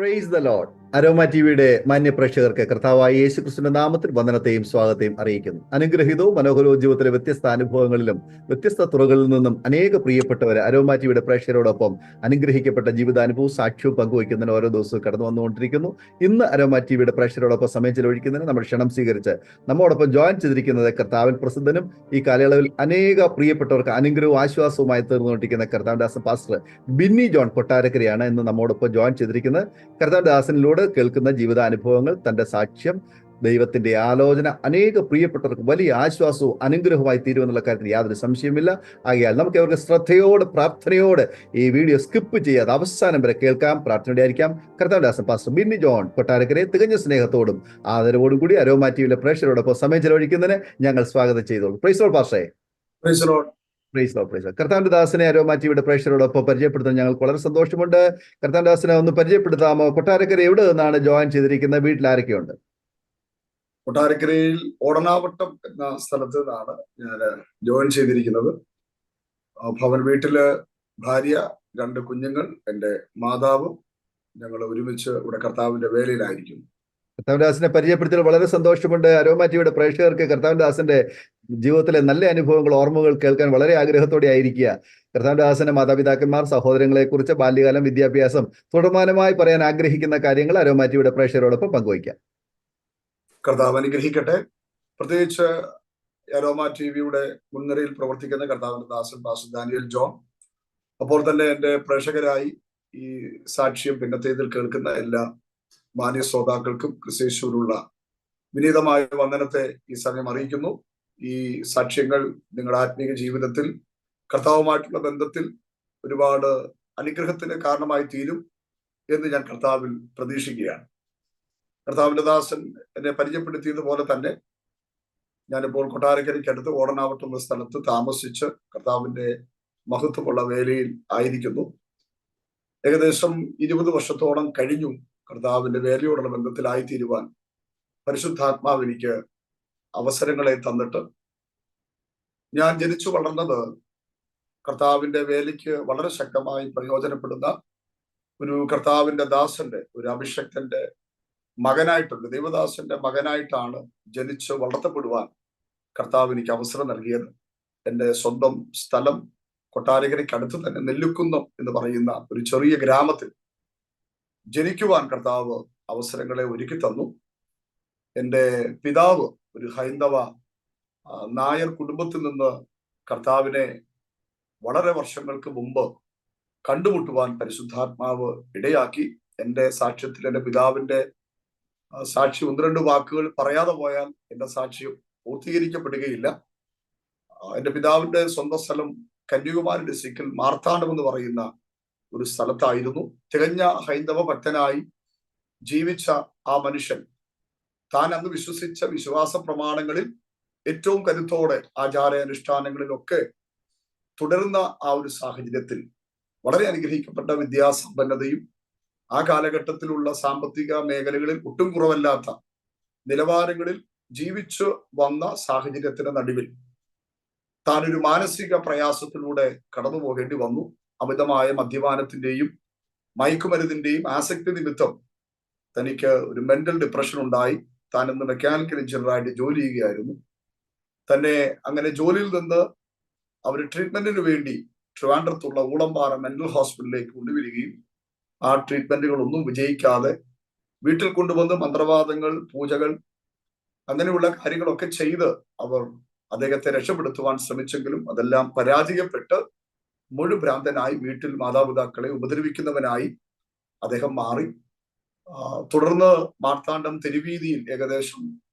Praise the Lord. Aroma ടിവിയുടെ മാന്യ പ്രേക്ഷകർക്ക് കർത്താവായ യേശു ക്രിസ്തുവിന്റെ നാമത്തിൽ വന്ദനത്തെയും സ്വാഗതത്തെയും അറിയിക്കുന്നു. അനുഗ്രഹീതവും മനോഹരവും ജീവിതത്തിലെ വ്യത്യസ്ത അനുഭവങ്ങളിലും വ്യത്യസ്ത തുറകളിൽ നിന്നും അനേക പ്രിയപ്പെട്ടവർ അരോമ ടിവിയുടെ പ്രേക്ഷകരോടൊപ്പം അനുഗ്രഹിക്കപ്പെട്ട ജീവിതാനുഭവവും സാക്ഷ്യവും പങ്കുവയ്ക്കുന്നതിന് ഓരോ ദിവസവും കടന്നു വന്നുകൊണ്ടിരിക്കുന്നു. ഇന്ന് അരോമ ടിവിയുടെ പ്രേക്ഷകരോടൊപ്പം സമയം ചെലവഴിക്കുന്നതിന് നമ്മൾ ക്ഷണം സ്വീകരിച്ച് നമ്മോടൊപ്പം ജോയിൻ ചെയ്തിരിക്കുന്നത് കർത്താവിൽ പ്രസിദ്ധനും ഈ കാലയളവിൽ അനേക പ്രിയപ്പെട്ടവർക്ക് അനുഗ്രഹവും ആശ്വാസവുമായി തീർന്നുകൊണ്ടിരിക്കുന്ന കർത്താവ്ദാസൻ പാസ്റ്റർ ബിന്നി ജോൺ കൊട്ടാരക്കരയാണ് ഇന്ന് നമ്മോടൊപ്പം ജോയിൻ ചെയ്തിരിക്കുന്നത്. കർത്താവ്ദാസനിലൂടെ കേൾക്കുന്ന ജീവിതാനുഭവങ്ങൾ, തന്റെ സാക്ഷ്യം, ദൈവത്തിന്റെ ആലോചന അനേക പ്രിയപ്പെട്ടവർക്ക് വലിയ ആശ്വാസവും അനുഗ്രഹമായി തീരുമെന്നുള്ള കാര്യത്തിൽ യാതൊരു സംശയമില്ല. ആകയാൽ നമുക്ക് അവർക്ക് ശ്രദ്ധയോടെ പ്രാർത്ഥനയോടെ ഈ വീഡിയോ സ്കിപ്പ് ചെയ്യാതെ അവസാനം വരെ കേൾക്കാം. പ്രാർത്ഥനയോടെ ആയിരിക്കാം. കർത്താവ്ദാസൻ പാസ്റ്റർ ബിന്നി ജോൺ കൊട്ടാരക്കരയെ തികഞ്ഞ സ്നേഹത്തോടും ആദരവോടും കൂടി അരോമ ടിവിയിലെ പ്രേക്ഷകരോടൊപ്പം സമയം ചെലവഴിക്കുന്നതിന് ഞങ്ങൾ സ്വാഗതം ചെയ്തോളൂ. പ്രൈസ് ലോർഡ് പാസ്റ്ററേ. Praise lord. Praise lord. Praise lord. കർത്താവിന്റെ ദാസനെ അരോമ ടിവിയുടെ പ്രേക്ഷകരോടൊപ്പം പരിചയപ്പെടുത്താൻ ഞങ്ങൾക്ക് വളരെ സന്തോഷമുണ്ട്. കർത്താവിന്റെ ദാസനെ ഒന്ന് പരിചയപ്പെടുത്താമോ? കൊട്ടാരക്കര എവിടെ നിന്നാണ് ജോയിൻ ചെയ്തിരിക്കുന്നത്? വീട്ടിൽ ആരൊക്കെയുണ്ട്? കൊട്ടാരക്കരയിൽ ഓടനാവട്ടം എന്ന സ്ഥലത്ത് നിന്നാണ് ഞാൻ ജോയിൻ ചെയ്തിരിക്കുന്നത്. ഭവൻ വീട്ടില് ഭാര്യ, 2 കുഞ്ഞുങ്ങൾ, എൻ്റെ മാതാവ്, ഞങ്ങൾ ഒരുമിച്ച് ഇവിടെ കർത്താവിന്റെ വേലയിലായിരിക്കുന്നു. കർത്താവ്ദാസനെ പരിചയപ്പെടുത്തിയത് വളരെ സന്തോഷമുണ്ട്. അരോമ ടിവിയുടെ പ്രേക്ഷകർക്ക് കർത്താവ്ദാസന്റെ ജീവിതത്തിലെ നല്ല അനുഭവങ്ങൾ, ഓർമ്മകൾ കേൾക്കാൻ വളരെ ആഗ്രഹത്തോടെ ആയിരിക്കുക. കർത്താവ്ദാസന്റെ മാതാപിതാക്കന്മാർ, സഹോദരങ്ങളെ കുറിച്ച്, ബാല്യകാലം, വിദ്യാഭ്യാസം തുടർമാനമായി പറയാൻ ആഗ്രഹിക്കുന്ന കാര്യങ്ങൾ അരോമ ടിവിയുടെ പ്രേക്ഷകരോടൊപ്പം പങ്കുവയ്ക്കാം. കർത്താവ് അനുഗ്രഹിക്കട്ടെ. പ്രത്യേകിച്ച് അരോമ ടിവിയുടെ മുൻനിരയിൽ പ്രവർത്തിക്കുന്ന കർത്താവിന്റെ ദാസൻ പാസ്റ്റർ ഡാനിയൽ ജോൺ, അപ്പോൾ തന്നെ എൻ്റെ പ്രേക്ഷകരായി ഈ സാക്ഷ്യം പിന്നത്തേതിൽ കേൾക്കുന്ന എല്ലാ മാന്യ ശ്രോതാക്കൾക്കും ക്രിസ്തേശുവിനുള്ള വിനീതമായ വന്ദനത്തെ ഈ സമയം അറിയിക്കുന്നു. ഈ സാക്ഷ്യങ്ങൾ നിങ്ങളുടെ ആത്മീയ ജീവിതത്തിൽ കർത്താവുമായിട്ടുള്ള ബന്ധത്തിൽ ഒരുപാട് അനുഗ്രഹത്തിന് കാരണമായി തീരും എന്ന് ഞാൻ കർത്താവിൽ പ്രതീക്ഷിക്കുകയാണ്. കർത്താവിന്റെ ദാസൻ എന്നെ പരിചയപ്പെടുത്തിയതുപോലെ തന്നെ ഞാനിപ്പോൾ കൊട്ടാരക്കരയ്ക്കടുത്ത് ഓടനാവട്ടം എന്ന സ്ഥലത്ത് താമസിച്ച് കർത്താവിന്റെ മഹത്വമുള്ള വേലയിൽ ആയിരിക്കുന്നു. ഏകദേശം 20 വർഷത്തോളം കഴിഞ്ഞു കർത്താവിന്റെ വേലയോടുള്ള ബന്ധത്തിലായിത്തീരുവാൻ പരിശുദ്ധാത്മാവ് എനിക്ക് അവസരങ്ങളെ തന്നിട്ട്. ഞാൻ ജനിച്ചു വളർന്നത് കർത്താവിന്റെ വേലയ്ക്ക് വളരെ ശക്തമായി പ്രയോജനപ്പെടുന്ന ഒരു കർത്താവിന്റെ ദാസന്റെ, ഒരു അഭിഷക്തന്റെ മകനായിട്ടുണ്ട്, ദൈവദാസന്റെ മകനായിട്ടാണ് ജനിച്ച് വളർത്തപ്പെടുവാൻ കർത്താവ് എനിക്ക് അവസരം നൽകിയത്. എൻ്റെ സ്വന്തം സ്ഥലം കൊട്ടാരക്കരയ്ക്കടുത്ത് തന്നെ നെല്ലിക്കുന്നം എന്ന് പറയുന്ന ഒരു ചെറിയ ഗ്രാമത്തിൽ ജനിക്കുവാൻ കർത്താവ് അവസരങ്ങളെ ഒരുക്കി തന്നു. എൻ്റെ പിതാവ് ഒരു ഹൈന്ദവ നായർ കുടുംബത്തിൽ നിന്ന് കർത്താവിനെ വളരെ വർഷങ്ങൾക്ക് മുമ്പ് കണ്ടുമുട്ടുവാൻ പരിശുദ്ധാത്മാവ് ഇടയാക്കി. എൻ്റെ സാക്ഷ്യത്തിൽ എൻ്റെ പിതാവിൻ്റെ സാക്ഷി 1-2 വാക്കുകൾ പറയാതെ പോയാൽ എൻ്റെ സാക്ഷ്യം പൂർത്തീകരിക്കപ്പെടുകയില്ല. എൻ്റെ പിതാവിൻ്റെ സ്വന്തം സ്ഥലം കന്യാകുമാരി ഡിസ്ട്രിക്റ്റിൽ മാർത്താണ്ഡം എന്ന് പറയുന്ന ഒരു സ്ഥലത്തായിരുന്നു. തികഞ്ഞ ഹൈന്ദവ ഭക്തനായി ജീവിച്ച ആ മനുഷ്യൻ താൻ അന്ന് വിശ്വസിച്ച വിശ്വാസ പ്രമാണങ്ങളിൽ ഏറ്റവും കരുത്തോടെ ആചാരാനുഷ്ഠാനങ്ങളിലൊക്കെ തുടരുന്ന ആ ഒരു സാഹചര്യത്തിൽ വളരെ അനുഗ്രഹിക്കപ്പെട്ട വിദ്യാസമ്പന്നതയും ആ കാലഘട്ടത്തിലുള്ള സാമ്പത്തിക മേഖലകളിൽ ഒട്ടും കുറവല്ലാത്ത നിലവാരങ്ങളിൽ ജീവിച്ചു വന്ന സാഹചര്യത്തിന് നടുവിൽ താനൊരു മാനസിക പ്രയാസത്തിലൂടെ കടന്നു പോകേണ്ടി വന്നു. അമിതമായ മദ്യപാനത്തിന്റെയും മയക്കുമരുന്നിന്റെയും ആസക്തി നിമിത്തം തനിക്ക് ഒരു മെന്റൽ ഡിപ്രഷൻ ഉണ്ടായി. താൻ ഇന്ന് മെക്കാനിക്കൽ എഞ്ചിനീയറായിട്ട് ജോലി ചെയ്യുകയായിരുന്നു. തന്നെ അങ്ങനെ ജോലിയിൽ നിന്ന് അവർ ട്രീറ്റ്മെന്റിന് വേണ്ടി ട്രിവാൻഡ്രത്തുള്ള ഊളംപാറ മെന്റൽ ഹോസ്പിറ്റലിലേക്ക് കൊണ്ടുവരികയും ആ ട്രീറ്റ്മെന്റുകളൊന്നും വിജയിക്കാതെ വീട്ടിൽ കൊണ്ടുവന്ന് മന്ത്രവാദങ്ങൾ, പൂജകൾ, അങ്ങനെയുള്ള കാര്യങ്ങളൊക്കെ ചെയ്ത് അവർ അദ്ദേഹത്തെ രക്ഷപ്പെടുത്തുവാൻ ശ്രമിച്ചെങ്കിലും അതെല്ലാം പരാജയപ്പെട്ട് മുഴുഭ്രാന്തനായി വീട്ടിൽ മാതാപിതാക്കളെ ഉപദ്രവിക്കുന്നവനായി അദ്ദേഹം മാറി. തുടർന്ന് മാർത്താണ്ഡം തെരുവീതിയിൽ ഏകദേശം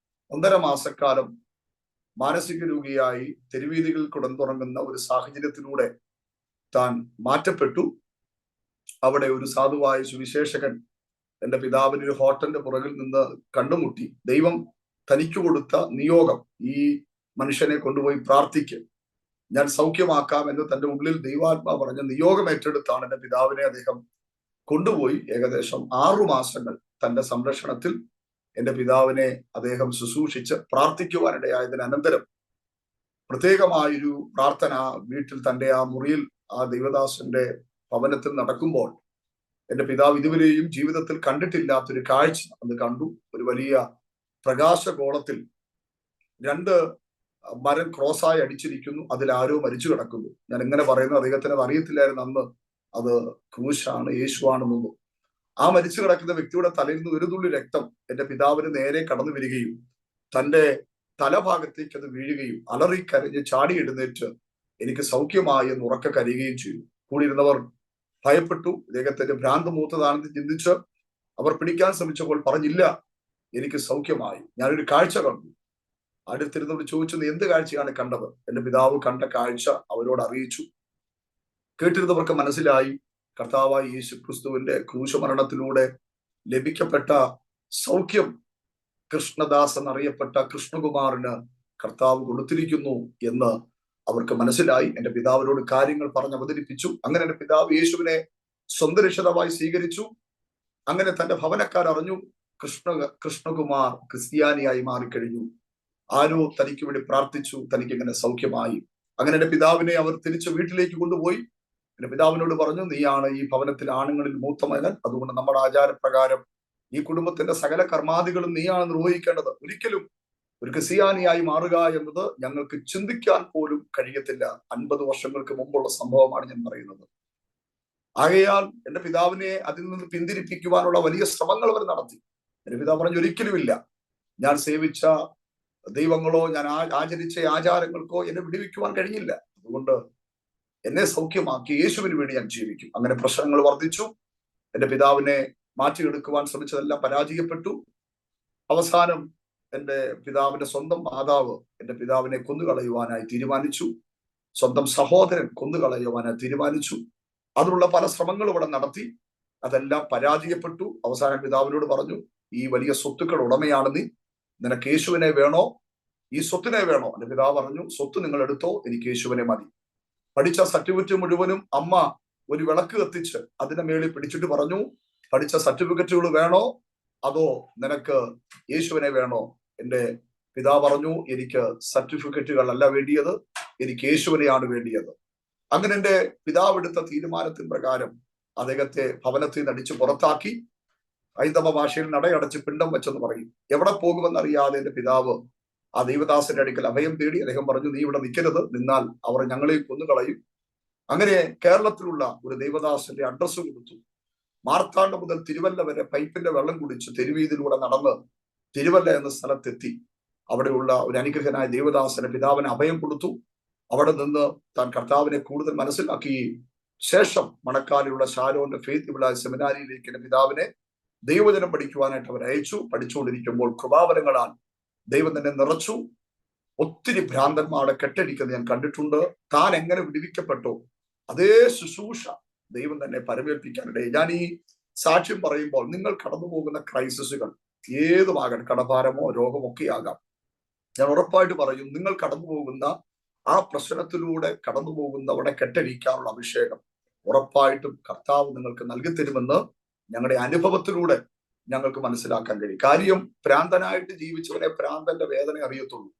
1.5 മാസക്കാലം മാനസിക രോഗിയായി തെരുവീതികൾ കിടന്നുറങ്ങുന്ന ഒരു സാഹചര്യത്തിലൂടെ താൻ മാറ്റപ്പെട്ടു. അവിടെ ഒരു സാധുവായ സുവിശേഷകൻ എൻ്റെ പിതാവിന് ഒരു ഹോട്ടലിന്റെ പുറകിൽ നിന്ന് കണ്ടുമുട്ടി. ദൈവം തനിക്ക് കൊടുത്ത നിയോഗം, ഈ മനുഷ്യനെ കൊണ്ടുപോയി പ്രാർത്ഥിക്കും, ഞാൻ സൗഖ്യമാക്കാം എന്ന് തൻ്റെ ഉള്ളിൽ ദൈവാത്മാ പറഞ്ഞ നിയോഗം ഏറ്റെടുത്താണ് എൻ്റെ പിതാവിനെ അദ്ദേഹം കൊണ്ടുപോയി. ഏകദേശം 6 മാസങ്ങൾ തൻ്റെ സംരക്ഷണത്തിൽ എൻ്റെ പിതാവിനെ അദ്ദേഹം ശുശ്രൂഷിച്ച് പ്രാർത്ഥിക്കുവാനിടയായതിന് അനന്തരം പ്രത്യേകമായൊരു പ്രാർത്ഥന വീട്ടിൽ തൻ്റെ ആ മുറിയിൽ ആ ദൈവദാസന്റെ ഭവനത്തിൽ നടക്കുമ്പോൾ എന്റെ പിതാവ് ഇതുവരെയും ജീവിതത്തിൽ കണ്ടിട്ടില്ലാത്തൊരു കാഴ്ച അന്ന് കണ്ടു. ഒരു വലിയ പ്രകാശഗോളത്തിൽ 2 മരം ക്രോസായി അടിച്ചിരിക്കുന്നു. അതിൽ ആരോ മരിച്ചു കിടക്കുന്നു. ഞാൻ ഇങ്ങനെ പറയുന്നത് അദ്ദേഹത്തിന് അത് അറിയത്തില്ലായിരുന്നു അന്ന് അത് ക്രൂശാണ്, യേശുവാണെന്നൊന്നും. ആ മരിച്ചു കിടക്കുന്ന വ്യക്തിയുടെ തലയിൽ നിന്ന് ഒരു തുള്ളി രക്തം എന്റെ പിതാവിന് നേരെ കടന്നു വരികയും തന്റെ തലഭാഗത്തേക്ക് അത് വീഴുകയും അലറിക്കരഞ്ഞ് ചാടി എഴുന്നേറ്റ് എനിക്ക് സൗഖ്യമായി എന്ന് ഉറക്കെ കരയുകയും ചെയ്തു. കൂടിയിരുന്നവർ ഭയപ്പെട്ടു. ഇദ്ദേഹത്തിന്റെ ഭ്രാന്ത് മൂത്തതാണെന്ന് ചിന്തിച്ച് അവർ പിടിക്കാൻ ശ്രമിച്ചപ്പോൾ പറഞ്ഞില്ല, എനിക്ക് സൗഖ്യമായി. ഞാനൊരു കാഴ്ച കണ്ടു. അടുത്തിരുന്നവർ ചോദിച്ചു, നീ എന്ത് കാഴ്ചയാണ് കണ്ടത്? എന്റെ പിതാവ് കണ്ട കാഴ്ച അവരോട് അറിയിച്ചു. കേട്ടിരുന്നവർക്ക് മനസ്സിലായി, കർത്താവായ യേശു ക്രിസ്തുവിന്റെ ക്രൂശമരണത്തിലൂടെ ലഭിക്കപ്പെട്ട സൗഖ്യം കൃഷ്ണദാസ് എന്നറിയപ്പെട്ട കൃഷ്ണകുമാറിന് കർത്താവ് കൊടുത്തിരിക്കുന്നു എന്ന് അവർക്ക് മനസ്സിലായി. എന്റെ പിതാവിനോട് കാര്യങ്ങൾ പറഞ്ഞ് അവതരിപ്പിച്ചു. അങ്ങനെ എന്റെ പിതാവ് യേശുവിനെ സ്വന്തം രക്ഷിതാവായി സ്വീകരിച്ചു. അങ്ങനെ തന്റെ ഭവനക്കാർ അറിഞ്ഞു, കൃഷ്ണകുമാർ ക്രിസ്ത്യാനിയായി മാറിക്കഴിഞ്ഞു. ആരോ തനിക്ക് വേണ്ടി പ്രാർത്ഥിച്ചു, തനിക്ക് ഇങ്ങനെ സൗഖ്യമായി. അങ്ങനെ എന്റെ പിതാവിനെ അവർ തിരിച്ച് വീട്ടിലേക്ക് കൊണ്ടുപോയി. എന്റെ പിതാവിനോട് പറഞ്ഞു, നീയാണ് ഈ ഭവനത്തിൽ ആണുങ്ങളിൽ മൂത്ത മകൻ, അതുകൊണ്ട് നമ്മുടെ ആചാരപ്രകാരം ഈ കുടുംബത്തിന്റെ സകല കർമാദികളും നീയാണ് നിർവഹിക്കേണ്ടത്. ഒരിക്കലും ഒരു ക്രിസ്ത്യാനിയായി മാറുക എന്നത് ഞങ്ങൾക്ക് ചിന്തിക്കാൻ പോലും കഴിയത്തില്ല. 50 വർഷങ്ങൾക്ക് മുമ്പുള്ള സംഭവമാണ് ഞാൻ പറയുന്നത്. ആകയാൽ എന്റെ പിതാവിനെ അതിൽ നിന്ന് പിന്തിരിപ്പിക്കുവാനുള്ള വലിയ ശ്രമങ്ങൾ അവർ നടത്തി. എന്റെ പിതാവ് പറഞ്ഞു, ഒരിക്കലുമില്ല, ഞാൻ സേവിച്ച ദൈവങ്ങളോ ഞാൻ ആചരിച്ച ആചാരങ്ങൾക്കോ എന്നെ വിടുവിക്കുവാൻ കഴിഞ്ഞില്ല. അതുകൊണ്ട് എന്നെ സൗഖ്യമാക്കി യേശുവിന് വേണ്ടി ഞാൻ ജീവിക്കും. അങ്ങനെ പ്രശ്നങ്ങൾ വർദ്ധിച്ചു. എന്റെ പിതാവിനെ മാറ്റിയെടുക്കുവാൻ ശ്രമിച്ചതെല്ലാം പരാജയപ്പെട്ടു. അവസാനം എന്റെ പിതാവിന്റെ സ്വന്തം മാതാവ് എന്റെ പിതാവിനെ കൊന്നുകളയുവാനായി തീരുമാനിച്ചു. സ്വന്തം സഹോദരൻ കൊന്നുകളയുവാനായി തീരുമാനിച്ചു. അതിനുള്ള പല ശ്രമങ്ങളും ഇവിടെ നടത്തി. അതെല്ലാം പരാജയപ്പെട്ടു. അവസാനം പിതാവിനോട് പറഞ്ഞു, ഈ വലിയ സ്വത്തുക്കൾ ഉടമയാണ് നീ, നിനക്ക് യേശുവിനെ വേണോ ഈ സ്വത്തിനെ വേണോ? എന്റെ പിതാവ് പറഞ്ഞു, സ്വത്ത് നിങ്ങൾ എടുത്തോ, എനിക്ക് യേശുവിനെ മതി. പഠിച്ച സർട്ടിഫിക്കറ്റ് മുഴുവനും അമ്മ ഒരു വിളക്ക് കത്തിച്ച് അതിന്റെ മേളിൽ പിടിച്ചിട്ട് പറഞ്ഞു, പഠിച്ച സർട്ടിഫിക്കറ്റുകൾ വേണോ അതോ നിനക്ക് യേശുവിനെ വേണോ? എന്റെ പിതാവ് പറഞ്ഞു, എനിക്ക് സർട്ടിഫിക്കറ്റുകളല്ല വേണ്ടിയത്, എനിക്ക് യേശുവിനെയാണ് വേണ്ടിയത്. അങ്ങനെ എന്റെ പിതാവ് എടുത്ത തീരുമാനത്തിന് പ്രകാരം അദ്ദേഹത്തെ ഭവനത്തിൽ നിന്ന് അടിച്ച് പുറത്താക്കി. ഹൈന്ദവ ഭാഷയിൽ നടയടച്ച് പിണ്ടം വെച്ചെന്ന് പറയും. എവിടെ പോകുമെന്നറിയാതെ എന്റെ പിതാവ് ആ ദൈവദാസന്റെ അടുക്കൽ അഭയം തേടി. അദ്ദേഹം പറഞ്ഞു, നീ ഇവിടെ നിൽക്കരുത്, നിന്നാൽ അവർ ഞങ്ങളെ കൊന്നുകളയും. അങ്ങനെ കേരളത്തിലുള്ള ഒരു ദൈവദാസന്റെ അഡ്രസ്സ് കൊടുത്തു. മാർത്താണ്ഡ മുതൽ തിരുവല്ല വരെ പൈപ്പിന്റെ വെള്ളം കുടിച്ച് തെരുവീതിലൂടെ നടന്ന് തിരുവല്ല എന്ന സ്ഥലത്തെത്തി. അവിടെയുള്ള ഒരു അനുഗ്രഹനായ ദൈവദാസന് പിതാവിന് അഭയം കൊടുത്തു. അവിടെ നിന്ന് താൻ കർത്താവിനെ കൂടുതൽ മനസ്സിലാക്കുകയും ശേഷം മണക്കാലിലുള്ള ഷാരോന്റെ ഫെയ്ത്ത് വിള സെമിനാരിയിലേക്ക് എന്റെ പിതാവിനെ ദൈവജനം പഠിക്കുവാനായിട്ട് അവർ അയച്ചു. പഠിച്ചുകൊണ്ടിരിക്കുമ്പോൾ കൃപാവരങ്ങളാൽ ദൈവം തന്നെ നിറച്ചു. ഒത്തിരി ഭ്രാന്തന്മാരെ കെട്ടടിക്കുന്നത് ഞാൻ കണ്ടിട്ടുണ്ട്. താൻ എങ്ങനെ വിടുവിക്കപ്പെട്ടോ അതേ ശുശ്രൂഷ ദൈവം തന്നെ പരമേൽപ്പിക്കാനിടയെ. ഞാൻ ഈ സാക്ഷ്യം പറയുമ്പോൾ നിങ്ങൾ കടന്നു പോകുന്ന ക്രൈസിസുകൾ ഏതുമാകട്ടെ, കടഭാരമോ രോഗമൊക്കെ ആകാം, ഞാൻ ഉറപ്പായിട്ട് പറയും, നിങ്ങൾ കടന്നു പോകുന്ന ആ പ്രശ്നത്തിലൂടെ കടന്നു പോകുന്നവിടെ കെട്ടടിക്കാനുള്ള അഭിഷേകം ഉറപ്പായിട്ടും കർത്താവ് നിങ്ങൾക്ക് നൽകി തരുമെന്ന് ഞങ്ങളുടെ അനുഭവത്തിലൂടെ ഞങ്ങൾക്ക് മനസ്സിലാക്കാൻ കഴിയും. കാര്യം, ഭ്രാന്തനായിട്ട് ജീവിച്ചവനെ ഭ്രാന്തന്റെ വേദന അറിയത്തുള്ളൂ.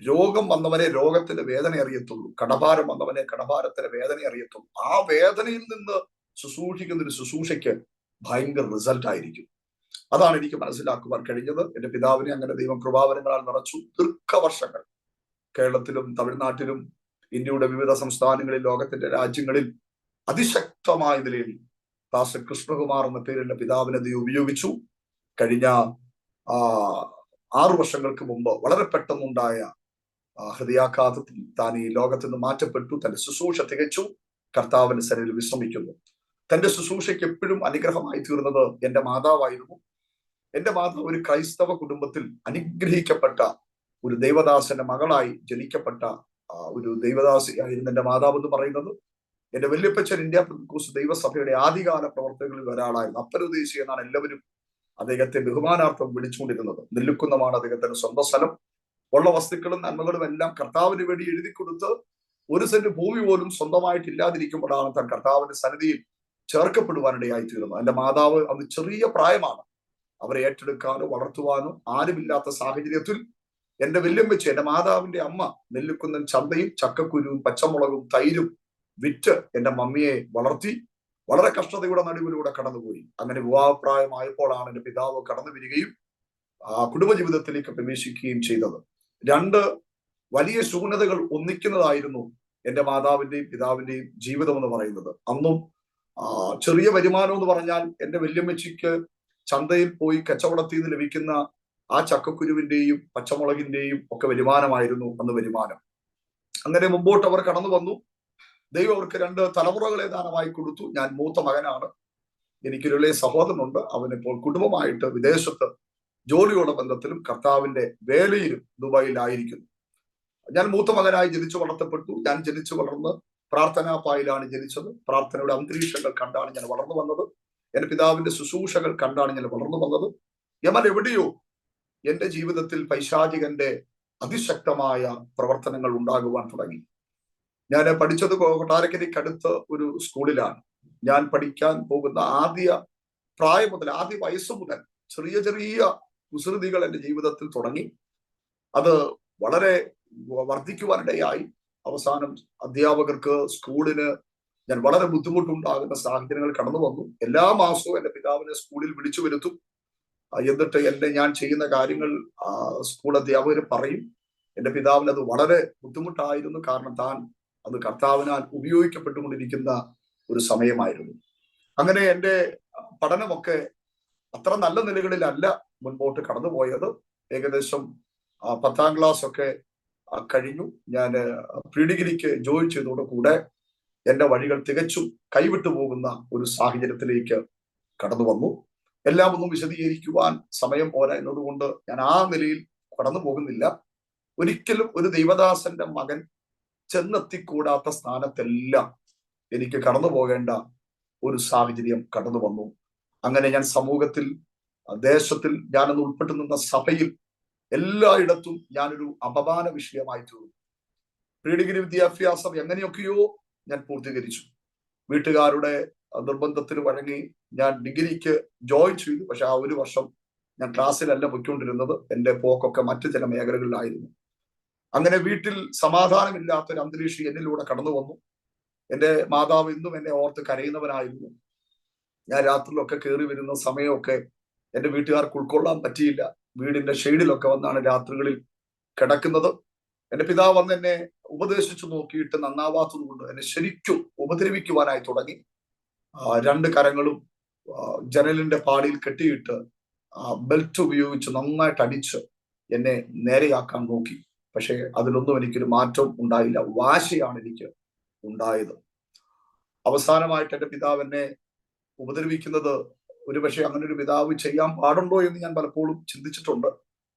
രോഗം വന്നവനെ രോഗത്തിന്റെ വേദന അറിയത്തുള്ളൂ. കടഭാരം വന്നവനെ കടഭാരത്തിന്റെ വേദന അറിയത്തുള്ളൂ. ആ വേദനയിൽ നിന്ന് ശുശ്രൂഷിക്കുന്ന ഒരു ശുശ്രൂഷയ്ക്ക് ഭയങ്കര റിസൾട്ട് ആയിരിക്കും. അതാണ് എനിക്ക് മനസ്സിലാക്കുവാൻ കഴിഞ്ഞത്. എന്റെ പിതാവിനെ അങ്ങനെ ദൈവം കൃപാവരങ്ങളാൽ നിറച്ചു. ദീർഘവർഷങ്ങൾ കേരളത്തിലും തമിഴ്നാട്ടിലും ഇന്ത്യയുടെ വിവിധ സംസ്ഥാനങ്ങളിൽ ലോകത്തിന്റെ രാജ്യങ്ങളിൽ അതിശക്തമായ നിലയിൽ പാസ്റ്റർ കൃഷ്ണകുമാർ എന്ന പേരുള്ള പിതാവിനെ ദൈവം ഉപയോഗിച്ചു. കഴിഞ്ഞ 6 വർഷങ്ങൾക്ക് മുമ്പ് വളരെ പെട്ടെന്നുണ്ടായ ഹൃദയാഘാതത്തിൽ താൻ ഈ ലോകത്ത് നിന്ന് മാറ്റപ്പെട്ടു. തന്റെ ശുശ്രൂഷ തികച്ചു. കർത്താവിന്റെ സന്നിധിയിൽ വിശ്രമിക്കുന്നു. തന്റെ ശുശ്രൂഷയ്ക്ക് എപ്പോഴും അനുഗ്രഹമായി തീർന്നത് എന്റെ മാതാവായിരുന്നു. എന്റെ മാതാവ് ഒരു ക്രൈസ്തവ കുടുംബത്തിൽ അനുഗ്രഹിക്കപ്പെട്ട ഒരു ദൈവദാസന്റെ മകളായി ജനിക്കപ്പെട്ട ഒരു ദൈവദാസിയായിരുന്നു എന്റെ മാതാവ് എന്ന് പറയുന്നത്. എന്റെ വല്യപ്പച്ചൻ ഇന്ത്യ പെന്തക്കോസ്ത് ദൈവസഭയുടെ ആദ്യകാല പ്രവർത്തകരിൽ ഒരാളായിരുന്നു. അപ്പരുദേശി എന്നാണ് എല്ലാവരും അദ്ദേഹത്തെ ബഹുമാനാർത്ഥം വിളിച്ചുകൊണ്ടിരുന്നത്. നെല്ലിക്കുന്നമാണ് അദ്ദേഹത്തിന്റെ സ്വന്തം സ്ഥലം. ഉള്ള വസ്തുക്കളും നന്മകളും എല്ലാം കർത്താവിന് വേണ്ടി എഴുതി കൊടുത്ത് 1 സെന്റ് ഭൂമി പോലും സ്വന്തമായിട്ട് ഇല്ലാതിരിക്കുമ്പോഴാണ് താൻ കർത്താവിന്റെ സന്നിധിയിൽ ചേർക്കപ്പെടുവാനിടയായി തീർന്നത്. എന്റെ മാതാവ് അന്ന് ചെറിയ പ്രായമാണ്. അവരെ ഏറ്റെടുക്കാനോ വളർത്തുവാനോ ആരുമില്ലാത്ത സാഹചര്യത്തിൽ എന്റെ വല്യമ്മച്ചി, എന്റെ മാതാവിന്റെ അമ്മ, നെല്ലിക്കുന്നൻ ചന്തയും ചക്കക്കുരുവും പച്ചമുളകും തൈരും വിറ്റ് എന്റെ മമ്മിയെ വളർത്തി. വളരെ കഷ്ടതയുടെ നടുവിലൂടെ കടന്നുപോയി. അങ്ങനെ വിവാഹപ്രായമായപ്പോഴാണ് എൻ്റെ പിതാവ് കടന്നു വരികയും കുടുംബജീവിതത്തിലേക്ക് പ്രവേശിക്കുകയും ചെയ്തത്. രണ്ട് വലിയ ശൂന്യതകൾ ഒന്നിക്കുന്നതായിരുന്നു എൻ്റെ മാതാവിന്റെയും പിതാവിന്റെയും ജീവിതം എന്ന് പറയുന്നത്. അന്നും ചെറിയ വരുമാനം എന്ന് പറഞ്ഞാൽ എൻ്റെ വല്യമ്മച്ചിക്ക് ചന്തയിൽ പോയി കച്ചവടത്തിൽ നിന്ന് ലഭിക്കുന്ന ആ ചക്കക്കുരുവിന്റെയും പച്ചമുളകിന്റെയും ഒക്കെ വരുമാനമായിരുന്നു അന്ന് വരുമാനം. അങ്ങനെ മുമ്പോട്ട് അവർ കടന്നു വന്നു. ദൈവം അവർക്ക് 2 തലമുറകളെ ദാനമായി കൊടുത്തു. ഞാൻ മൂത്ത മകനാണ്. എനിക്കൊരു ഇളയ സഹോദരനുണ്ട്. അവനിപ്പോൾ കുടുംബമായിട്ട് വിദേശത്ത് ജോലിയുടെ ബന്ധത്തിലും കർത്താവിന്റെ വേലയിലും ദുബായിലായിരിക്കുന്നു. ഞാൻ മൂത്ത മകനായി ജനിച്ചു വളർത്തപ്പെട്ടു. ഞാൻ ജനിച്ചു വളർന്ന് പ്രാർത്ഥനാ പായിലാണ് ജനിച്ചത്. പ്രാർത്ഥനയുടെ അന്തരീക്ഷങ്ങൾ കണ്ടാണ് ഞാൻ വളർന്നു വന്നത്. എൻ്റെ പിതാവിന്റെ ശുശ്രൂഷകൾ കണ്ടാണ് ഞാൻ വളർന്നു വന്നത്. എന്നാൽ എവിടെയോ എൻ്റെ ജീവിതത്തിൽ പൈശാചികന്റെ അതിശക്തമായ പ്രവർത്തനങ്ങൾ ഉണ്ടാകുവാൻ തുടങ്ങി. ഞാൻ പഠിച്ചത് കൊട്ടാരക്കരയ്ക്കടുത്ത് ഒരു സ്കൂളിലാണ്. ഞാൻ പഠിക്കാൻ പോകുന്ന ആദ്യ പ്രായം മുതൽ, ആദ്യ വയസ്സ് മുതൽ ചെറിയ ചെറിയ കുസൃതികൾ എൻ്റെ ജീവിതത്തിൽ തുടങ്ങി. അത് വളരെ വർദ്ധിക്കുവാനിടയായി. അവസാനം അധ്യാപകർക്ക്, സ്കൂളിന് ഞാൻ വളരെ ബുദ്ധിമുട്ടുണ്ടാകുന്ന സാഹചര്യങ്ങൾ കടന്നു വന്നു. എല്ലാ മാസവും എൻ്റെ പിതാവിനെ സ്കൂളിൽ വിളിച്ചു വരുത്തും. എന്നിട്ട് ഞാൻ ചെയ്യുന്ന കാര്യങ്ങൾ സ്കൂൾ അധ്യാപകർ പറയും. എൻ്റെ പിതാവിന് അത് വളരെ ബുദ്ധിമുട്ടായിരുന്നു. കാരണം താൻ അത് കർത്താവിനാൽ ഉപയോഗിക്കപ്പെട്ടുകൊണ്ടിരിക്കുന്ന ഒരു സമയമായിരുന്നു. അങ്ങനെ എൻ്റെ പഠനമൊക്കെ അത്ര നല്ല നിലകളിലല്ല മുൻപോട്ട് കടന്നുപോയത്. ഏകദേശം 10ാം ക്ലാസ് ഒക്കെ കഴിഞ്ഞു. ഞാൻ പ്രീ ഡിഗ്രിക്ക് ജോയിൻ ചെയ്തതോടുകൂടെ എൻ്റെ വഴികൾ തികച്ചും കൈവിട്ടു പോകുന്ന ഒരു സാഹചര്യത്തിലേക്ക് കടന്നു വന്നു. എല്ലാം ഒന്നും വിശദീകരിക്കുവാൻ സമയം പോരാ എന്നതുകൊണ്ട് ഞാൻ ആ നിലയിൽ കടന്നു പോകുന്നില്ല. ഒരിക്കലും ഒരു ദൈവദാസന്റെ മകൻ ചെന്നെത്തിക്കൂടാത്ത സ്ഥാനത്തെല്ലാം എനിക്ക് കടന്നു പോകേണ്ട ഒരു സാഹചര്യം കടന്നു വന്നു. അങ്ങനെ ഞാൻ സമൂഹത്തിൽ, ദേശത്തിൽ, ഞാനൊന്ന് ഉൾപ്പെട്ടു നിന്ന സഭയിൽ എല്ലായിടത്തും ഞാനൊരു അപമാന വിഷയമായി തീർന്നു. പ്രീ ഡിഗ്രി വിദ്യാഭ്യാസം എങ്ങനെയൊക്കെയോ ഞാൻ പൂർത്തീകരിച്ചു. വീട്ടുകാരുടെ നിർബന്ധത്തിന് വഴങ്ങി ഞാൻ ഡിഗ്രിക്ക് ജോയിൻ ചെയ്തു. പക്ഷെ ആ ഒരു വർഷം ഞാൻ ക്ലാസ്സിലല്ല പൊയ്ക്കൊണ്ടിരുന്നത്. എൻ്റെ പോക്കൊക്കെ മറ്റു ചില മേഖലകളിലായിരുന്നു. അങ്ങനെ വീട്ടിൽ സമാധാനമില്ലാത്തൊരു അന്തരീക്ഷം എന്നിലൂടെ കടന്നു വന്നു. എൻ്റെ മാതാവ് ഇന്നും എന്നെ ഓർത്ത് കരയുന്നവനായിരുന്നു. ഞാൻ രാത്രിയിലൊക്കെ കയറി വരുന്ന സമയമൊക്കെ എൻ്റെ വീട്ടുകാർക്ക് ഉൾക്കൊള്ളാൻ പറ്റിയില്ല. വീടിന്റെ ഷെയ്ഡിലൊക്കെ വന്നാണ് രാത്രികളിൽ കിടക്കുന്നത്. എൻ്റെ പിതാവ് വന്ന് എന്നെ ഉപദേശിച്ചു നോക്കിയിട്ട് നന്നാവാത്തത് കൊണ്ട് എന്നെ ശരിക്കും ഉപദ്രവിക്കുവാനായി തുടങ്ങി. 2 കരങ്ങളും ജനലിന്റെ പാളിയിൽ കെട്ടിയിട്ട് ബെൽറ്റ് ഉപയോഗിച്ച് നന്നായിട്ട് അടിച്ച് എന്നെ നേരെയാക്കാൻ നോക്കി. പക്ഷെ അതിലൊന്നും എനിക്കൊരു മാറ്റം ഉണ്ടായില്ല. വാശിയാണ് എനിക്ക് ഉണ്ടായത്. അവസാനമായിട്ട് എൻ്റെ പിതാവ് എന്നെ ഉപദ്രവിക്കുന്നത് ഒരുപക്ഷെ അങ്ങനെ ഒരു പിതാവ് ചെയ്യാൻ പാടുണ്ടോ എന്ന് ഞാൻ പലപ്പോഴും ചിന്തിച്ചിട്ടുണ്ട്.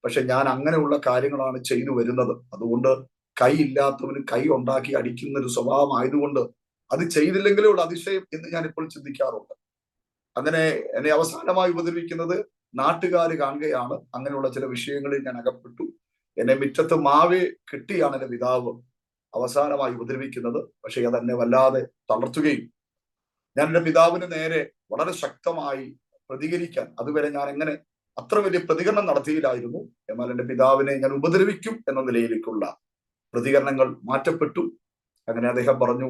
പക്ഷെ ഞാൻ അങ്ങനെയുള്ള കാര്യങ്ങളാണ് ചെയ്തു വരുന്നത്. അതുകൊണ്ട് കൈ ഇല്ലാത്തവന് കൈ ഉണ്ടാക്കി അടിക്കുന്ന ഒരു സ്വഭാവം ആയതുകൊണ്ട് അത് ചെയ്തില്ലെങ്കിലേ ഉള്ള അതിശയം എന്ന് ഞാൻ ഇപ്പോൾ ചിന്തിക്കാറുണ്ട്. അങ്ങനെ എന്നെ അവസാനമായി ഉപദ്രവിക്കുന്നത് നാട്ടുകാർ കാണുകയാണ്. അങ്ങനെയുള്ള ചില വിഷയങ്ങളിൽ ഞാൻ അകപ്പെട്ടു. എന്നെ മുറ്റത്ത് മാവേ കെട്ടിയാണ് എൻ്റെ പിതാവ് അവസാനമായി ഉപദ്രവിക്കുന്നത്. പക്ഷെ അതെന്നെ വല്ലാതെ തളർത്തുകയും ഞാൻ എൻ്റെ പിതാവിന് നേരെ വളരെ ശക്തമായി പ്രതികരിക്കാൻ അതുവരെ ഞാൻ എങ്ങനെ അത്ര വലിയ പ്രതികരണം നടത്തിയില്ലായിരുന്നു. എന്നാൽ എൻ്റെ പിതാവിനെ ഞാൻ ഉപദ്രവിക്കും എന്ന നിലയിലേക്കുള്ള പ്രതികരണങ്ങൾ മാറ്റപ്പെട്ടു. അങ്ങനെ അദ്ദേഹം പറഞ്ഞു,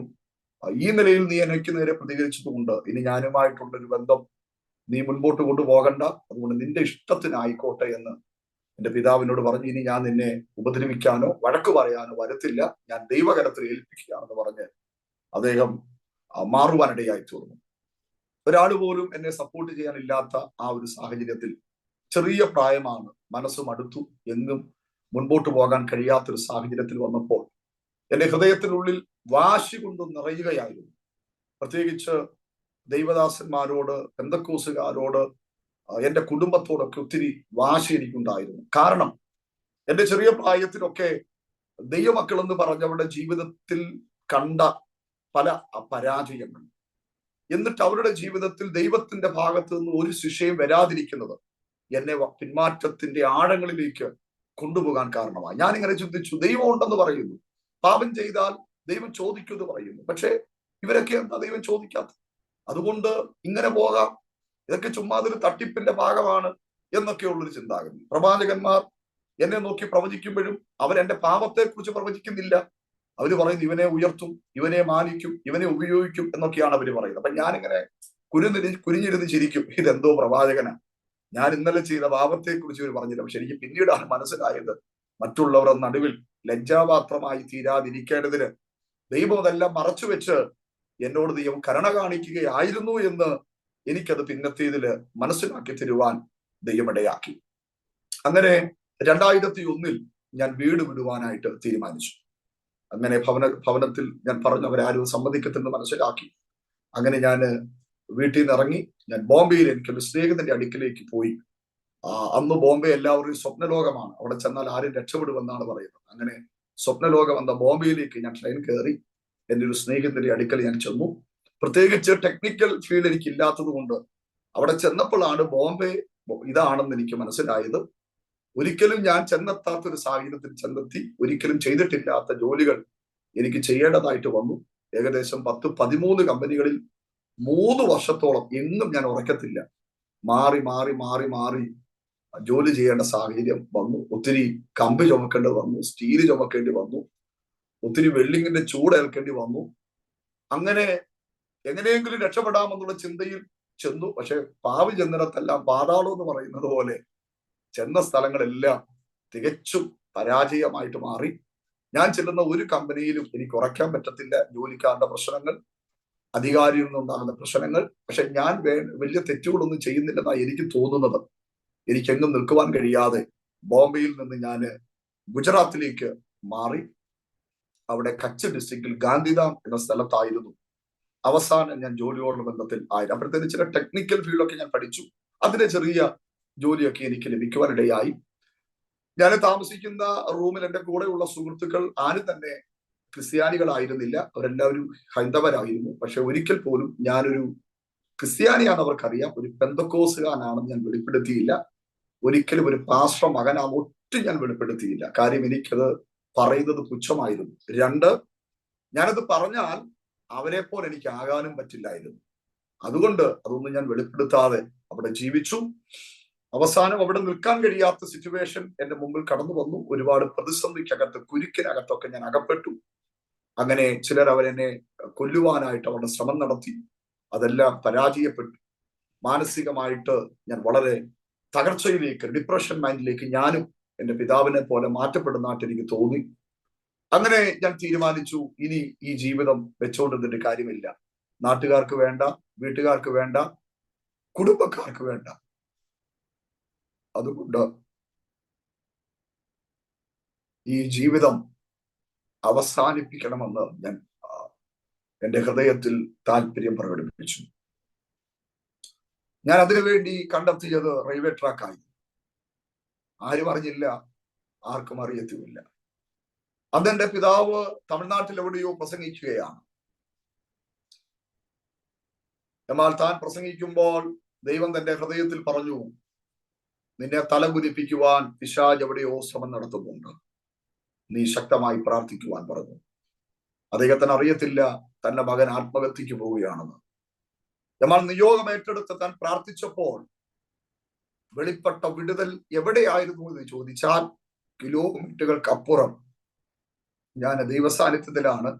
ഈ നിലയിൽ നീ എനിക്ക് നേരെ പ്രതികരിച്ചതുകൊണ്ട് ഇനി ഞാനുമായിട്ടുള്ള ഒരു ബന്ധം നീ മുൻപോട്ട് കൊണ്ടുപോകണ്ട, അതുകൊണ്ട് നിന്റെ ഇഷ്ടത്തിനായിക്കോട്ടെ എന്ന് എൻ്റെ പിതാവിനോട് പറഞ്ഞു. ഇനി ഞാൻ നിന്നെ ഉപദ്രവിക്കാനോ വഴക്ക് പറയാനോ വരത്തില്ല, ഞാൻ ദൈവകരത്തിൽ ഏൽപ്പിക്കുകയാണെന്ന് പറഞ്ഞ് അദ്ദേഹം മാറുവാനിടയായി തീർന്നു. ഒരാൾ പോലും എന്നെ സപ്പോർട്ട് ചെയ്യാനില്ലാത്ത ആ ഒരു സാഹചര്യത്തിൽ, ചെറിയ പ്രായമാണ്, മനസ്സും അടുത്തു, എങ്ങും മുൻപോട്ട് പോകാൻ കഴിയാത്തൊരു സാഹചര്യത്തിൽ വന്നപ്പോൾ എൻ്റെ ഹൃദയത്തിനുള്ളിൽ വാശി കൊണ്ട് നിറയുകയായിരുന്നു. പ്രത്യേകിച്ച് ദൈവദാസന്മാരോട്, പെന്തക്കോസുകാരോട്, എൻ്റെ കുടുംബത്തോടൊക്കെ ഒത്തിരി വാശി എനിക്കുണ്ടായിരുന്നു. കാരണം എൻ്റെ ചെറിയ പ്രായത്തിലൊക്കെ ദൈവമക്കൾ എന്ന് പറഞ്ഞവരുടെ ജീവിതത്തിൽ കണ്ട പല പരാജയങ്ങൾ, എന്നിട്ട് അവരുടെ ജീവിതത്തിൽ ദൈവത്തിന്റെ ഭാഗത്ത് നിന്ന് ഒരു ശിക്ഷയും വരാതിരിക്കുന്നത് എന്നെ പിന്മാറ്റത്തിന്റെ ആഴങ്ങളിലേക്ക് കൊണ്ടുപോകാൻ കാരണമായി. ഞാനിങ്ങനെ ചിന്തിച്ചു, ദൈവം ഉണ്ടെന്ന് പറയുന്നു, പാപം ചെയ്താൽ ദൈവം ചോദിക്കുമെന്ന് പറയുന്നു, പക്ഷെ ഇവരൊക്കെ എന്താ ദൈവം ചോദിക്കാത്ത? അതുകൊണ്ട് ഇങ്ങനെ പോകാം, ഇതൊക്കെ ചുമ്മാ അതൊരു തട്ടിപ്പിന്റെ ഭാഗമാണ് എന്നൊക്കെയുള്ളൊരു ചിന്താഗതി. പ്രവാചകന്മാർ എന്നെ നോക്കി പ്രവചിക്കുമ്പോഴും അവരെന്റെ പാപത്തെ കുറിച്ച് പ്രവചിക്കുന്നില്ല, അവര് പറയുന്നു ഇവനെ ഉയർത്തും, ഇവനെ മാനിക്കും, ഇവനെ ഉപയോഗിക്കും എന്നൊക്കെയാണ് അവര് പറയുന്നത്. അപ്പൊ ഞാനിങ്ങനെ കുനിഞ്ഞിരുന്ന് ചിരിക്കും. ഇതെന്തോ പ്രവാചകനാ, ഞാൻ ഇന്നലെ ചെയ്ത പാപത്തെ കുറിച്ച് ഇവർ പറഞ്ഞില്ല. പക്ഷെ എനിക്ക് പിന്നീടാണ് മനസ്സിലായത്, മറ്റുള്ളവരുടെ നടുവിൽ ലജ്ജാപാത്രമായി തീരാതിരിക്കേണ്ടതിന് ദൈവം അതെല്ലാം മറച്ചു വെച്ച് എന്നോട് ദൈവം കരുണ കാണിക്കുകയായിരുന്നു എന്ന് എനിക്കത് പിന്നത്തേതില് മനസ്സിലാക്കി തരുവാൻ ദൈവമിടയാക്കി. അങ്ങനെ 2001 ഞാൻ വീട് വിടുവാനായിട്ട് തീരുമാനിച്ചു. അങ്ങനെ ഭവനത്തിൽ ഞാൻ പറഞ്ഞു, അവരാരും സമ്മതിക്കത്തില്ലെന്ന് മനസ്സിലാക്കി. അങ്ങനെ ഞാൻ വീട്ടിൽ നിന്ന് ഇറങ്ങി ഞാൻ ബോംബെയിൽ എനിക്കൊരു സ്നേഹിതന്റെ അടുക്കിലേക്ക് പോയി. അന്ന് ബോംബെ എല്ലാവരും സ്വപ്നലോകമാണ്, അവിടെ ചെന്നാൽ ആരും രക്ഷപ്പെടുമെന്നാണ് പറയുന്നത്. അങ്ങനെ സ്വപ്നലോകം എന്ന ബോംബെയിലേക്ക് ഞാൻ ട്രെയിൻ കയറി എൻ്റെ ഒരു സ്നേഹിതന്റെ അടുക്കൽ ഞാൻ ചെന്നു. പ്രത്യേകിച്ച് ടെക്നിക്കൽ ഫീൽഡ് എനിക്ക് ഇല്ലാത്തത് കൊണ്ട് അവിടെ ചെന്നപ്പോഴാണ് ബോംബെ ഇതാണെന്ന് എനിക്ക് മനസ്സിലായത്. ഒരിക്കലും ഞാൻ ചെന്നെത്താത്ത ഒരു സാഹചര്യത്തിൽ ചെന്നെത്തി. ഒരിക്കലും ചെയ്തിട്ടില്ലാത്ത ജോലികൾ എനിക്ക് ചെയ്യേണ്ടതായിട്ട് വന്നു. ഏകദേശം 10-13 കമ്പനികളിൽ 3 വർഷത്തോളം എന്നും ഞാൻ ഉറക്കത്തില്ല, മാറി മാറി മാറി മാറി ജോലി ചെയ്യേണ്ട സാഹചര്യം വന്നു. ഒത്തിരി കമ്പ് ചുമക്കേണ്ടി വന്നു, സ്റ്റീല് ചുമക്കേണ്ടി വന്നു, ഒത്തിരി വെൽഡിങ്ങിന്റെ ചൂടേൽക്കേണ്ടി വന്നു. അങ്ങനെ എങ്ങനെയെങ്കിലും രക്ഷപ്പെടാമെന്നുള്ള ചിന്തയിൽ ചെന്നു. പക്ഷെ പാവി ചെന്നിടത്തെല്ലാം പാതാളം എന്ന് പറയുന്നത് പോലെ ചെന്ന സ്ഥലങ്ങളെല്ലാം തികച്ചും പരാജയമായിട്ട് മാറി. ഞാൻ ചെല്ലുന്ന ഒരു കമ്പനിയിലും എനിക്ക് ഉറക്കാൻ പറ്റത്തില്ല. ജോലിക്കാരുടെ പ്രശ്നങ്ങൾ, അധികാരിയിൽ നിന്നുണ്ടാകുന്ന പ്രശ്നങ്ങൾ. പക്ഷെ ഞാൻ വലിയ തെറ്റുകളൊന്നും ചെയ്യുന്നില്ലെന്നാണ് എനിക്ക് തോന്നുന്നത്. എനിക്കെങ്ങും നിൽക്കുവാൻ കഴിയാതെ ബോംബെയിൽ നിന്ന് ഞാൻ ഗുജറാത്തിലേക്ക് മാറി. അവിടെ കച്ച് ഡിസ്ട്രിക്റ്റിൽ ഗാന്ധിധാം എന്ന സ്ഥലത്തായിരുന്നു അവസാനം ഞാൻ ജോലിയോടുള്ള ബന്ധത്തിൽ ആയിരുന്നു. അപ്പോഴത്തേന് ചില ടെക്നിക്കൽ ഫീൽഡൊക്കെ ഞാൻ പഠിച്ചു. അതിന്റെ ചെറിയ ജോലിയൊക്കെ എനിക്ക് ലഭിക്കുവാനിടയായി. ഞാൻ താമസിക്കുന്ന റൂമിൽ എൻ്റെ കൂടെയുള്ള സുഹൃത്തുക്കൾ ആരും തന്നെ ക്രിസ്ത്യാനികളായിരുന്നില്ല, അവരെല്ലാവരും ഹൈന്ദവരായിരുന്നു. പക്ഷെ ഒരിക്കൽ പോലും ഞാനൊരു ക്രിസ്ത്യാനിയാണെന്ന് അവർക്കറിയാം, ഒരു പെന്തക്കോസുകാരനാണെന്ന് ഞാൻ വെളിപ്പെടുത്തിയില്ല. ഒരിക്കലും ഒരു പാസ്റ്റർ മകനാണ് ഒട്ടും ഞാൻ വെളിപ്പെടുത്തിയില്ല. കാര്യം എനിക്കത് പറയുന്നത് പുച്ഛമായിരുന്നു. 2, ഞാനത് പറഞ്ഞാൽ അവരെ പോലെ എനിക്ക് ആകാനും പറ്റില്ലായിരുന്നു. അതുകൊണ്ട് അതൊന്നും ഞാൻ വെളിപ്പെടുത്താതെ അവിടെ ജീവിച്ചു. അവസാനം അവിടെ നിൽക്കാൻ കഴിയാത്ത സിറ്റുവേഷൻ എന്റെ മുമ്പിൽ കടന്നു വന്നു. ഒരുപാട് പ്രതിസന്ധിക്കകത്ത്, കുരുക്കിനകത്തൊക്കെ ഞാൻ അകപ്പെട്ടു. അങ്ങനെ ചിലർ അവരെന്നെ കൊല്ലുവാനായിട്ട് അവരുടെ ശ്രമം നടത്തി. അതെല്ലാം പരാജയപ്പെട്ടു. മാനസികമായിട്ട് ഞാൻ വളരെ തകർച്ചയിലേക്ക്, ഡിപ്രഷൻ മൈൻഡിലേക്ക് ഞാനും എൻ്റെ പിതാവിനെ പോലെ മാറ്റപ്പെടുന്നതായിട്ട് എനിക്ക് തോന്നി. അങ്ങനെ ഞാൻ തീരുമാനിച്ചു, ഇനി ഈ ജീവിതം വെച്ചോണ്ടിരുന്നിട്ട് കാര്യമില്ല. നാട്ടുകാർക്ക് വേണ്ട, വീട്ടുകാർക്ക് വേണ്ട, കുടുംബക്കാർക്ക് വേണ്ട. അതുകൊണ്ട് ഈ ജീവിതം അവസാനിപ്പിക്കണമെന്ന് ഞാൻ എൻ്റെ ഹൃദയത്തിൽ താല്പര്യം പ്രകടിപ്പിച്ചു. ഞാൻ അതിനുവേണ്ടി കണ്ടെത്തിയത് റെയിൽവേ ട്രാക്കായി. ആരും അറിഞ്ഞില്ല, ആർക്കും അറിയത്തുമില്ല. അതെന്റെ പിതാവ് തമിഴ്നാട്ടിൽ എവിടെയോ പ്രസംഗിക്കുകയാണ്. എന്നാൽ താൻ പ്രസംഗിക്കുമ്പോൾ ദൈവം തന്റെ ഹൃദയത്തിൽ പറഞ്ഞു, നിന്നെ തലകുനിപ്പിക്കുവാൻ പിശാച് എവിടെയോ ശ്രമം നടത്തുന്നുണ്ട്, നീ ശക്തമായി പ്രാർത്ഥിക്കുവാൻ പറഞ്ഞു. അദ്ദേഹത്തിന് അറിയത്തില്ല തന്റെ മകൻ ആത്മഹത്യക്ക് പോവുകയാണെന്ന്. എന്നാൽ നിയോഗം ഏറ്റെടുത്ത് താൻ പ്രാർത്ഥിച്ചപ്പോൾ വെളിപ്പെട്ട വിടുതൽ എവിടെയായിരുന്നു എന്ന് ചോദിച്ചാൽ കിലോമീറ്ററുകൾക്കപ്പുറം. ഞാൻ ദൈവസാന്നിധ്യത്തിലാണ്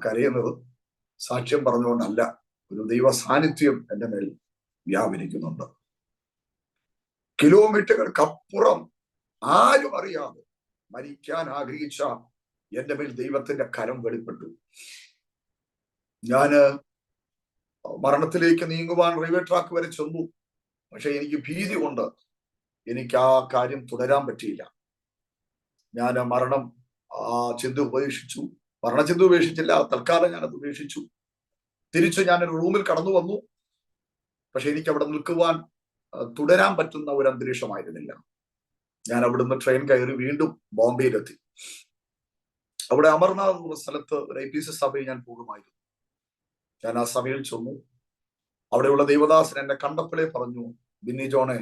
കരയുന്നത്, സാക്ഷ്യം പറഞ്ഞുകൊണ്ടല്ല. ഒരു ദൈവ സാന്നിധ്യം എൻ്റെ മേൽ വ്യാപരിക്കുന്നുണ്ട്. കിലോമീറ്ററുകൾക്കപ്പുറം ആരും അറിയാതെ മരിക്കാൻ ആഗ്രഹിച്ച എൻ്റെ മേൽ ദൈവത്തിന്റെ കരം വെളിപ്പെട്ടു. ഞാന് മരണത്തിലേക്ക് നീങ്ങുവാൻ റെയിൽവേ ട്രാക്ക് വരെ ചെന്നു. പക്ഷെ എനിക്ക് ഭീതി കൊണ്ട് എനിക്ക് ആ കാര്യം തുടരാൻ പറ്റിയില്ല. ഞാൻ മരണം ചിന്ത ഉപേക്ഷിച്ചു. മരണചിന്ത ഉപേക്ഷിച്ചില്ല, തൽക്കാലം ഞാനത് ഉപേക്ഷിച്ചു. തിരിച്ച് ഞാനൊരു റൂമിൽ കടന്നു വന്നു. പക്ഷെ എനിക്ക് അവിടെ നിൽക്കുവാൻ, തുടരാൻ പറ്റുന്ന ഒരു അന്തരീക്ഷമായിരുന്നില്ല. ഞാൻ അവിടുന്ന് ട്രെയിൻ കയറി വീണ്ടും ബോംബെയിലെത്തി. അവിടെ അമർനാഥ് എന്ന സ്ഥലത്ത് ഒരു IPC സഭയിൽ ഞാൻ പോകുമായിരുന്നു. ഞാൻ ആ സഭയിൽ ചെന്നു. അവിടെയുള്ള ദൈവദാസൻ എന്നെ കണ്ടപ്പോഴേ പറഞ്ഞു, ബിന്നി ജോണെ,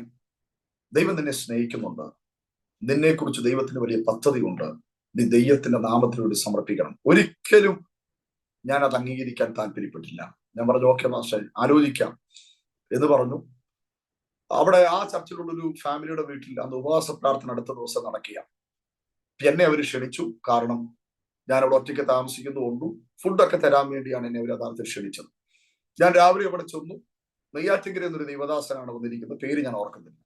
ദൈവം നിന്നെ സ്നേഹിക്കുന്നുണ്ട്, നിന്നെ കുറിച്ച് ദൈവത്തിന് വലിയ പദ്ധതിയുണ്ട്, നീ ദൈവത്തിന്റെ നാമത്തിലൂടെ സമർപ്പിക്കണം. ഒരിക്കലും ഞാൻ അത് അംഗീകരിക്കാൻ താല്പര്യപ്പെട്ടില്ല. ഞാൻ പറഞ്ഞു, ഓക്കെ മാസ്റ്റർ, ആലോചിക്കാം എന്ന് പറഞ്ഞു. അവിടെ ആ ചർച്ചിലുള്ളൊരു ഫാമിലിയുടെ വീട്ടിൽ അന്ന് ഉപവാസ പ്രാർത്ഥന അടുത്ത ദിവസം നടക്കുക. എന്നെ അവർ ക്ഷണിച്ചു. കാരണം ഞാൻ അവിടെ ഒറ്റയ്ക്ക് താമസിക്കുന്നതുകൊണ്ടും ഫുഡൊക്കെ തരാൻ വേണ്ടിയാണ് എന്നെ അവർ യഥാർത്ഥത്തിൽ ക്ഷണിച്ചത്. ഞാൻ രാവിലെ അവിടെ ചെന്നു. നെയ്യാറ്റിൻകര എന്നൊരു ദൈവദാസനാണ് വന്നിരിക്കുന്നത്, പേര് ഞാൻ ഓർക്കുന്നില്ല.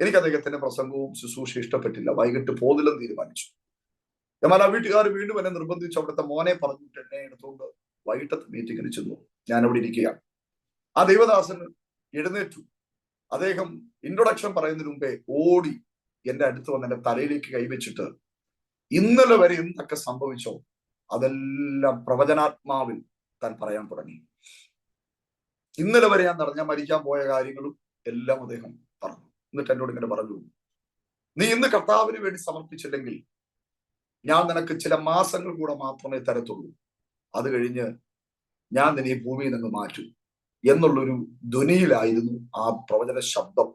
എനിക്ക് അദ്ദേഹത്തിന്റെ പ്രസംഗവും ശുശ്രൂഷ ഇഷ്ടപ്പെട്ടില്ല, വൈകിട്ട് പോകുന്നില്ലെന്ന് തീരുമാനിച്ചു. എന്നാൽ ആ വീട്ടുകാർ വീണ്ടും എന്നെ നിർബന്ധിച്ചു. അവിടുത്തെ മോനെ പറഞ്ഞിട്ട് എന്നെ എടുത്തുകൊണ്ട് വൈകിട്ടത്തെ മീറ്റിങ്ങിന് ചെന്നു. ഞാൻ അവിടെ ഇരിക്കുകയാണ്. ആ ദൈവദാസൻ എഴുന്നേറ്റു. അദ്ദേഹം ഇൻട്രൊഡക്ഷൻ പറയുന്നതിന് മുമ്പേ ഓടി എന്റെ അടുത്ത് വന്ന് എന്റെ തലയിലേക്ക് കൈവച്ചിട്ട് ഇന്നലെ വരെ എന്തൊക്കെ സംഭവിച്ചോ അതെല്ലാം പ്രവചനാത്മാവിൽ താൻ പറയാൻ തുടങ്ങി. ഇന്നലെ വരെ ഞാൻ മരിക്കാൻ പോയ കാര്യങ്ങളും എല്ലാം അദ്ദേഹം പറഞ്ഞു. എന്നിട്ട് എന്നോട് ഇങ്ങനെ പറഞ്ഞു, നീ ഇന്ന് കർത്താവിന് വേണ്ടി സമർപ്പിച്ചില്ലെങ്കിൽ ഞാൻ നിനക്ക് ചില മാസങ്ങൾ കൂടെ മാത്രമേ തരത്തുള്ളൂ, അത് കഴിഞ്ഞ് ഞാൻ നിന്നെ ഈ ഭൂമിയിൽ നിന്ന് മാറ്റും എന്നുള്ളൊരു ധ്വനിയിലായിരുന്നു ആ പ്രവചന ശബ്ദം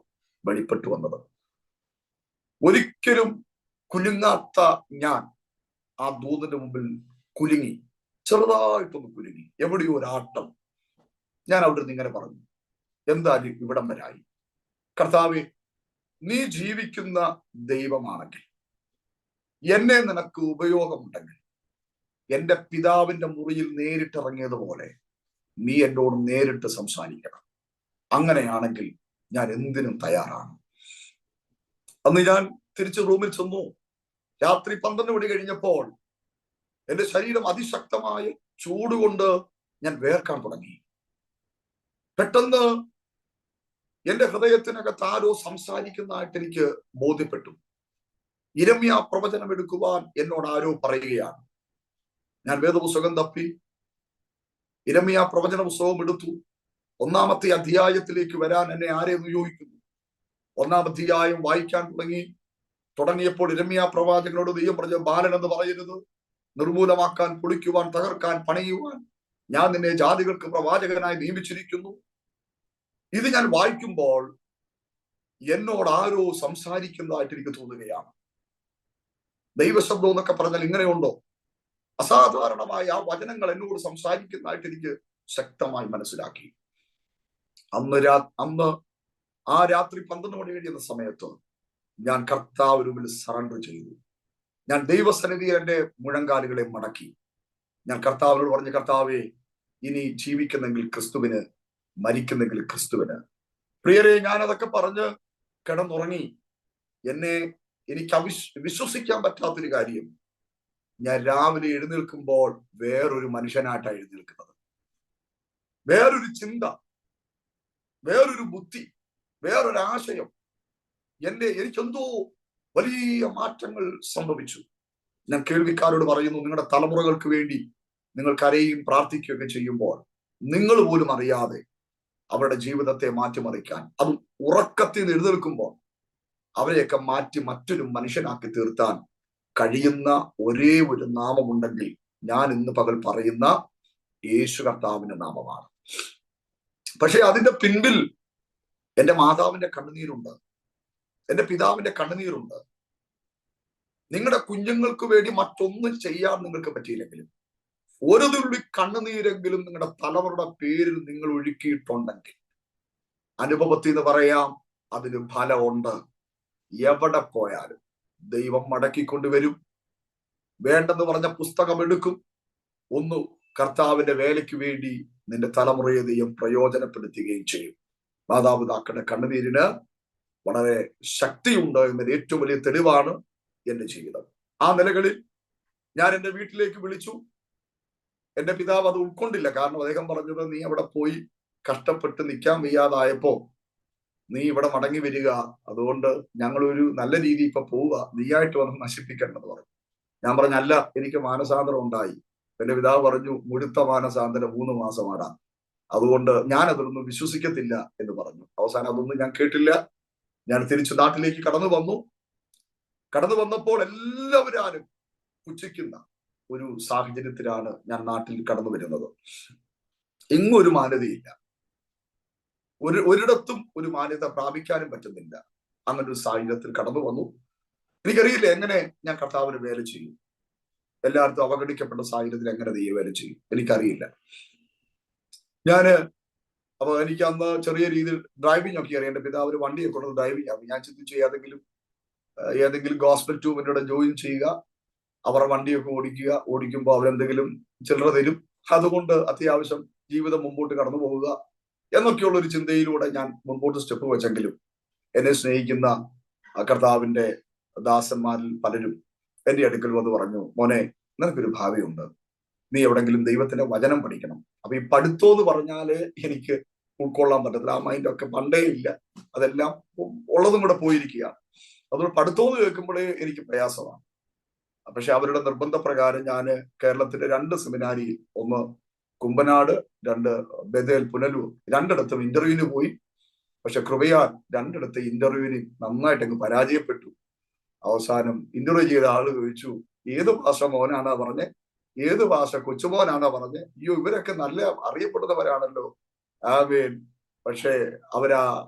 വെളിപ്പെട്ടു വന്നത്. ഒരിക്കലും കുലുങ്ങാത്ത ഞാൻ ആ ദൂതന്റെ മുമ്പിൽ കുലുങ്ങി, ചെറുതായിട്ടൊന്ന് കുലുങ്ങി. എവിടെയോ ഒരാട്ടം. ഞാൻ അവിടെ നിന്ന് ഇങ്ങനെ പറഞ്ഞു, എന്തായാലും ഇവിടം വരായി. കർത്താവേ, നീ ജീവിക്കുന്ന ദൈവമാണെങ്കിൽ, എന്നെ നിനക്ക് ഉപയോഗമുണ്ടെങ്കിൽ, എന്റെ പിതാവിന്റെ മുറിയിൽ നേരിട്ടിറങ്ങിയതുപോലെ നീ എന്നോട് നേരിട്ട് സംസാരിക്കണം. അങ്ങനെയാണെങ്കിൽ ഞാൻ എന്തിനും തയ്യാറാണ്. അന്ന് ഞാൻ തിരിച്ച് റൂമിൽ ചെന്നു. രാത്രി 12 മണി കഴിഞ്ഞപ്പോൾ എന്റെ ശരീരം അതിശക്തമായ ചൂടുകൊണ്ട് ഞാൻ വേർക്കാൻ തുടങ്ങി. പെട്ടെന്ന് എന്റെ ഹൃദയത്തിനകത്ത് ആരോ സംസാരിക്കുന്നതായിട്ട് എനിക്ക് ബോധ്യപ്പെട്ടു. യിരെമ്യാ പ്രവചനം എടുക്കുവാൻ എന്നോട് ആരോ പറയുകയാണ്. ഞാൻ വേദപുസ്തകം തപ്പി യിരെമ്യാ പ്രവചന പുസ്തകം എടുത്തു. 1-ാമത്തെ അധ്യായത്തിലേക്ക് വരാൻ എന്നെ ആരെ നിയോഗിക്കുന്നു. 1-ാം അധ്യായം വായിക്കാൻ തുടങ്ങിയപ്പോൾ യിരെമ്യാ പ്രവാചകനോട് ദൈവം പറഞ്ഞു, ബാലൻ എന്ന് പറയരുത്, നിർമൂലമാക്കാൻ, പൊളിക്കുവാൻ, തകർക്കാൻ, പണിയുവാൻ ഞാൻ നിന്നെ ജാതികൾക്ക് പ്രവാചകനായി നിയമിച്ചിരിക്കുന്നു. ഇത് ഞാൻ വായിക്കുമ്പോൾ എന്നോട് ആരോ സംസാരിക്കുന്നതായിട്ട് എനിക്ക് തോന്നുകയാണ്. ദൈവശബ്ദം എന്നൊക്കെ പറഞ്ഞാൽ ഇങ്ങനെയുണ്ടോ? അസാധാരണമായ ആ വചനങ്ങൾ എന്നോട് സംസാരിക്കുന്നതായിട്ട് എനിക്ക് ശക്തമായി മനസ്സിലാക്കി. അന്ന് ആ രാത്രി 12 മണി കഴിയുന്ന സമയത്ത് ഞാൻ കർത്താവിന് മുമ്പിൽ സറണ്ടർ ചെയ്തു. ഞാൻ ദൈവസന്നിധിയിൽ എന്റെ മുഴങ്കാലുകളെ മടക്കി. ഞാൻ കർത്താവിനോട് പറഞ്ഞു, കർത്താവേ, ഇനി ജീവിക്കുന്നെങ്കിൽ ക്രിസ്തുവിന്, മരിക്കുന്നെങ്കിൽ ക്രിസ്തുവിന്. പ്രിയരെ, ഞാൻ അതൊക്കെ പറഞ്ഞ് കിടന്നുറങ്ങി. എനിക്ക് വിശ്വസിക്കാൻ പറ്റാത്തൊരു കാര്യം, ഞാൻ രാവിലെ എഴുന്നേൽക്കുമ്പോൾ വേറൊരു മനുഷ്യനായിട്ടാണ് എഴുന്നേൽക്കുന്നത്. വേറൊരു ചിന്ത, വേറൊരു ബുദ്ധി, വേറൊരു ആശയം. എനിക്കെന്തോ വലിയ മാറ്റങ്ങൾ സംഭവിച്ചു. ഞാൻ കേൾവിക്കാരോട് പറയുന്നു, നിങ്ങളുടെ തലമുറകൾക്ക് വേണ്ടി നിങ്ങൾ കരയും പ്രാർത്ഥിക്കുകയൊക്കെ ചെയ്യുമ്പോൾ നിങ്ങൾ പോലും അറിയാതെ അവരുടെ ജീവിതത്തെ മാറ്റിമറിക്കാൻ, അതും ഉറക്കത്തിൽ നിന്ന് എഴുന്നേൽക്കുമ്പോൾ അവരെയൊക്കെ മാറ്റി മറ്റൊരു മനുഷ്യനാക്കി തീർത്താൻ കഴിയുന്ന ഒരേ ഒരു നാമമുണ്ടെങ്കിൽ ഞാൻ ഇന്ന് പകൽ പറയുന്ന യേശു കർത്താവിന്റെ നാമമാണ്. പക്ഷെ അതിന്റെ പിൻപിൽ എന്റെ മാതാവിന്റെ കണ്ണുനീരുണ്ട്, എന്റെ പിതാവിന്റെ കണ്ണുനീരുണ്ട്. നിങ്ങളുടെ കുഞ്ഞുങ്ങൾക്ക് വേണ്ടി മറ്റൊന്നും ചെയ്യാൻ നിങ്ങൾക്ക് പറ്റിയില്ലെങ്കിലും ഒരു തുള്ളി കണ്ണുനീരെങ്കിലും നിങ്ങളുടെ തലവരുടെ പേരിൽ നിങ്ങൾ ഒഴുക്കിയിട്ടുണ്ടെങ്കിൽ അനുഭവത്തിൽ നിന്ന് പറയാം, അതിന് ഫലമുണ്ട്. എവിടെ പോയാലും ദൈവം മടക്കിക്കൊണ്ടുവരും. വേണ്ടെന്ന് പറഞ്ഞ പുസ്തകം എടുക്കും. ഒന്ന് കർത്താവിന്റെ വേലയ്ക്ക് വേണ്ടി നിന്റെ തലമുറയെ ദൈവം പ്രയോജനപ്പെടുത്തുകയും ചെയ്യും. മാതാപിതാക്കളുടെ കണ്ണുനീരിന് വളരെ ശക്തിയുണ്ട് എന്നതിന് ഏറ്റവും വലിയ തെളിവാണ് എന്റെ ജീവിതം. ആ നിലകളിൽ ഞാൻ എന്റെ വീട്ടിലേക്ക് വിളിച്ചു. എന്റെ പിതാവ് അത് ഉൾക്കൊണ്ടില്ല. കാരണം അദ്ദേഹം പറഞ്ഞത്, നീ അവിടെ പോയി കഷ്ടപ്പെട്ട് നിൽക്കാൻ വയ്യാതായപ്പോ നീ ഇവിടെ മടങ്ങി വരിക, അതുകൊണ്ട് ഞങ്ങളൊരു നല്ല രീതി ഇപ്പൊ പോവുക, നീയായിട്ട് വന്ന് നശിപ്പിക്കേണ്ടത് പറഞ്ഞു. ഞാൻ പറഞ്ഞു, അല്ല, എനിക്ക് മാനസാന്തരം ഉണ്ടായി. എന്റെ പിതാവ് പറഞ്ഞു, മുഴുത്ത മാനസാന്തരം 3 മാസമാടാ, അതുകൊണ്ട് ഞാൻ അതൊന്നും വിശ്വസിക്കത്തില്ല എന്ന് പറഞ്ഞു. അവസാനം അതൊന്നും ഞാൻ കേട്ടില്ല. ഞാൻ തിരിച്ചു നാട്ടിലേക്ക് കടന്നു വന്നപ്പോൾ എല്ലാവരും പുച്ഛിക്കുന്ന ഒരു സാഹചര്യത്തിലാണ് ഞാൻ നാട്ടിൽ കടന്നു വരുന്നത്. എങ്ങും ഒരു മാന്യതയില്ല, ഒരിടത്തും ഒരു മാന്യത പ്രാപിക്കാനും പറ്റുന്നില്ല. അങ്ങനെ ഒരു സാഹചര്യത്തിൽ കടന്നു വന്നു. എനിക്കറിയില്ല എങ്ങനെ ഞാൻ കർത്താവിന് വേല ചെയ്യും. എല്ലായിടത്തും അവഗണിക്കപ്പെട്ട സാഹചര്യത്തിൽ എങ്ങനെ വേല ചെയ്യും എനിക്കറിയില്ല. അപ്പൊ എനിക്ക് അന്ന് ചെറിയ രീതിയിൽ ഡ്രൈവിംഗ് ഒക്കെ അറിയാം. എന്റെ പിതാവിന് വണ്ടിയെ കൊണ്ട് ഡ്രൈവിംഗ് ആവും. ഞാൻ ചിന്തിച്ചു ഏതെങ്കിലും ഗോസ്പൽ ട്യൂബിനോട് ജോയിൻ ചെയ്യുക, അവർ വണ്ടിയൊക്കെ ഓടിക്കുമ്പോൾ അവരെന്തെങ്കിലും ചില്ലറ തരും, അതുകൊണ്ട് അത്യാവശ്യം ജീവിതം മുമ്പോട്ട് കടന്നു പോവുക എന്നൊക്കെയുള്ള ഒരു ചിന്തയിലൂടെ ഞാൻ മുമ്പോട്ട് സ്റ്റെപ്പ് വെച്ചെങ്കിലും എന്നെ സ്നേഹിക്കുന്ന കർത്താവിന്റെ ദാസന്മാരിൽ പലരും എന്റെ അടുക്കൽ വന്ന് പറഞ്ഞു, മോനെ, നിനക്കൊരു ഭാവിയുണ്ട്, നീ എവിടെങ്കിലും ദൈവത്തിന്റെ വചനം പഠിക്കണം. അപ്പൊ ഈ പഠിത്തം എന്ന് പറഞ്ഞാല് എനിക്ക് ഉൾക്കൊള്ളാൻ പറ്റത്തില്ല. ആ മൈൻഡൊക്കെ പണ്ടേ ഇല്ല, അതെല്ലാം ഉള്ളതും കൂടെ പോയിരിക്കുകയാണ്. അതുകൊണ്ട് പഠിത്തം എന്ന് കേൾക്കുമ്പോഴേ എനിക്ക് പ്രയാസമാണ്. പക്ഷെ അവരുടെ നിർബന്ധപ്രകാരം ഞാൻ കേരളത്തിന്റെ 2 സെമിനാരിയിൽ, ഒന്ന് കുമ്പനാട്, 2 ബദേൽ പുനലൂർ, 2ഇടത്തും ഇന്റർവ്യൂവിന് പോയി. പക്ഷെ കൃപയാൽ 2ഇടത്തെ ഇന്റർവ്യൂവിന് നന്നായിട്ട് അങ്ങ് പരാജയപ്പെട്ടു. അവസാനം ഇന്റർവ്യൂ ചെയ്ത ആള് ചോദിച്ചു, ഏത് ഭാഷ മോനാണോ പറഞ്ഞേ, ഏത് ഭാഷ കൊച്ചുമോനാണോ പറഞ്ഞേ? അയ്യോ, ഇവരൊക്കെ നല്ല അറിയപ്പെടുന്നവരാണല്ലോ. ആമേൻ. പക്ഷേ അവരാ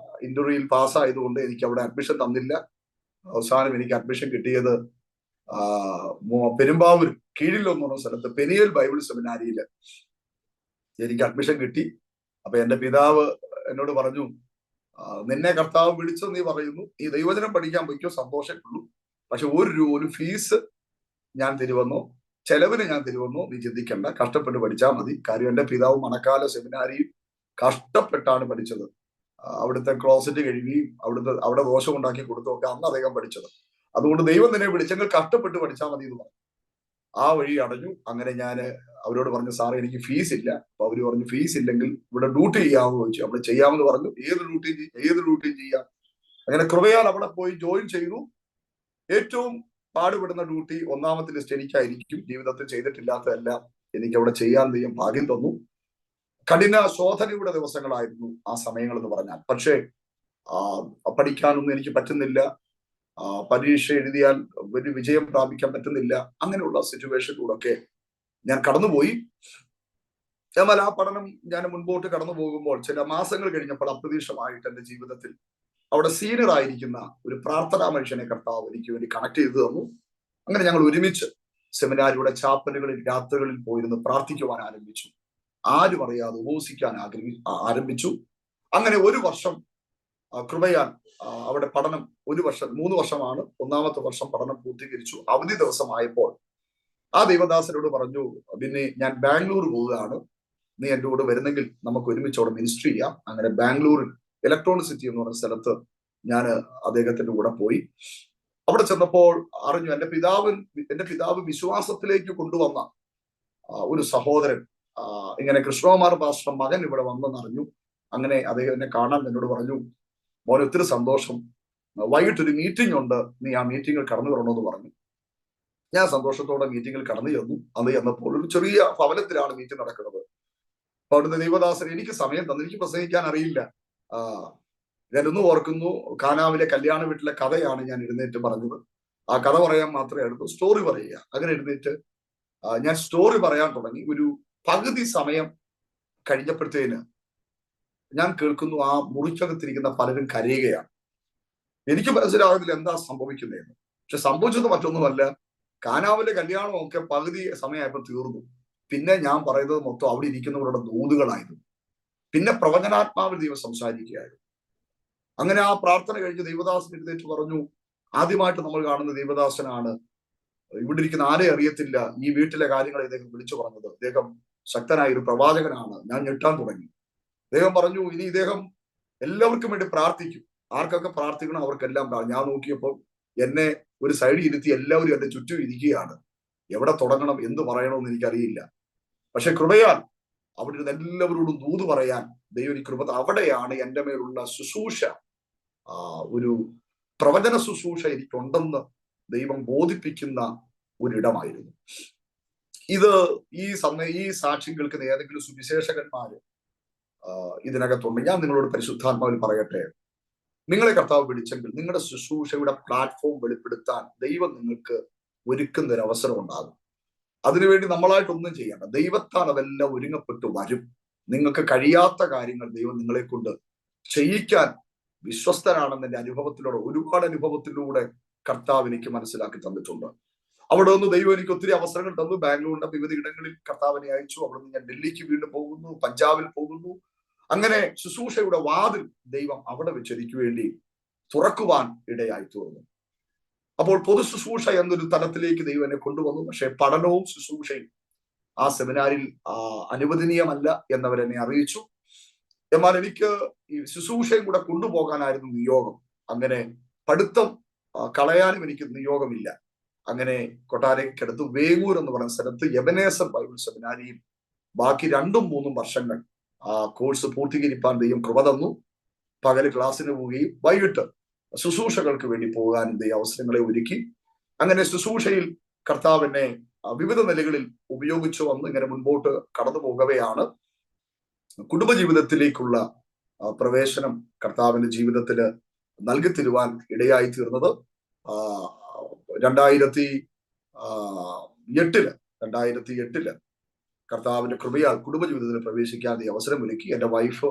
ഇന്റർവ്യൂവിൽ പാസ്സായതുകൊണ്ട് എനിക്ക് അവിടെ അഡ്മിഷൻ തന്നില്ല. അവസാനം എനിക്ക് അഡ്മിഷൻ കിട്ടിയത് പെരുമ്പാവൂർ കീഴിലെന്ന് പറഞ്ഞ സ്ഥലത്ത് പെനിയൽ ബൈബിൾ സെമിനാരിയിൽ എനിക്ക് അഡ്മിഷൻ കിട്ടി. അപ്പൊ എന്റെ പിതാവ് എന്നോട് പറഞ്ഞു, നിന്നെ കർത്താവ് വിളിച്ചെന്ന് നീ പറയുന്നു, ഈ ദൈവവചനം പഠിക്കാൻ പോയിക്കോ, സന്തോഷമുള്ളൂ. പക്ഷെ 1 രൂപ പോലും ഫീസ് ഞാൻ തരുമെന്നോ ചെലവിന് ഞാൻ തരുമെന്നോ നീ ചിന്തിക്കണ്ട, കഷ്ടപ്പെട്ട് പഠിച്ചാൽ മതി. കാര്യം എന്റെ പിതാവ് മണക്കാല സെമിനാരിയിൽ കഷ്ടപ്പെട്ടാണ് പഠിച്ചത്. അവിടുത്തെ ക്ലോസറ്റ് കഴുകി അവിടെ ദോഷം ഉണ്ടാക്കി കൊടുത്തൊക്കെ അന്ന് അദ്ദേഹം പഠിച്ചത്. അതുകൊണ്ട് ദൈവം നിന്നെ വിളിച്ചെങ്കിൽ കഷ്ടപ്പെട്ട് പഠിച്ചാൽ മതി എന്ന് പറഞ്ഞു. ആ വഴി അടഞ്ഞു. അങ്ങനെ ഞാൻ അവരോട് പറഞ്ഞു, സാറേ എനിക്ക് ഫീസ് ഇല്ല. അപ്പൊ അവര് പറഞ്ഞു, ഫീസ് ഇല്ലെങ്കിൽ ഇവിടെ ഡ്യൂട്ടി ചെയ്യാമെന്ന് ചോദിച്ചു. അവിടെ ചെയ്യാമെന്ന് പറഞ്ഞു. ഏത് ഡ്യൂട്ടിയും ചെയ്യാം. അങ്ങനെ കൃപയാൽ അവിടെ പോയി ജോയിൻ ചെയ്തു. ഏറ്റവും പാടുപെടുന്ന ഡ്യൂട്ടി 1ാമത്തെ ലിസ്റ്റ് എനിക്കായിരിക്കും. ജീവിതത്തിൽ ചെയ്തിട്ടില്ലാത്തതെല്ലാം എനിക്ക് അവിടെ ചെയ്യാൻ ദൈവം ഭാഗ്യം തന്നു. കഠിന ശോധനയുടെ ദിവസങ്ങളായിരുന്നു ആ സമയങ്ങൾ എന്ന് പറഞ്ഞാൽ. പക്ഷേ പഠിക്കാനൊന്നും എനിക്ക് പറ്റുന്നില്ല. പരീക്ഷ എഴുതിയാൽ ഒരു വിജയം പ്രാപിക്കാൻ പറ്റുന്നില്ല. അങ്ങനെയുള്ള സിറ്റുവേഷനിലൂടെയൊക്കെ ഞാൻ കടന്നുപോയി. എന്നാൽ ആ പഠനം ഞാൻ മുൻപോട്ട് കടന്നു പോകുമ്പോൾ ചില മാസങ്ങൾ കഴിഞ്ഞപ്പോൾ അപ്രതീക്ഷിതമായിട്ട് എന്റെ ജീവിതത്തിൽ അവിടെ സീനിയർ ആയിരിക്കുന്ന ഒരു പ്രാർത്ഥനാ മനുഷ്യനെ കർത്താവ് എനിക്ക് വേണ്ടി കണക്ട് ചെയ്തു തന്നു. അങ്ങനെ ഞങ്ങൾ ഒരുമിച്ച് സെമിനാരിയുടെ ചാപ്പലുകളിൽ രാത്രികളിൽ പോയിരുന്ന് പ്രാർത്ഥിക്കുവാൻ ആരംഭിച്ചു. ആരും അറിയാതെ ഉപവസിക്കാൻ ആരംഭിച്ചു. അങ്ങനെ 1 വർഷം കൃപയാൽ അവിടെ പഠനം 1 വർഷം 3 വർഷമാണ്. 1ാമത്തെ വർഷം പഠനം പൂർത്തീകരിച്ചു. അവധി ദിവസമായപ്പോൾ ആ ദൈവദാസനോട് പറഞ്ഞു, പിന്നെ ഞാൻ ബാംഗ്ലൂർ പോവുകയാണ്, നീ എൻ്റെ കൂടെ വരുന്നെങ്കിൽ നമുക്ക് ഒരുമിച്ച് അവിടെ മിനിസ്ട്രി ചെയ്യാം. അങ്ങനെ ബാംഗ്ലൂരിൽ ഇലക്ട്രോണിക് സിറ്റി എന്ന് പറഞ്ഞ സ്ഥലത്ത് ഞാൻ അദ്ദേഹത്തിന്റെ കൂടെ പോയി. അവിടെ ചെന്നപ്പോൾ അറിഞ്ഞു, എന്റെ പിതാവ് വിശ്വാസത്തിലേക്ക് കൊണ്ടുവന്ന ഒരു സഹോദരൻ, ഇങ്ങനെ കൃഷ്ണകുമാർ പാസ്റ്റർ മകൻ ഇവിടെ വന്നെന്നറിഞ്ഞു. അങ്ങനെ അദ്ദേഹം എന്നെ കാണാൻ എന്നോട് പറഞ്ഞു, മോനെ ഒത്തിരി സന്തോഷം, വൈകിട്ടൊരു മീറ്റിംഗ് ഉണ്ട്, നീ ആ മീറ്റിംഗിൽ കടന്നു വരണമെന്ന് പറഞ്ഞു. ഞാൻ സന്തോഷത്തോടെ മീറ്റിംഗിൽ കടന്നു ചെന്നു. അന്ന് ചെന്നപ്പോൾ ഒരു ചെറിയ ഭവനത്തിലാണ് മീറ്റിംഗ് നടക്കുന്നത്. അപ്പൊ അവിടുത്തെ ദൈവദാസൻ എനിക്ക് സമയം തന്നു. എനിക്ക് പ്രസംഗിക്കാൻ അറിയില്ല. ഞാനൊന്നും ഓർക്കുന്നു, കാനാവിലെ കല്യാണ വീട്ടിലെ കഥയാണ് ഞാൻ എഴുന്നേറ്റ് പറഞ്ഞത്. ആ കഥ പറയാൻ മാത്രമേ എടുത്തു, സ്റ്റോറി പറയുക. അങ്ങനെ എഴുന്നേറ്റ് ഞാൻ സ്റ്റോറി പറയാൻ തുടങ്ങി. ഒരു പകുതി സമയം കഴിഞ്ഞപ്പോഴത്തേന് ഞാൻ കേൾക്കുന്നു, ആ മുറിക്കകത്തിരിക്കുന്ന പലരും കരയുകയാണ്. എനിക്ക് മനസ്സിലാകുന്നില്ല എന്താ സംഭവിക്കുന്നതെന്ന്. പക്ഷെ സംഭവിച്ചത് മറ്റൊന്നുമല്ല, കാനാവിലെ കല്യാണമൊക്കെ പകുതി സമയമായപ്പോൾ തീർന്നു. പിന്നെ ഞാൻ പറയുന്നത് മൊത്തം അവിടെ ഇരിക്കുന്നവരുടെ ദൂതുകളായിരുന്നു. പിന്നെ പ്രവചനാത്മാവിൽ ദൈവം സംസാരിക്കുകയായിരുന്നു. അങ്ങനെ ആ പ്രാർത്ഥന കഴിഞ്ഞ് ദൈവദാസൻ എഴുന്നേറ്റ് പറഞ്ഞു, ആദ്യമായിട്ട് നമ്മൾ കാണുന്ന ദൈവദാസനാണ്, ഇവിടെ ഇരിക്കുന്ന ആരെ അറിയത്തില്ല, ഈ വീട്ടിലെ കാര്യങ്ങൾ ഇദ്ദേഹം വിളിച്ചു പറഞ്ഞത്. ഇദ്ദേഹം ശക്തനായ ഒരു പ്രവാചകനാണ്. ഞാൻ ഞെട്ടാൻ തുടങ്ങി. അദ്ദേഹം പറഞ്ഞു, ഇനി ഇദ്ദേഹം എല്ലാവർക്കും വേണ്ടി പ്രാർത്ഥിക്കും, ആർക്കൊക്കെ പ്രാർത്ഥിക്കണം അവർക്കെല്ലാം. ഞാൻ നോക്കിയപ്പോൾ എന്നെ ഒരു സൈഡിൽ ഇരുത്തി എല്ലാവരും എന്റെ ചുറ്റും ഇരിക്കുകയാണ്. എവിടെ തുടങ്ങണം, എന്ത് പറയണമെന്ന് എനിക്കറിയില്ല. പക്ഷെ കൃപയാൽ അവിടെ ഇരുന്ന് എല്ലാവരോടും ദൂത് പറയാൻ ദൈവം കൃപ. അവിടെയാണ് എൻ്റെ മേലുള്ള ശുശ്രൂഷ, ഒരു പ്രവചന ശുശ്രൂഷ എനിക്കുണ്ടെന്ന് ദൈവം ബോധിപ്പിക്കുന്ന ഒരിടമായിരുന്നു ഇത്. ഈ സാക്ഷ്യം കേൾക്കുന്ന ഏതെങ്കിലും സുവിശേഷകന്മാര് ഇതിനകത്തുണ്ട്. ഞാൻ നിങ്ങളോട് പരിശുദ്ധാത്മാവിൽ പറയട്ടെ, നിങ്ങളെ കർത്താവ് വിളിച്ചെങ്കിൽ നിങ്ങളുടെ ശുശ്രൂഷയുടെ പ്ലാറ്റ്ഫോം വെളിപ്പെടുത്താൻ ദൈവം നിങ്ങൾക്ക് ഒരുക്കുന്ന ഒരു അവസരം ഉണ്ടാകും. അതിനുവേണ്ടി നമ്മളായിട്ടൊന്നും ചെയ്യണ്ട, ദൈവത്താൽ അതെല്ലാം ഒരുങ്ങപ്പെട്ടു വരും. നിങ്ങൾക്ക് കഴിയാത്ത കാര്യങ്ങൾ ദൈവം നിങ്ങളെ കൊണ്ട് ചെയ്യിക്കാൻ വിശ്വസ്തനാണെന്ന് എൻ്റെ ഒരുപാട് അനുഭവത്തിലൂടെ കർത്താവ് എനിക്ക് മനസ്സിലാക്കി തന്നിട്ടുണ്ട്. അവിടെ നിന്ന് ദൈവം എനിക്ക് ഒത്തിരി അവസരങ്ങൾ തന്നു. ബാംഗ്ലൂരിന്റെ വിവിധ ഇടങ്ങളിൽ കർത്താവിനെ അയച്ചു. അവിടെ നിന്ന് ഞാൻ ഡൽഹിക്ക് വീണ്ടും പോകുന്നു, പഞ്ചാബിൽ പോകുന്നു. അങ്ങനെ ശുശ്രൂഷയുടെ വാതിൽ ദൈവം അവിടെ വെച്ച് എനിക്ക് വേണ്ടി തുറക്കുവാൻ ഇടയായി തീർന്നു. അപ്പോൾ പൊതു ശുശ്രൂഷ എന്നൊരു തലത്തിലേക്ക് ദൈവം എന്നെ കൊണ്ടുവന്നു. പക്ഷെ പഠനവും ശുശ്രൂഷയും ആ സെമിനാരിൽ അനുവദനീയമല്ല എന്നവരെന്നെ അറിയിച്ചു. എന്നാൽ എനിക്ക് ഈ ശുശ്രൂഷയും കൂടെ കൊണ്ടുപോകാനായിരുന്നു നിയോഗം. അങ്ങനെ പഠിത്തം കളയാനും എനിക്ക് നിയോഗമില്ല. അങ്ങനെ കൊട്ടാരക്കടുത്ത് വേങ്ങൂർ എന്ന് പറയുന്ന സ്ഥലത്ത് എബനേസർ ബൈബിൾ സെമിനാരിയിൽ ബാക്കി 2-3 വർഷങ്ങൾ ആ കോഴ്സ് പൂർത്തീകരിക്കാൻ ദൈവം കൃപ തന്നു. പകല് ക്ലാസ്സിന് പോവുകയും വൈകിട്ട് ശുശ്രൂഷകൾക്ക് വേണ്ടി പോകാനും ദൈവം അവസരങ്ങളെ ഒരുക്കി. അങ്ങനെ ശുശ്രൂഷയിൽ കർത്താവിനെ വിവിധ നിലകളിൽ ഉപയോഗിച്ചു വന്ന് ഇങ്ങനെ മുൻപോട്ട് കടന്നു പോകവെയാണ് കുടുംബജീവിതത്തിലേക്കുള്ള പ്രവേശനം കർത്താവിന്റെ ജീവിതത്തിൽ നൽകി തരുവാൻ ഇടയായി തീർന്നത്. 2008 കർത്താവിന്റെ കൃപയാൽ കുടുംബജീവിതത്തിൽ പ്രവേശിക്കാൻ അവസരം ഒരുക്കി. എന്റെ വൈഫ്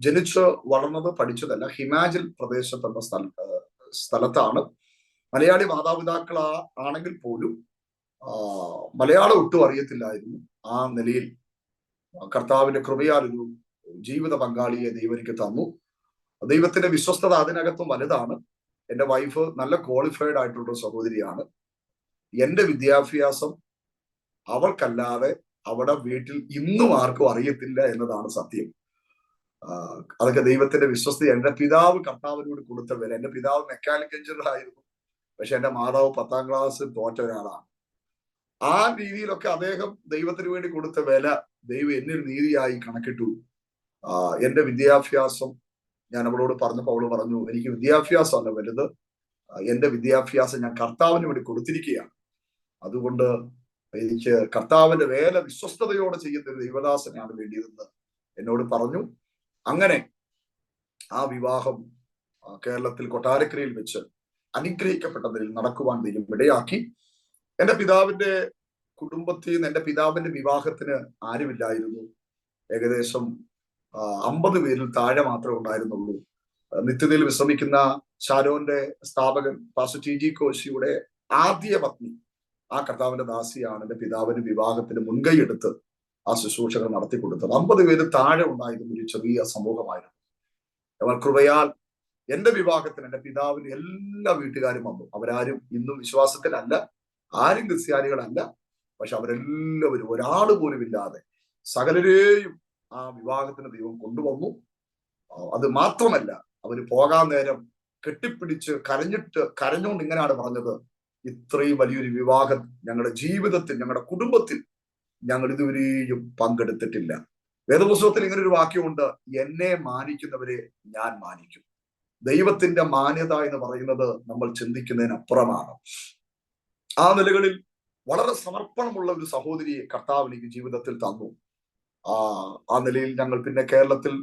ജനിച്ച് വളർന്നത് പഠിച്ചതല്ല ഹിമാചൽ പ്രദേശത്തുള്ള സ്ഥലത്താണ്. മലയാളി മാതാപിതാക്കൾ ആണെങ്കിൽ പോലും മലയാളം ഒട്ടും അറിയത്തില്ലായിരുന്നു. ആ നിലയിൽ കർത്താവിന്റെ കൃപയാൽ ഒരു ജീവിത പങ്കാളിയെ ദൈവം എനിക്ക് തന്നു. ദൈവത്തിന്റെ വിശ്വസ്തത അതിനകത്തും വലുതാണ്. എന്റെ വൈഫ് നല്ല ക്വാളിഫൈഡ് ആയിട്ടുള്ള സഹോദരിയാണ്. എന്റെ വിദ്യാഭ്യാസം അവൾക്കല്ലാതെ അവിടെ വീട്ടിൽ ഇന്നും ആർക്കും അറിയത്തില്ല എന്നതാണ് സത്യം. അതൊക്കെ ദൈവത്തിന്റെ വിശ്വസ്ത. എന്റെ പിതാവ് കർത്താവിനോട് കൊടുത്ത വില. എന്റെ പിതാവ് മെക്കാനിക്കൽ എഞ്ചിനീയർ ആയിരുന്നു. പക്ഷെ എന്റെ മാതാവ് 10ാം ക്ലാസ് തോറ്റ ഒരാളാണ്. ആ രീതിയിലൊക്കെ അദ്ദേഹം ദൈവത്തിന് വേണ്ടി കൊടുത്ത വില ദൈവം എന്നിൽ നീതിയായി കണക്കിട്ടു. എന്റെ വിദ്യാഭ്യാസം ഞാൻ അവളോട് പറഞ്ഞപ്പോൾ അവള് പറഞ്ഞു, എനിക്ക് വിദ്യാഭ്യാസമല്ല വലുത്, എന്റെ വിദ്യാഭ്യാസം ഞാൻ കർത്താവിന് വേണ്ടി കൊടുത്തിരിക്കുകയാണ്. അതുകൊണ്ട് എനിക്ക് കർത്താവിന്റെ വേല വിശ്വസ്തയോടെ ചെയ്യുന്ന ഒരു ദൈവദാസനാണ് വേണ്ടിയതെന്ന് എന്നോട് പറഞ്ഞു. അങ്ങനെ ആ വിവാഹം കേരളത്തിൽ കൊട്ടാരക്കരയിൽ വെച്ച് അനുഗ്രഹിക്കപ്പെട്ടതിൽ നടക്കുവാൻ ദൈവം ഇടയാക്കി. എന്റെ പിതാവിന്റെ കുടുംബത്തിൽ നിന്ന് എന്റെ പിതാവിന്റെ വിവാഹത്തിന് ആരുമില്ലായിരുന്നു. ഏകദേശം 50 പേരിൽ താഴെ മാത്രമേ ഉണ്ടായിരുന്നുള്ളൂ. നിത്യതയിൽ വിശ്രമിക്കുന്ന ഷാരോന്റെ സ്ഥാപകൻ പാസ്റ്റർ ടി.ജി. കോശിയുടെ ആദ്യ പത്നി ആ കർത്താവിന്റെ ദാസിയാണ് എന്റെ പിതാവിന്റെ വിവാഹത്തിന് മുൻകൈ എടുത്ത് ആ ശുശ്രൂഷകൾ നടത്തി കൊടുത്തത്. 50 പേര് താഴെ ഉണ്ടായിരുന്ന ഒരു ചെറിയ സമൂഹമായിരുന്നു. അവർ കൃപയാൽ എന്റെ വിവാഹത്തിന് എന്റെ പിതാവിന് എല്ലാ വീട്ടുകാരും വന്നു. അവരാരും ഇന്നും വിശ്വാസത്തിലല്ല, ആരും ക്രിസ്ത്യാനികളല്ല. പക്ഷെ അവരെല്ലാവരും ഒരാള് പോലും ഇല്ലാതെ സകലരെയും ആ വിവാഹത്തിന് ദൈവം കൊണ്ടുവന്നു. അത് മാത്രമല്ല, അവര് പോകാൻ നേരം കെട്ടിപ്പിടിച്ച് കരഞ്ഞുകൊണ്ട് ഇങ്ങനെയാണ് പറഞ്ഞത്, ഇത്രയും വലിയൊരു വിവാഹം ഞങ്ങളുടെ ജീവിതത്തിൽ, ഞങ്ങളുടെ കുടുംബത്തിൽ ഞങ്ങൾ ഇതുവരെയും പങ്കെടുത്തിട്ടില്ല. വേദപുസ്തകത്തിൽ ഇങ്ങനെ ഒരു വാക്യമുണ്ട്, എന്നെ മാനിക്കുന്നവരെ ഞാൻ മാനിക്കും. ദൈവത്തിന്റെ മാന്യത എന്ന് പറയുന്നത് നമ്മൾ ചിന്തിക്കുന്നതിനപ്പുറമാണ്. ആ നിലകളിൽ വളരെ സമർപ്പണമുള്ള ഒരു സഹോദരിയെ കർത്താവ് എനിക്ക് ജീവിതത്തിൽ തന്നു. ആ നിലയിൽ ഞങ്ങൾ പിന്നെ കേരളത്തിൽ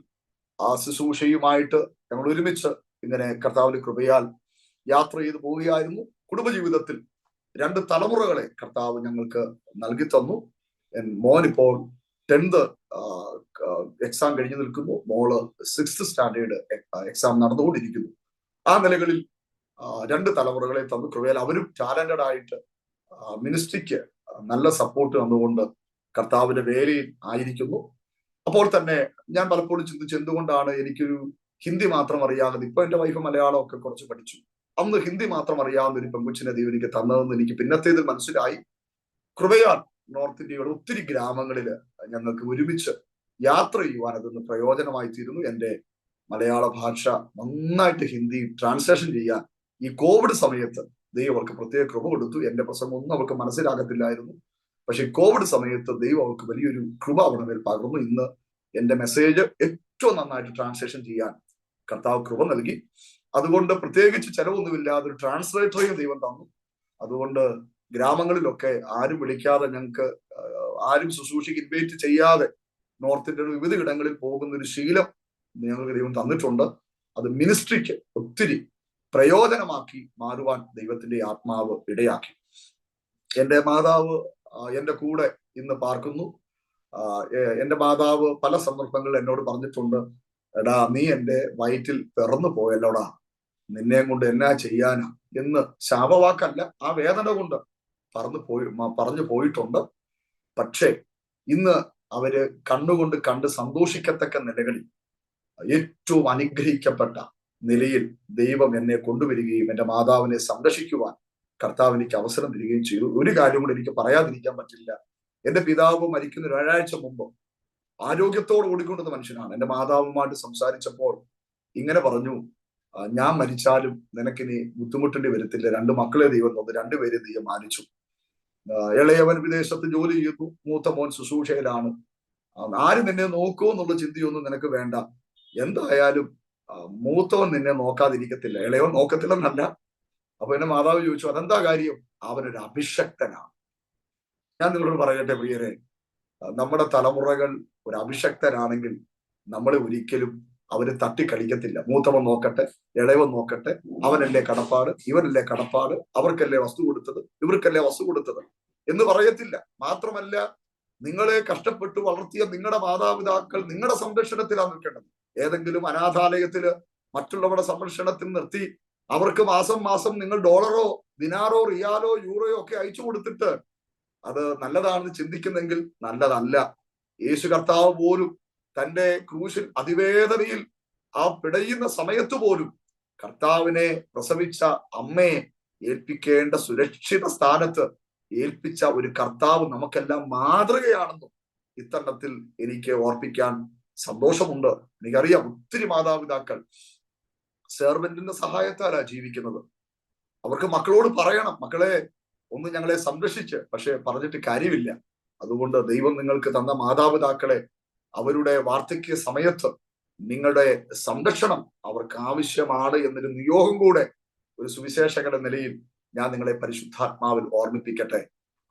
ആ ശുശ്രൂഷയുമായിട്ട് ഞങ്ങൾ ഒരുമിച്ച് ഇങ്ങനെ കർത്താവിന്റെ കൃപയാൽ യാത്ര ചെയ്ത് പോവുകയായിരുന്നു. കുടുംബജീവിതത്തിൽ 2 തലമുറകളെ കർത്താവ് ഞങ്ങൾക്ക് നൽകി തന്നു. മോൻ ഇപ്പോൾ 10th എക്സാം കഴിഞ്ഞു നിൽക്കുന്നു. മോള് 6th സ്റ്റാൻഡേർഡ് എക്സാം നടന്നുകൊണ്ടിരിക്കുന്നു. ആ നിലകളിൽ 2 തലമുറകളെ തന്നു. കൃപയാൽ അവരും ടാലന്റഡ് ആയിട്ട് മിനിസ്ട്രിക്ക് നല്ല സപ്പോർട്ട് തന്നുകൊണ്ട് കർത്താവിന്റെ വേലയിൽ ആയിരിക്കുന്നു. അപ്പോൾ തന്നെ ഞാൻ പലപ്പോഴും ചിന്തിച്ചു, എന്തുകൊണ്ടാണ് എനിക്കൊരു ഹിന്ദി മാത്രം അറിയാവുന്നത്. ഇപ്പൊ എന്റെ വൈഫ് മലയാളം ഒക്കെ കുറച്ച് പഠിച്ചു. അന്ന് ഹിന്ദി മാത്രം അറിയാവുന്ന ഒരു പെൺകുച്ചിനെ ദൈവം എനിക്ക് തന്നതെന്ന് എനിക്ക് പിന്നത്തേതിൽ മനസ്സിലായി. കൃപയാൽ നോർത്ത് ഇന്ത്യയുടെ ഒത്തിരി ഗ്രാമങ്ങളിൽ ഞങ്ങൾക്ക് ഒരുമിച്ച് യാത്ര ചെയ്യുവാൻ അതൊന്ന് പ്രയോജനമായി തീരുന്നു. എന്റെ മലയാള ഭാഷ നന്നായിട്ട് ഹിന്ദി ട്രാൻസ്ലേഷൻ ചെയ്യാൻ ഈ കോവിഡ് സമയത്ത് ദൈവം അവർക്ക് പ്രത്യേക കൃപ കൊടുത്തു. എന്റെ പ്രസംഗം ഒന്നും അവർക്ക് മനസ്സിലാകത്തില്ലായിരുന്നു. പക്ഷെ കോവിഡ് സമയത്ത് ദൈവം അവർക്ക് വലിയൊരു കൃപ അവിടെ മേൽ പകർന്നു. ഇന്ന് എന്റെ മെസ്സേജ് ഏറ്റവും നന്നായിട്ട് ട്രാൻസ്ലേഷൻ ചെയ്യാൻ കർത്താവ് കൃപ നൽകി. അതുകൊണ്ട് പ്രത്യേകിച്ച് ചെലവൊന്നുമില്ലാതെ ഒരു ട്രാൻസ്ലേറ്ററെയും ദൈവം തന്നു. അതുകൊണ്ട് ഗ്രാമങ്ങളിലൊക്കെ ആരും വിളിക്കാതെ, ഞങ്ങൾക്ക് ആരും ശുശ്രൂഷയ്ക്ക് ഇൻവൈറ്റ് ചെയ്യാതെ നോർത്ത് ഇന്ത്യയുടെ വിവിധ ഇടങ്ങളിൽ പോകുന്ന ഒരു ശീലം ഞങ്ങൾക്ക് ദൈവം തന്നിട്ടുണ്ട്. അത് മിനിസ്ട്രിക്ക് ഒത്തിരി പ്രയോജനമാക്കി മാറുവാൻ ദൈവത്തിന്റെ ആത്മാവ് ഇടയാക്കി. എന്റെ മാതാവ് എന്റെ കൂടെ ഇന്ന് പാർക്കുന്നു. എന്റെ മാതാവ് പല സന്ദർഭങ്ങളിൽ എന്നോട് പറഞ്ഞിട്ടുണ്ട്, എടാ നീ എന്റെ വയറ്റിൽ പിറന്നു പോയല്ലോടാ, നിന്നെ കൊണ്ട് എന്നാ ചെയ്യാനാ എന്ന്. ശാപവാക്കല്ല, ആ വേദന കൊണ്ട് പറഞ്ഞു പോയിട്ടുണ്ട്. പക്ഷേ ഇന്ന് അവര് കണ്ണുകൊണ്ട് കണ്ട് സന്തോഷിക്കത്തക്ക നിലകളിൽ ഏറ്റവും അനുഗ്രഹിക്കപ്പെട്ട നിലയിൽ ദൈവം എന്നെ കൊണ്ടുവരികയും എന്റെ മാതാവിനെ സംരക്ഷിക്കുവാൻ കർത്താവ് എനിക്ക് അവസരം തരികയും ചെയ്തു. ഒരു കാര്യം കൂടെ എനിക്ക് പറയാതിരിക്കാൻ പറ്റില്ല. എന്റെ പിതാവ് മരിക്കുന്ന ഒരാഴ്ച മുമ്പ് ആരോഗ്യത്തോട് ഓടിക്കൊണ്ടുന്ന മനുഷ്യനാണ്. എന്റെ മാതാവുമായിട്ട് സംസാരിച്ചപ്പോൾ ഇങ്ങനെ പറഞ്ഞു, ഞാൻ മരിച്ചാലും നിനക്കിനി ബുദ്ധിമുട്ടേണ്ടി വരത്തില്ല. 2 മക്കളെ ദൈവം തന്നു, 2 പേരെ ദൈവം മാനിച്ചു. ഇളയവൻ വിദേശത്ത് ജോലി ചെയ്യുന്നു, മൂത്ത മോൻ ശുശ്രൂഷയിലാണ്. ആര് നിന്നെ നോക്കുമോ എന്നുള്ള ചിന്തയൊന്നും നിനക്ക് വേണ്ട. എന്തായാലും മൂത്തവൻ നിന്നെ നോക്കാതിരിക്കത്തില്ല, ഇളയവൻ നോക്കത്തില്ലെന്നല്ല. അപ്പൊ എന്റെ മാതാവ് ചോദിച്ചു, അതെന്താ കാര്യം? അവനൊരു അഭിഷക്തനാണ്. ഞാൻ നിങ്ങളോട് പറയട്ടെ പ്രിയരെ, നമ്മുടെ തലമുറകൾ ഒരു അഭിഷക്തരാണെങ്കിൽ നമ്മളെ ഒരിക്കലും അവര് തട്ടിക്കളിക്കത്തില്ല. മൂത്തവൻ നോക്കട്ടെ, ഇളയവൻ നോക്കട്ടെ, അവനല്ലേ കടപ്പാട്, ഇവനല്ലേ കടപ്പാട്, അവർക്കല്ലേ വസ്തു കൊടുത്തത്, ഇവർക്കല്ലേ വസ്തു കൊടുത്തത് എന്ന് പറയത്തില്ല. മാത്രമല്ല, നിങ്ങളെ കഷ്ടപ്പെട്ട് വളർത്തിയ നിങ്ങളുടെ മാതാപിതാക്കൾ നിങ്ങളുടെ സംരക്ഷണത്തിലാണ് നിൽക്കേണ്ടത്. ഏതെങ്കിലും അനാഥാലയത്തില് മറ്റുള്ളവരുടെ സംരക്ഷണത്തിൽ നിർത്തി അവർക്ക് മാസം മാസം നിങ്ങൾ ഡോളറോ ദിനാറോ റിയാലോ യൂറോയോ ഒക്കെ അയച്ചു കൊടുത്തിട്ട് അത് നല്ലതാണെന്ന് ചിന്തിക്കുന്നെങ്കിൽ നല്ലതല്ല. യേശു കർത്താവ് പോലും തന്റെ ക്രൂശിൽ അതിവേദനയിൽ ആ പിടയുന്ന സമയത്ത് പോലും കർത്താവിനെ പ്രസവിച്ച അമ്മയെ ഏൽപ്പിക്കേണ്ട സുരക്ഷിത സ്ഥാനത്ത് ഏൽപ്പിച്ച ഒരു കർത്താവ് നമുക്കെല്ലാം മാതൃകയാണെന്നും ഇത്തരണത്തിൽ എനിക്ക് ഓർപ്പിക്കാൻ സന്തോഷമുണ്ട്. എനിക്കറിയാം ഒത്തിരി മാതാപിതാക്കൾ സെർവന്റിന്റെ സഹായത്താലാ ജീവിക്കുന്നത്. അവർക്ക് മക്കളോട് പറയണം, മക്കളെ ഒന്ന് ഞങ്ങളെ സംരക്ഷിച്ച്, പക്ഷെ പറഞ്ഞിട്ട് കാര്യമില്ല. അതുകൊണ്ട് ദൈവം നിങ്ങൾക്ക് തന്ന മാതാപിതാക്കളെ അവരുടെ വാർദ്ധക്യ സമയത്ത് നിങ്ങളുടെ സംരക്ഷണം അവർക്ക് ആവശ്യമാണ് എന്നൊരു നിയോഗം കൂടെ ഒരു സുവിശേഷകരുടെ നിലയിൽ ഞാൻ നിങ്ങളെ പരിശുദ്ധാത്മാവിൽ ഓർമ്മിപ്പിക്കട്ടെ.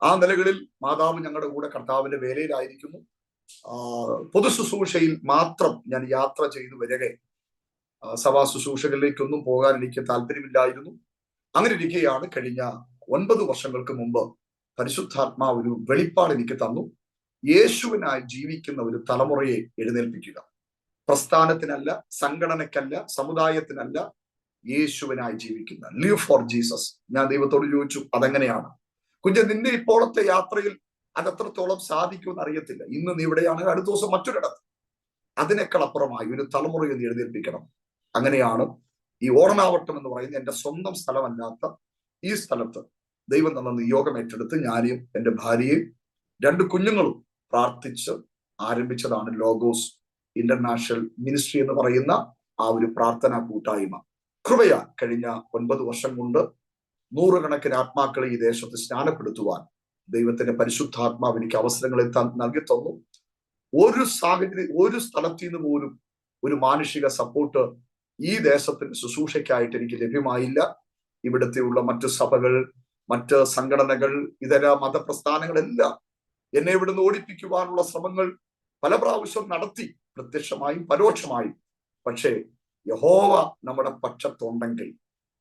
ആ നിലകളിൽ മാതാവ് ഞങ്ങളുടെ കൂടെ കർത്താവിന്റെ വേലയിലായിരിക്കുന്നു. പൊതു ശുശ്രൂഷയിൽ മാത്രം ഞാൻ യാത്ര ചെയ്തു വരികെ സഭാ ശുശ്രൂഷകളിലേക്കൊന്നും പോകാൻ എനിക്ക് താല്പര്യമില്ലായിരുന്നു. അങ്ങനെ ഇരിക്കുകയാണ് കഴിഞ്ഞ 9 വർഷങ്ങൾക്ക് മുമ്പ് പരിശുദ്ധാത്മാവ് ഒരു വെളിപ്പാട് എനിക്ക് തന്നു. യേശുവിനായി ജീവിക്കുന്ന ഒരു തലമുറയെ എഴുന്നേൽപ്പിക്കുക. പ്രസ്ഥാനത്തിനല്ല, സംഘടനയ്ക്കല്ല, സമുദായത്തിനല്ല, യേശുവിനായി ജീവിക്കുന്ന, ലിവ് ഫോർ ജീസസ്. ഞാൻ ദൈവത്തോട് ചോദിച്ചു, അതെങ്ങനെയാണ് കുഞ്ഞ്? നിന്റെ ഇപ്പോഴത്തെ യാത്രയിൽ അതെത്രത്തോളം സാധിക്കുമെന്ന് അറിയത്തില്ല. ഇന്ന് നീ ഇവിടെയാണെങ്കിൽ അടുത്ത ദിവസം മറ്റൊരിടത്ത്. അതിനേക്കാൾ അപ്പുറമായി ഒരു തലമുറയെ നീ എഴുന്നേൽപ്പിക്കണം. അങ്ങനെയാണ് ഈ ഓടനാവട്ടം എന്ന് പറയുന്ന എന്റെ സ്വന്തം സ്ഥലമല്ലാത്ത ഈ സ്ഥലത്ത് ദൈവം തന്ന നിയോഗം ഏറ്റെടുത്ത് ഞാനും എൻ്റെ ഭാര്യയും 2 കുഞ്ഞുങ്ങളും പ്രാർത്ഥിച്ച് ആരംഭിച്ചതാണ് ലോഗോസ് ഇന്റർനാഷണൽ മിനിസ്ട്രി എന്ന് പറയുന്ന ആ ഒരു പ്രാർത്ഥനാ കൂട്ടായ്മ. കൃപയാൽ കഴിഞ്ഞ 9 വർഷം കൊണ്ട് 100 കണക്കിന് ആത്മാക്കളെ ഈ ദേശത്ത് സ്നാനപ്പെടുത്തുവാൻ ദൈവത്തിന്റെ പരിശുദ്ധാത്മാവ് എനിക്ക് അവസരങ്ങൾ നൽകി തന്നു. ഒരു സാഹചര്യം, ഒരു സ്ഥലത്തു നിന്ന് പോലും ഒരു മാനുഷിക സപ്പോർട്ട് ഈ ദേശത്തിന്റെ ശുശ്രൂഷയ്ക്കായിട്ട് എനിക്ക് ലഭ്യമായില്ല. ഇവിടുത്തെയുള്ള മറ്റു സഭകൾ, മറ്റ് സംഘടനകൾ, ഇതര മതപ്രസ്ഥാനങ്ങളെല്ലാം എന്നെ ഇവിടുന്ന് ഓടിപ്പിക്കുവാനുള്ള ശ്രമങ്ങൾ പല പ്രാവശ്യം നടത്തി, പ്രത്യക്ഷമായും പരോക്ഷമായും. പക്ഷേ യഹോവ നമ്മുടെ പക്ഷത്തുണ്ടെങ്കിൽ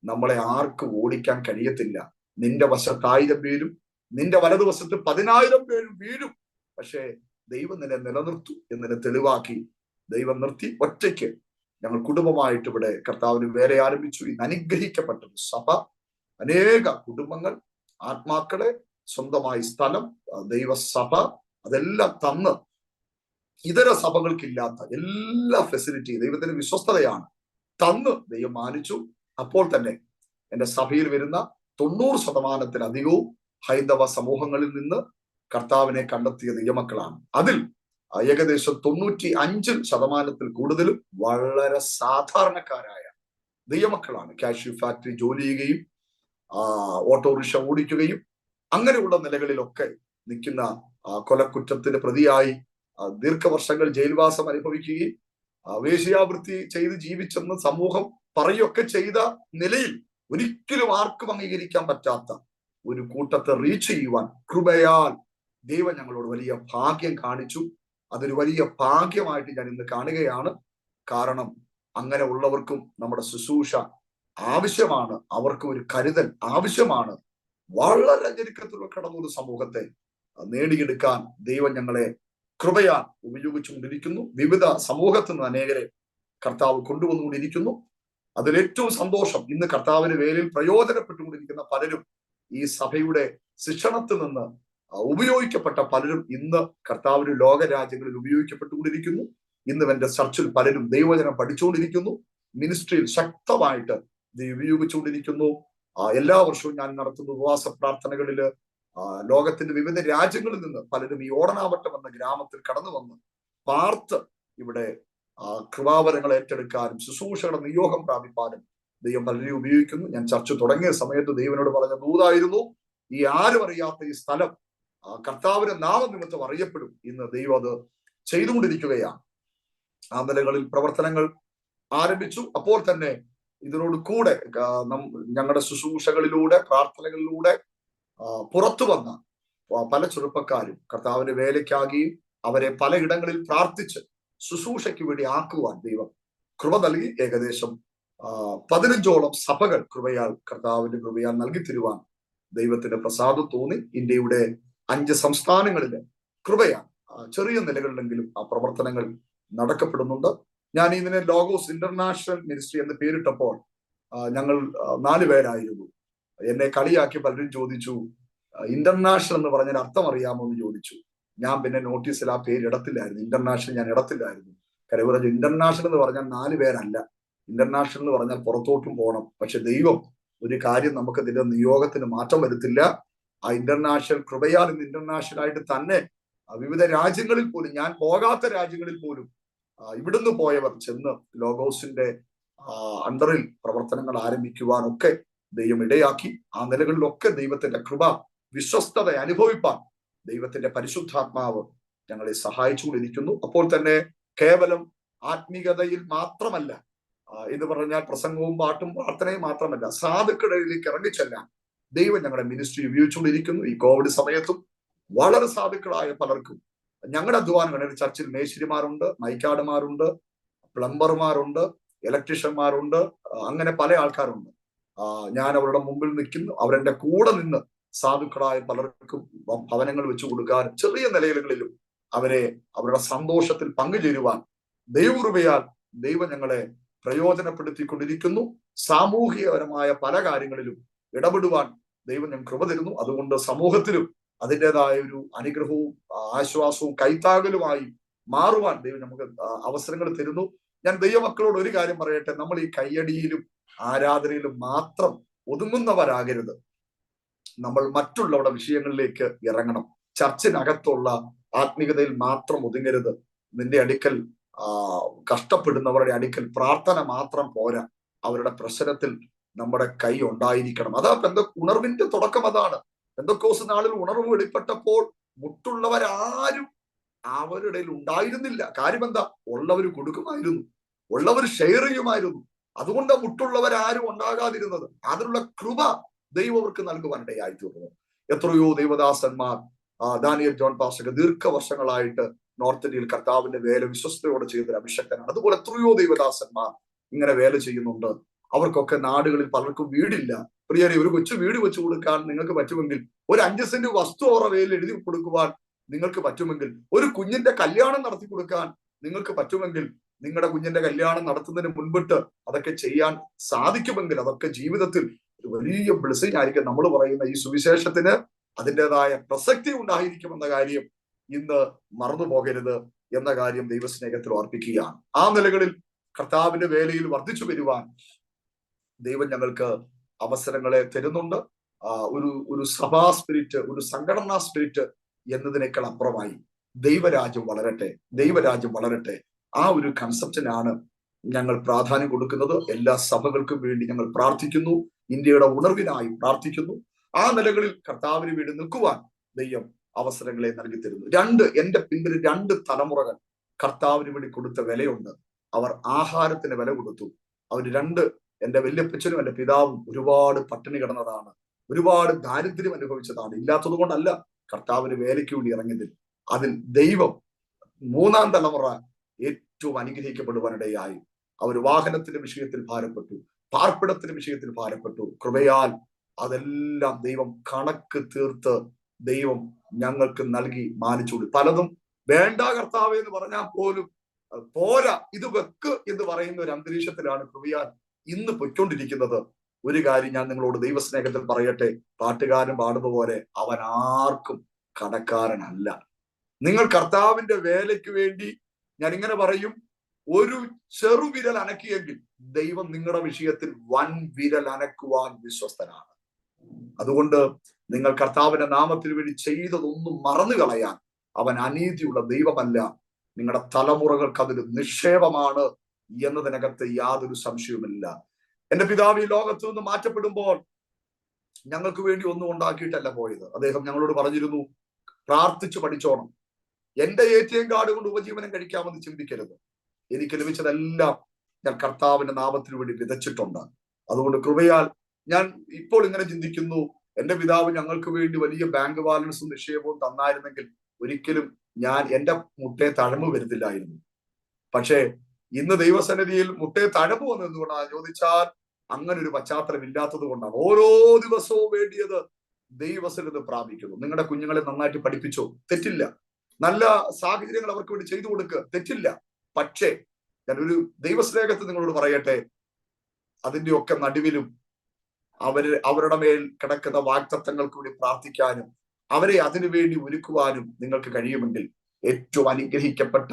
നമ്മളെ ആർക്കും ഓടിക്കാൻ കഴിയത്തില്ല. നിന്റെ വശത്ത് 1000 പേരും നിന്റെ വലതുവശത്ത് 10,000 പേരും വീഴും, പക്ഷേ ദൈവം നിന്നെ നിലനിർത്തു എന്നതിനെ തെളിവാക്കി ദൈവം നിർത്തി. ഒറ്റയ്ക്ക് ഞങ്ങൾ കുടുംബമായിട്ട് ഇവിടെ കർത്താവിന് വേറെ ആരംഭിച്ചു. ഇന്ന് അനുഗ്രഹിക്കപ്പെട്ട സഭ, അനേക കുടുംബങ്ങൾ, ആത്മാക്കളെ, സ്വന്തമായി സ്ഥലം, ദൈവസഭ, അതെല്ലാം തന്ന് ഇതര സഭകൾക്കില്ലാത്ത എല്ലാ ഫെസിലിറ്റി ദൈവത്തിന്റെ വിശ്വസ്തതയാണ് തന്ന് ദൈവം മാനിച്ചു. അപ്പോൾ തന്നെ എന്റെ സഭയിൽ വരുന്ന 90% ഹൈന്ദവ സമൂഹങ്ങളിൽ നിന്ന് കർത്താവിനെ കണ്ടെത്തിയ ദൈവമക്കളാണ്. അതിൽ ഏകദേശം 95% കൂടുതലും വളരെ സാധാരണക്കാരായ ദൈവമക്കളാണ്. കാഷ്യൂ ഫാക്ടറി ജോലി ചെയ്യുകയും ഓട്ടോറിക്ഷ ഓടിക്കുകയും അങ്ങനെയുള്ള നിലകളിലൊക്കെ നിൽക്കുന്ന, കൊലക്കുറ്റത്തിന് പ്രതിയായി ദീർഘവർഷങ്ങൾ ജയിൽവാസം അനുഭവിക്കുകയും വേശ്യാവൃത്തി ചെയ്ത് ജീവിച്ചെന്ന് സമൂഹം പറയുകയൊക്കെ ചെയ്ത നിലയിൽ ഒരിക്കലും ആർക്കും അംഗീകരിക്കാൻ പറ്റാത്ത ഒരു കൂട്ടത്തെ റീച്ച് ചെയ്യുവാൻ കൃപയാൽ ദൈവം ഞങ്ങളോട് വലിയ ഭാഗ്യം കാണിച്ചു. അതൊരു വലിയ ഭാഗ്യമായിട്ട് ഞാൻ ഇന്ന് കാണുകയാണ്. കാരണം അങ്ങനെ ഉള്ളവർക്കും നമ്മുടെ ശുശ്രൂഷ ആവശ്യമാണ്, അവർക്ക് ഒരു കരുതൽ ആവശ്യമാണ്. വളരെ ഞെരുക്കത്തിലുള്ള കടന്നൊരു സമൂഹത്തെ നേടിയെടുക്കാൻ ദൈവം ഞങ്ങളെ കൃപയാൽ ഉപയോഗിച്ചുകൊണ്ടിരിക്കുന്നു. വിവിധ സമൂഹത്തിൽ നിന്ന് അനേകരെ കർത്താവ് കൊണ്ടുവന്നുകൊണ്ടിരിക്കുന്നു. അതിലേറ്റവും സന്തോഷം, ഇന്ന് കർത്താവിന് വേലയിൽ പ്രയോജനപ്പെട്ടുകൊണ്ടിരിക്കുന്ന പലരും, ഈ സഭയുടെ ശിക്ഷണത്തിൽ നിന്ന് ഉപയോഗിക്കപ്പെട്ട പലരും ഇന്ന് കർത്താവിന് ലോകരാജ്യങ്ങളിൽ ഉപയോഗിക്കപ്പെട്ടുകൊണ്ടിരിക്കുന്നു. ഇന്ന് എന്റെ ചർച്ചിൽ പലരും ദൈവവചനം പഠിച്ചുകൊണ്ടിരിക്കുന്നു. മിനിസ്ട്രിയിൽ ശക്തമായിട്ട് ഉപയോഗിച്ചുകൊണ്ടിരിക്കുന്നു. എല്ലാ വർഷവും ഞാൻ നടത്തുന്ന ഉപവാസ പ്രാർത്ഥനകളില് ലോകത്തിന്റെ വിവിധ രാജ്യങ്ങളിൽ നിന്ന് പലരും ഈ ഓടനാവട്ടം എന്ന ഗ്രാമത്തിൽ കടന്നു വന്ന് പാർത്ത് ഇവിടെ കൃപാവരങ്ങൾ ഏറ്റെടുക്കാനും ശുശ്രൂഷകളുടെ നിയോഗം പ്രാപിപ്പാനും ദൈവം പലരെയും ഉപയോഗിക്കുന്നു. ഞാൻ ചർച്ച തുടങ്ങിയ സമയത്ത് ദൈവനോട് പറഞ്ഞ ദൂതായിരുന്നു, ഈ ആരും അറിയാത്ത ഈ സ്ഥലം കർത്താവിന്റെ നാമനിമിത്തം അറിയപ്പെടും. ഇന്ന് ദൈവം അത് ചെയ്തുകൊണ്ടിരിക്കുകയാണ്. ആ നിലകളിൽ പ്രവർത്തനങ്ങൾ ആരംഭിച്ചു. അപ്പോൾ തന്നെ ഇതിനോട് കൂടെ ഞങ്ങളുടെ ശുശ്രൂഷകളിലൂടെ പ്രാർത്ഥനകളിലൂടെ പുറത്തു വന്ന പല ചെറുപ്പക്കാരും കർത്താവിന്റെ വേലയ്ക്കാകുകയും അവരെ പലയിടങ്ങളിൽ പ്രാർത്ഥിച്ച് ശുശ്രൂഷയ്ക്ക് വേണ്ടി ആക്കുവാൻ ദൈവം കൃപ നൽകി. ഏകദേശം 15ഓളം സഭകൾ കർത്താവിന്റെ കൃപയാൽ നൽകി തരുവാൻ ദൈവത്തിന്റെ പ്രസാദം തോന്നി. ഇന്ത്യയുടെ 5 സംസ്ഥാനങ്ങളിലെ കൃപയാൽ ചെറിയ നിലകളിലെങ്കിലും ആ പ്രവർത്തനങ്ങൾ നടക്കപ്പെടുന്നുണ്ട്. ഞാൻ ഇതിനെ ലോഗോസ് ഇന്റർനാഷണൽ മിനിസ്ട്രി എന്ന് പേരിട്ടപ്പോൾ ഞങ്ങൾ 4 പേരായിരുന്നു. എന്നെ കളിയാക്കി പലരും ചോദിച്ചു, ഇന്റർനാഷണൽ എന്ന് പറഞ്ഞാൽ അർത്ഥം അറിയാമോ എന്ന് ചോദിച്ചു. ഞാൻ പിന്നെ നോട്ടീസിൽ ആ പേര് ഇടത്തില്ലായിരുന്നു, ഇന്റർനാഷണൽ ഞാൻ ഇടത്തില്ലായിരുന്നു. കാര്യം പറഞ്ഞു, ഇന്റർനാഷണൽ എന്ന് പറഞ്ഞാൽ 4 പേരല്ല, ഇന്റർനാഷണൽ എന്ന് പറഞ്ഞാൽ പുറത്തോട്ടും പോകണം. പക്ഷെ ദൈവം ഒരു കാര്യം നമുക്ക് ഇതിന്റെ നിയോഗത്തിന് മാറ്റം വരുത്തില്ല. ആ ഇന്റർനാഷണൽ കൃപയാൽ ഇന്ന് ഇന്റർനാഷണൽ ആയിട്ട് തന്നെ വിവിധ രാജ്യങ്ങളിൽ പോലും, ഞാൻ പോകാത്ത രാജ്യങ്ങളിൽ പോലും ഇവിടുന്ന് പോയവർ ചെന്ന് ലോഗോസിന്റെ അണ്ടറിൽ പ്രവർത്തനങ്ങൾ ആരംഭിക്കുവാനൊക്കെ ദൈവം ഇടയാക്കി. ആ നിലകളിലൊക്കെ ദൈവത്തിന്റെ കൃപ വിശ്വസ്തത അനുഭവിപ്പാൻ ദൈവത്തിന്റെ പരിശുദ്ധാത്മാവ് ഞങ്ങളെ സഹായിച്ചുകൊണ്ടിരിക്കുന്നു. അപ്പോൾ തന്നെ കേവലം ആത്മീയതയിൽ മാത്രമല്ല എന്ന് പറഞ്ഞാൽ പ്രസംഗവും പാട്ടും പ്രാർത്ഥനയും മാത്രമല്ല, സാധുക്കളിലേക്ക് ഇറങ്ങിച്ചെല്ലാൻ ദൈവം ഞങ്ങളുടെ മിനിസ്ട്രി ഉപയോഗിച്ചുകൊണ്ടിരിക്കുന്നു. ഈ കോവിഡ് സമയത്തും വളരെ സാധുക്കളായ പലർക്കും ഞങ്ങളുടെ അധ്വാനങ്ങൾ, ചർച്ചിൽ മേശിരിമാരുണ്ട്, മൈക്കാടുമാരുണ്ട്, പ്ലംബർമാരുണ്ട്, ഇലക്ട്രീഷ്യന്മാരുണ്ട്, അങ്ങനെ പല ആൾക്കാരുണ്ട്. ഞാൻ അവരുടെ മുമ്പിൽ നിൽക്കുന്നു. അവരെന്റെ കൂടെ നിന്ന് സാധുക്കളായ പലർക്കും ഭവനങ്ങൾ വെച്ചു കൊടുക്കാനും ചെറിയ നിലകളിലും അവരുടെ സന്തോഷത്തിൽ പങ്കുചേരുവാൻ ദൈവകൃപയാൽ ദൈവം ഞങ്ങളെ പ്രയോജനപ്പെടുത്തിക്കൊണ്ടിരിക്കുന്നു. സാമൂഹികപരമായ പല കാര്യങ്ങളിലും ഇടപെടുവാൻ ദൈവം ഞങ്ങൾ കൃപ തരുന്നു. അതുകൊണ്ട് സമൂഹത്തിലും അതിൻ്റെതായ ഒരു അനുഗ്രഹവും ആശ്വാസവും കൈത്താകലുമായി മാറുവാൻ ദൈവം നമുക്ക് അവസരങ്ങൾ തരുന്നു. ഞാൻ ദൈവമക്കളോട് ഒരു കാര്യം പറയട്ടെ, നമ്മൾ ഈ കയ്യടിയിലും ആരാധനയിലും മാത്രം ഒതുങ്ങുന്നവരാകരുത്. നമ്മൾ മറ്റുള്ളവരുടെ വിഷയങ്ങളിലേക്ക് ഇറങ്ങണം. ചർച്ചിനകത്തുള്ള ആത്മീയതയിൽ മാത്രം ഒതുങ്ങരുത്. നിന്റെ അടുക്കൽ കഷ്ടപ്പെടുന്നവരുടെ അടുക്കൽ പ്രാർത്ഥന മാത്രം പോരാ, അവരുടെ പ്രശ്നത്തിൽ നമ്മുടെ കൈ ഉണ്ടായിരിക്കണം. അതാ ഉണർവിന്റെ തുടക്കം. അതാണ് പെന്തക്കോസ്ത് നാളിൽ ഉണർവ് വെളിപ്പെട്ടപ്പോൾ മുട്ടുള്ളവരാരും അവരുടെ ഉണ്ടായിരുന്നില്ല. കാര്യം എന്താ? ഉള്ളവർ കൊടുക്കുമായിരുന്നു, ഉള്ളവർ ഷെയർ ചെയ്യുമായിരുന്നു. അതുകൊണ്ട് മുട്ടുള്ളവരാരും ഉണ്ടാകാതിരുന്നത്. അതിനുള്ള കൃപ ദൈവം അവർക്ക് നൽകുവാനിടയായി തീർന്നു. എത്രയോ ദൈവദാസന്മാർ, ദാനിയൽ ജോൺ പാസ്റ്റർ ദീർഘവർഷങ്ങളായിട്ട് നോർത്ത് ഇന്ത്യയിൽ കർത്താവിന്റെ വേല വിശ്വസ്തയോടെ ചെയ്തൊരു അഭിഷക്തനാണ്. അതുപോലെ എത്രയോ ദൈവദാസന്മാർ ഇങ്ങനെ വേല ചെയ്യുന്നുണ്ട്. അവർക്കൊക്കെ നാടുകളിൽ പലർക്കും വീടില്ല. പ്രിയരെ, ഒരു കൊച്ചു വീട് വെച്ചു കൊടുക്കാൻ നിങ്ങൾക്ക് പറ്റുമെങ്കിൽ, ഒരു 5 സെന്റ് വസ്തു അവരുടെ പേരിൽ എഴുതി കൊടുക്കുവാൻ നിങ്ങൾക്ക് പറ്റുമെങ്കിൽ, ഒരു കുഞ്ഞിന്റെ കല്യാണം നടത്തി കൊടുക്കാൻ നിങ്ങൾക്ക് പറ്റുമെങ്കിൽ, നിങ്ങളുടെ കുഞ്ഞിന്റെ കല്യാണം നടത്തുന്നതിന് മുൻപിട്ട് അതൊക്കെ ചെയ്യാൻ സാധിക്കുമെങ്കിൽ, അതൊക്കെ ജീവിതത്തിൽ ഒരു വലിയ ബ്ലെസ്സിങ് ആയിരിക്കും. നമ്മൾ പറയുന്ന ഈ സുവിശേഷത്തിന് അതിൻ്റെതായ പ്രസക്തി ഉണ്ടായിരിക്കുമെന്ന കാര്യം ഇന്ന് മറന്നു പോകരുത് എന്ന കാര്യം ദൈവസ്നേഹത്തിൽ ഓർപ്പിക്കുകയാണ്. ആ നിലകളിൽ കർത്താവിന്റെ വേലയിൽ വർദ്ധിച്ചു വരുവാൻ ദൈവം ഞങ്ങൾക്ക് അവസരങ്ങളെ തരുന്നുണ്ട്. ഒരു സഭാ സ്പിരിറ്റ്, ഒരു സംഘടനാ സ്പിരിറ്റ് എന്നതിനേക്കാൾ അപ്പുറമായി ദൈവരാജ്യം വളരട്ടെ, ദൈവരാജ്യം വളരട്ടെ. ആ ഒരു കൺസെപ്റ്റിനാണ് ഞങ്ങൾ പ്രാധാന്യം കൊടുക്കുന്നത്. എല്ലാ സഭകൾക്കും വേണ്ടി ഞങ്ങൾ പ്രാർത്ഥിക്കുന്നു, ഇന്ത്യയുടെ ഉണർവിനായി പ്രാർത്ഥിക്കുന്നു. ആ നിലകളിൽ കർത്താവിന് വേണ്ടി നിൽക്കുവാൻ ദൈവം അവസരങ്ങളെ നൽകി തരുന്നു. എന്റെ പിന്നിൽ 2 തലമുറകൾ കർത്താവിന് വേണ്ടി കൊടുത്ത വിലയുണ്ട്. അവർ ആഹാരത്തിന് വില കൊടുത്തു. അവർ എന്റെ വല്യപ്പച്ചനും എന്റെ പിതാവും ഒരുപാട് പട്ടിണി കിടന്നതാണ്, ഒരുപാട് ദാരിദ്ര്യം അനുഭവിച്ചതാണ്. ഇല്ലാത്തത് കൊണ്ടല്ല, കർത്താവിന് വേലയ്ക്ക് വേണ്ടി ഇറങ്ങിയതിൽ അതിൽ ദൈവം 3-ാം തലമുറ ഏറ്റവും അനുഗ്രഹിക്കപ്പെടുവാനിടയായി. അവർ വാഹനത്തിന്റെ വിഷയത്തിൽ ഭാരപ്പെട്ടു, പാർപ്പിടത്തിന്റെ വിഷയത്തിൽ ഭാരപ്പെട്ടു. കൃപയാൽ അതെല്ലാം ദൈവം കണക്ക് തീർത്ത് ദൈവം ഞങ്ങൾക്ക് നൽകി മാനിച്ചു. പലതും വേണ്ട കർത്താവ് എന്ന് പറഞ്ഞാൽ പോലും പോരാ, ഇത് വെക്ക് എന്ന് പറയുന്ന ഒരു അന്തരീക്ഷത്തിലാണ് കൃപയാൽ ഇന്ന് പൊയ്ക്കൊണ്ടിരിക്കുന്നത്. ഒരു കാര്യം ഞാൻ നിങ്ങളോട് ദൈവസ്നേഹത്തിൽ പറയട്ടെ, പാട്ടുകാരൻ പാടുന്ന പോലെ അവൻ ആർക്കും കടക്കാരനല്ല. നിങ്ങൾ കർത്താവിന്റെ വേലയ്ക്ക് വേണ്ടി, ഞാൻ ഇങ്ങനെ പറയും, ഒരു ചെറുവിരൽ അനക്കിയെങ്കിൽ ദൈവം നിങ്ങളുടെ വിഷയത്തിൽ വൻ വിരൽ അനക്കുവാൻ വിശ്വസ്തനാണ്. അതുകൊണ്ട് നിങ്ങൾ കർത്താവിന്റെ നാമത്തിന് വേണ്ടി ചെയ്തതൊന്നും മറന്നു കളയാൻ അവൻ അനീതിയുള്ള ദൈവമല്ല. നിങ്ങളുടെ തലമുറകൾക്ക് അതൊരു നിക്ഷേപമാണ് എന്നതിനകത്ത് യാതൊരു സംശയവുമില്ല. എന്റെ പിതാവ് ഈ ലോകത്തു നിന്ന് മാറ്റപ്പെടുമ്പോൾ ഞങ്ങൾക്ക് വേണ്ടി ഒന്നും ഉണ്ടാക്കിയിട്ടല്ല പോയത്. അദ്ദേഹം ഞങ്ങളോട് പറഞ്ഞിരുന്നു, പ്രാർത്ഥിച്ചു പഠിച്ചോണം. എന്റെ ATM കാർഡ് കൊണ്ട് ഉപജീവനം കഴിക്കാമെന്ന് ചിന്തിക്കരുത്. എനിക്ക് ലഭിച്ചതെല്ലാം ഞാൻ കർത്താവിന്റെ നാമത്തിന് വേണ്ടി വിതച്ചിട്ടുണ്ട്. അതുകൊണ്ട് കൃപയാൽ ഞാൻ ഇപ്പോൾ ഇങ്ങനെ ചിന്തിക്കുന്നു, എന്റെ പിതാവ് ഞങ്ങൾക്ക് വേണ്ടി വലിയ ബാങ്ക് ബാലൻസും നിക്ഷേപവും തന്നായിരുന്നെങ്കിൽ ഒരിക്കലും ഞാൻ എന്റെ മുട്ടയെ തഴമ്പ് വരുത്തില്ലായിരുന്നു. പക്ഷേ ഇന്ന് ദൈവസന്നിധിയിൽ മുട്ടയെ തഴമ്പ് വന്നു എന്തുകൊണ്ടാണ് ചോദിച്ചാൽ, അങ്ങനെ ഒരു പശ്ചാത്തലം ഇല്ലാത്തത് കൊണ്ടാണ്. ഓരോ ദിവസവും വേണ്ടിയത് ദൈവസന്നിധി പ്രാപിക്കുന്നു. നിങ്ങളുടെ കുഞ്ഞുങ്ങളെ നന്നായിട്ട് പഠിപ്പിച്ചോ, തെറ്റില്ല. നല്ല സാഹചര്യങ്ങൾ അവർക്ക് വേണ്ടി ചെയ്തു കൊടുക്കുക, തെറ്റില്ല. പക്ഷേ ഞാനൊരു ദൈവസ്നേഹത്തിൽ നിങ്ങളോട് പറയട്ടെ, അതിന്റെയൊക്കെ നടുവിലും അവരുടെ മേൽ കിടക്കുന്ന വാഗ്ദത്തങ്ങൾക്ക് വേണ്ടി പ്രാർത്ഥിക്കാനും അവരെ അതിനുവേണ്ടി ഒരുക്കുവാനും നിങ്ങൾക്ക് കഴിയുമെങ്കിൽ ഏറ്റവും അനുഗ്രഹിക്കപ്പെട്ട